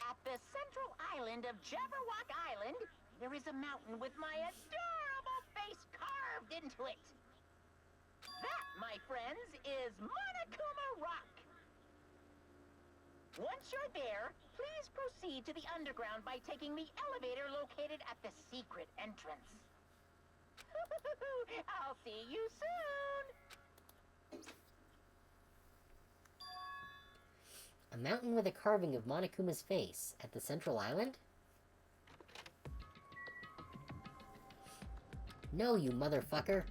At the central island of Jabberwock Island, there is a mountain with my adorable face carved into it. That, my friends, is Monokuma Rock. Once you're there, please proceed to the underground by taking the elevator located at the secret entrance. I'll see you soon! A mountain with a carving of Monokuma's face at the central island? No, you motherfucker.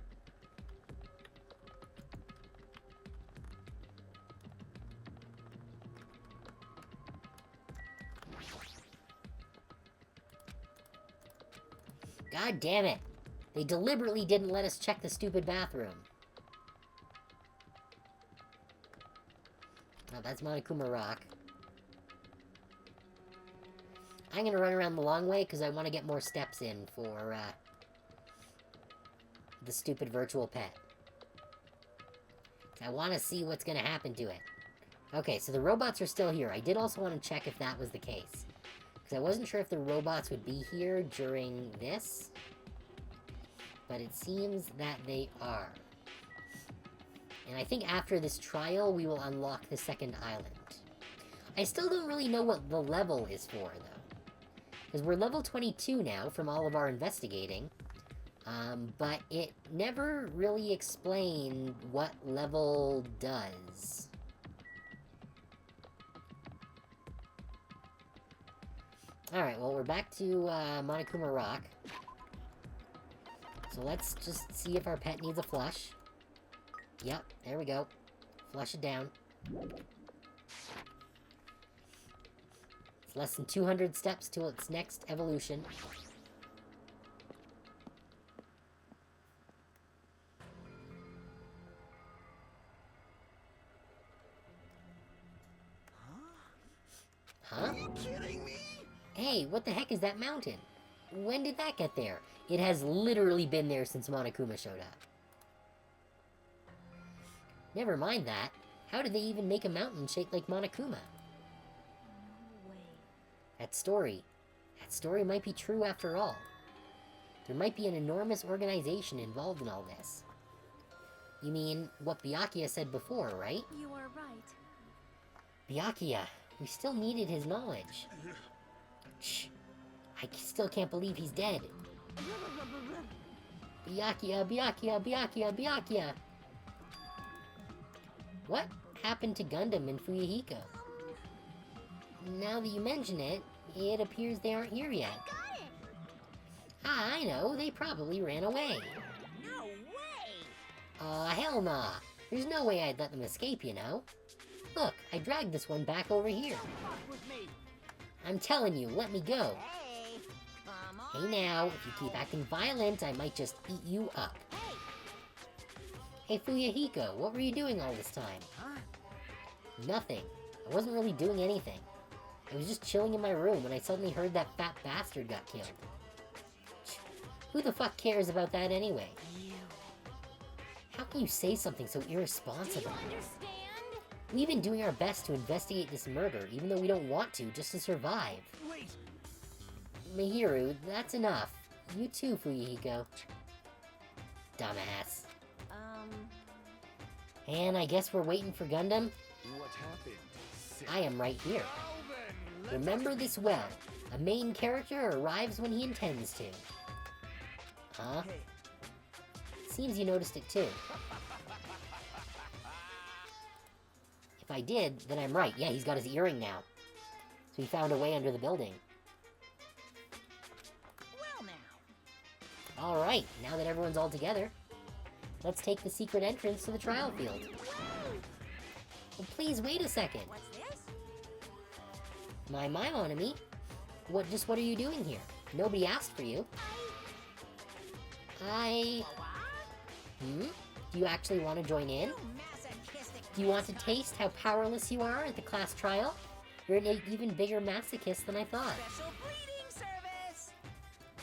God damn it! They deliberately didn't let us check the stupid bathroom. Oh, that's Monokuma Rock. I'm gonna run around the long way because I want to get more steps in for, the stupid virtual pet. I want to see what's gonna happen to it. Okay, so the robots are still here. I did also want to check if that was the case. Because I wasn't sure if the robots would be here during this. But it seems that they are. And I think after this trial, we will unlock the second island. I still don't really know what the level is for, though. Because we're level 22 now from all of our investigating. But it never really explained what level does. Alright, well, we're back to Monokuma Rock. So let's just see if our pet needs a flush. Yep, there we go. Flush it down. It's less than 200 steps till its next evolution. Huh? Are you kidding me? Hey, what the heck is that mountain? When did that get there? It has literally been there since Monokuma showed up. Never mind that. How did they even make a mountain shaped like Monokuma? That story might be true after all. There might be an enormous organization involved in all this. You mean what Byakuya said before, right? You are right. Byakuya, we still needed his knowledge. Shh. I still can't believe he's dead. Byakuya, Byakuya, Byakuya, Byakuya. What happened to Gundam and Fuyuhiko? Now that you mention it, it appears they aren't here yet. Got it! Ah, I know. They probably ran away. No way! Aw, hell nah. There's no way I'd let them escape, you know. Look, I dragged this one back over here. Fuck with me. I'm telling you, let me go. Hey! Come on! Hey now, if you keep acting violent, I might just eat you up. Hey Fuyuhiko, what were you doing all this time? Huh? Nothing. I wasn't really doing anything. I was just chilling in my room when I suddenly heard that fat bastard got killed. Who the fuck cares about that anyway? How can you say something so irresponsible? Understand? We've been doing our best to investigate this murder, even though we don't want to, just to survive. Wait. Mihiru, that's enough. You too, Fuyuhiko. Dumbass. And I guess we're waiting for Gundam? What happened? I am right here. Remember this well. A main character arrives when he intends to. Huh? Hey. Seems you noticed it too. If I did, then I'm right. Yeah, he's got his earring now. So he found a way under the building. Well now. Alright, now that everyone's all together, let's take the secret entrance to the trial field. Well, please wait a second. What's this? My Monami, what are you doing here? Nobody asked for you. I... Hmm? Do you actually want to join in? You masochistic Do you want to taste how powerless you are at the class trial? You're an even bigger masochist than I thought. special bleeding service!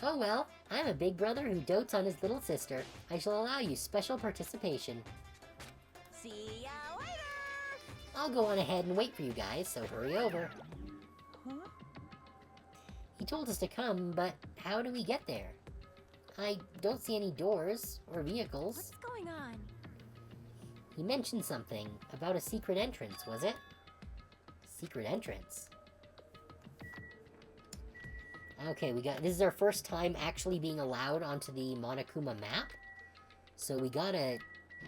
Oh well, I'm a big brother who dotes on his little sister. I shall allow you special participation. See ya later! I'll go on ahead and wait for you guys, so hurry over. Huh? He told us to come, but how do we get there? I don't see any doors or vehicles. What's going on? He mentioned something about a secret entrance, was it? Secret entrance. Okay, this is our first time actually being allowed onto the Monokuma map. So we gotta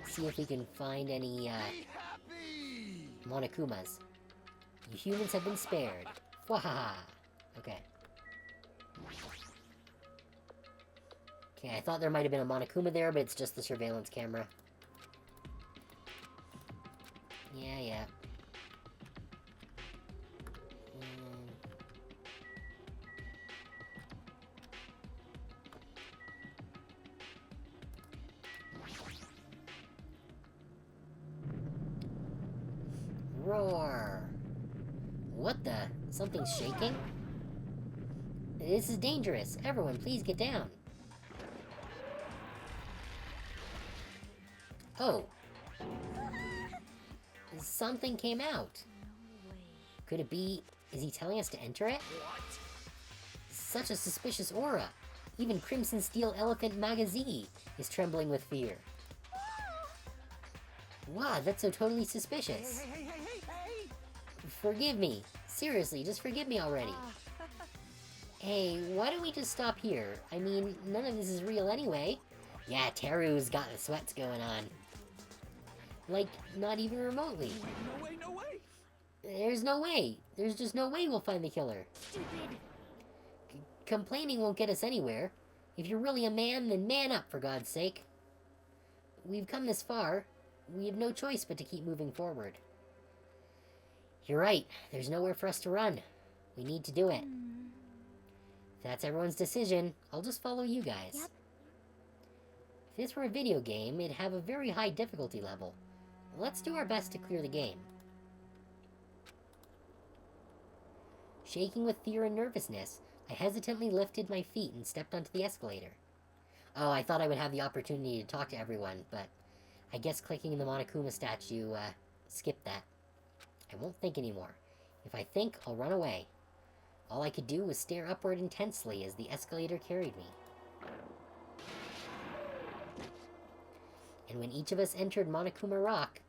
see if we can find any, Be happy! Monokumas. You humans have been spared. Wahaha! Okay. Okay, I thought there might have been a Monokuma there, but it's just the surveillance camera. Yeah. Roar! What the? Something's shaking? This is dangerous. Everyone, please get down. Oh. Something came out. Could it be... Is he telling us to enter it? What? Such a suspicious aura. Even Crimson Steel Elephant Magazine is trembling with fear. Wow, that's so totally suspicious. Hey! Forgive me. Seriously, just forgive me already. Hey, why don't we just stop here? I mean, none of this is real anyway. Yeah, Teru's got the sweats going on. Like, not even remotely. No way! There's no way. There's just no way we'll find the killer. Stupid! Complaining won't get us anywhere. If you're really a man, then man up, for God's sake. We've come this far. We have no choice but to keep moving forward. You're right. There's nowhere for us to run. We need to do it. If that's everyone's decision, I'll just follow you guys. Yep. If this were a video game, it'd have a very high difficulty level. Let's do our best to clear the game. Shaking with fear and nervousness, I hesitantly lifted my feet and stepped onto the escalator. Oh, I thought I would have the opportunity to talk to everyone, but I guess clicking the Monokuma statue, skipped that. I won't think anymore. If I think, I'll run away. All I could do was stare upward intensely as the escalator carried me. And when each of us entered Monokuma Rock,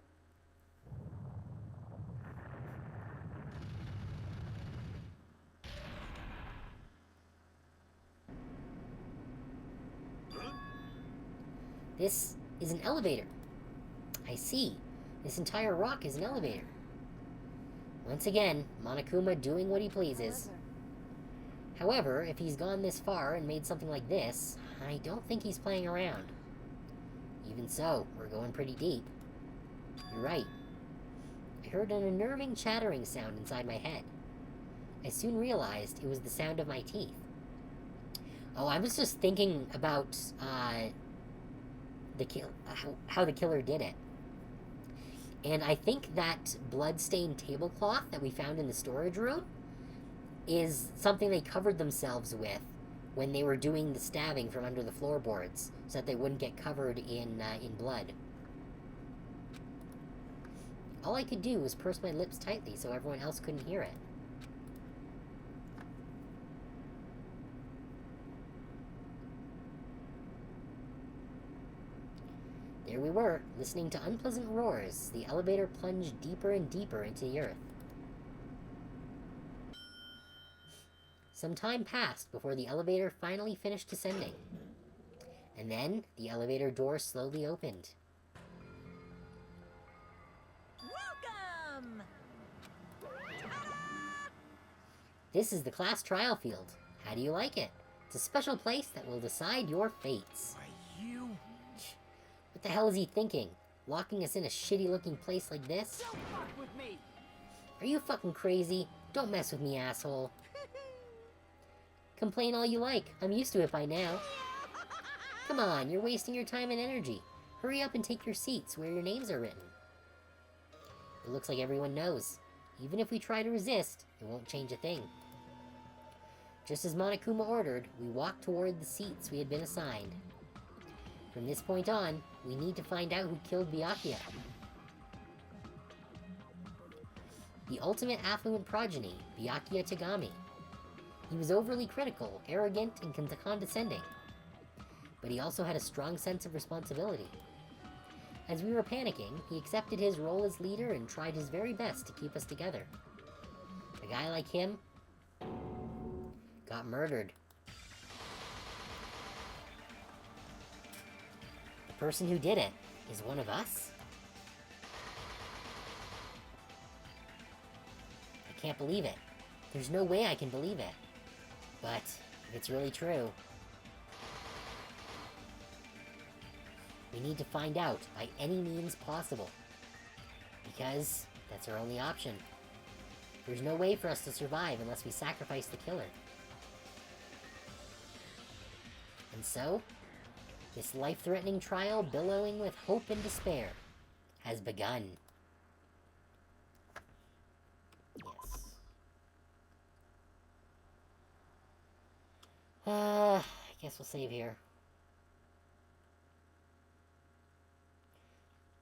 this is an elevator. I see. This entire rock is an elevator. Once again, Monokuma doing what he pleases. However, if he's gone this far and made something like this, I don't think he's playing around. Even so, we're going pretty deep. You're right. I heard an unnerving chattering sound inside my head. I soon realized it was the sound of my teeth. Oh, I was just thinking about, how the killer did it. And I think that blood-stained tablecloth that we found in the storage room is something they covered themselves with when they were doing the stabbing from under the floorboards, so that they wouldn't get covered in blood. All I could do was purse my lips tightly so everyone else couldn't hear it. There we were, listening to unpleasant roars. The elevator plunged deeper and deeper into the earth. Some time passed before the elevator finally finished descending. And then, the elevator door slowly opened. Welcome! This is the class trial field. How do you like it? It's a special place that will decide your fates. Are you? What the hell is he thinking? Locking us in a shitty-looking place like this? Don't fuck with me! Are you fucking crazy? Don't mess with me, asshole. Complain all you like. I'm used to it by now. Come on, you're wasting your time and energy. Hurry up and take your seats where your names are written. It looks like everyone knows. Even if we try to resist, it won't change a thing. Just as Monokuma ordered, we walked toward the seats we had been assigned. From this point on, we need to find out who killed Byakuya. The ultimate affluent progeny, Byakuya Tagami. He was overly critical, arrogant, and condescending. But he also had a strong sense of responsibility. As we were panicking, he accepted his role as leader and tried his very best to keep us together. A guy like him got murdered. The person who did it is one of us? I can't believe it. There's no way I can believe it. But if it's really true, we need to find out by any means possible. Because that's our only option. There's no way for us to survive unless we sacrifice the killer. And so, this life-threatening trial billowing with hope and despair has begun. Yes. I guess we'll save here.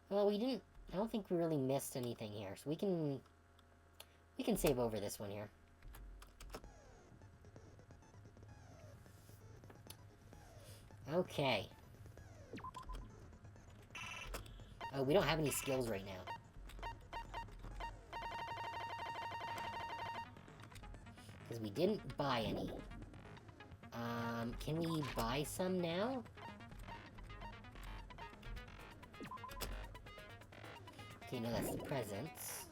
Well, I don't think we really missed anything here, so we can save over this one here. Okay. Oh, we don't have any skills right now. Because we didn't buy any. Can we buy some now? Okay, no, that's the presents.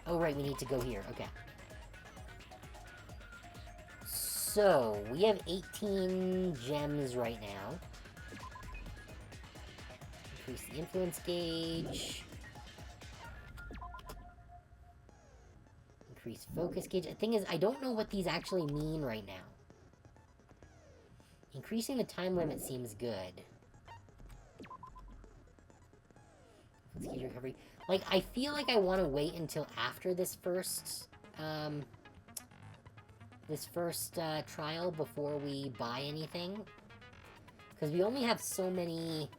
Oh, right, we need to go here. Okay. So, we have 18 gems right now. Increase the influence gauge. Increase focus gauge. The thing is, I don't know what these actually mean right now. Increasing the time limit seems good. Focus gauge recovery. Like, I feel like I want to wait until after this first trial before we buy anything. Because we only have so many,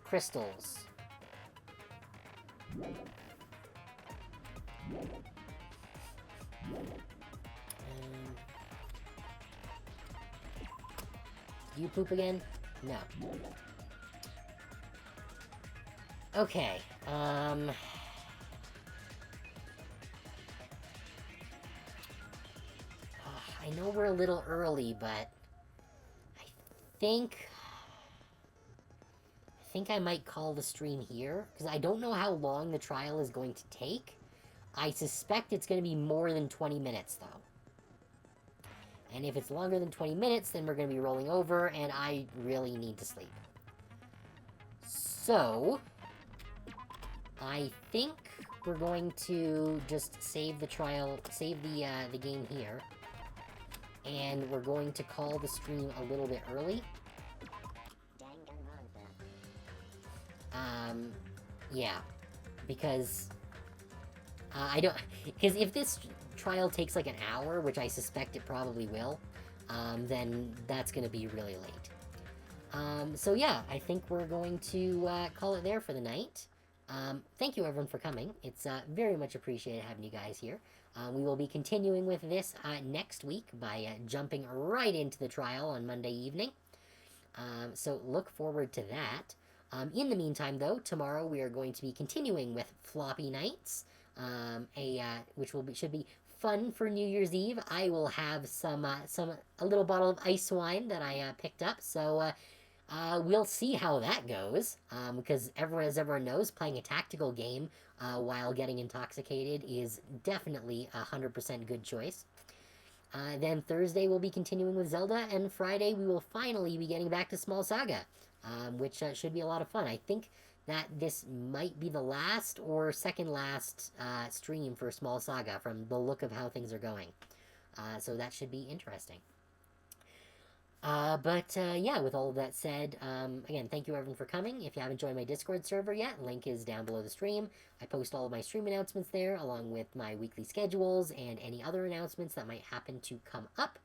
crystals. Do you poop again? No. Okay, I know we're a little early, but I think I might call the stream here, because I don't know how long the trial is going to take. I suspect it's going to be more than 20 minutes, though. And if it's longer than 20 minutes, then we're going to be rolling over, and I really need to sleep. So, I think we're going to just save the trial, save the game here. And we're going to call the stream a little bit early. Yeah. Because, because if this trial takes like an hour, which I suspect it probably will, then that's gonna be really late. So yeah, I think we're going to, call it there for the night. Thank you everyone for coming. It's, very much appreciated having you guys here. We will be continuing with this, next week by, jumping right into the trial on Monday evening. So look forward to that. In the meantime, though, tomorrow we are going to be continuing with Floppy Nights, which should be fun for New Year's Eve. I will have a little bottle of ice wine that I picked up, so we'll see how that goes. Because as everyone knows, playing a tactical game while getting intoxicated is definitely a 100% good choice. Then Thursday we'll be continuing with Zelda, and Friday we will finally be getting back to Small Saga, which should be a lot of fun. I think that this might be the last or second last stream for Small Saga from the look of how things are going. So that should be interesting. Yeah, with all of that said, again, thank you everyone for coming. If you haven't joined my Discord server yet, link is down below the stream. I post all of my stream announcements there, along with my weekly schedules and any other announcements that might happen to come up.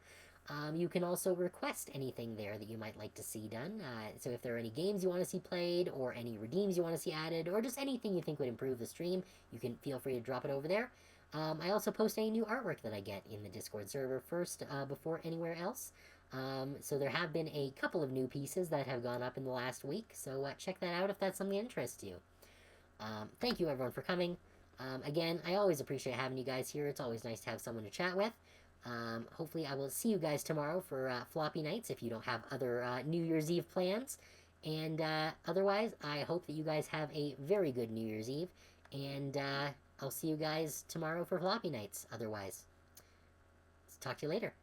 You can also request anything there that you might like to see done. So if there are any games you want to see played, or any redeems you want to see added, or just anything you think would improve the stream, you can feel free to drop it over there. I also post any new artwork that I get in the Discord server first, before anywhere else. So there have been a couple of new pieces that have gone up in the last week, so check that out if that's something that interests you. Thank you everyone for coming. Again, I always appreciate having you guys here. It's always nice to have someone to chat with. Hopefully I will see you guys tomorrow for Floppy Nights if you don't have other New Year's Eve plans. And otherwise, I hope that you guys have a very good New Year's Eve. And I'll see you guys tomorrow for Floppy Nights otherwise. Talk to you later.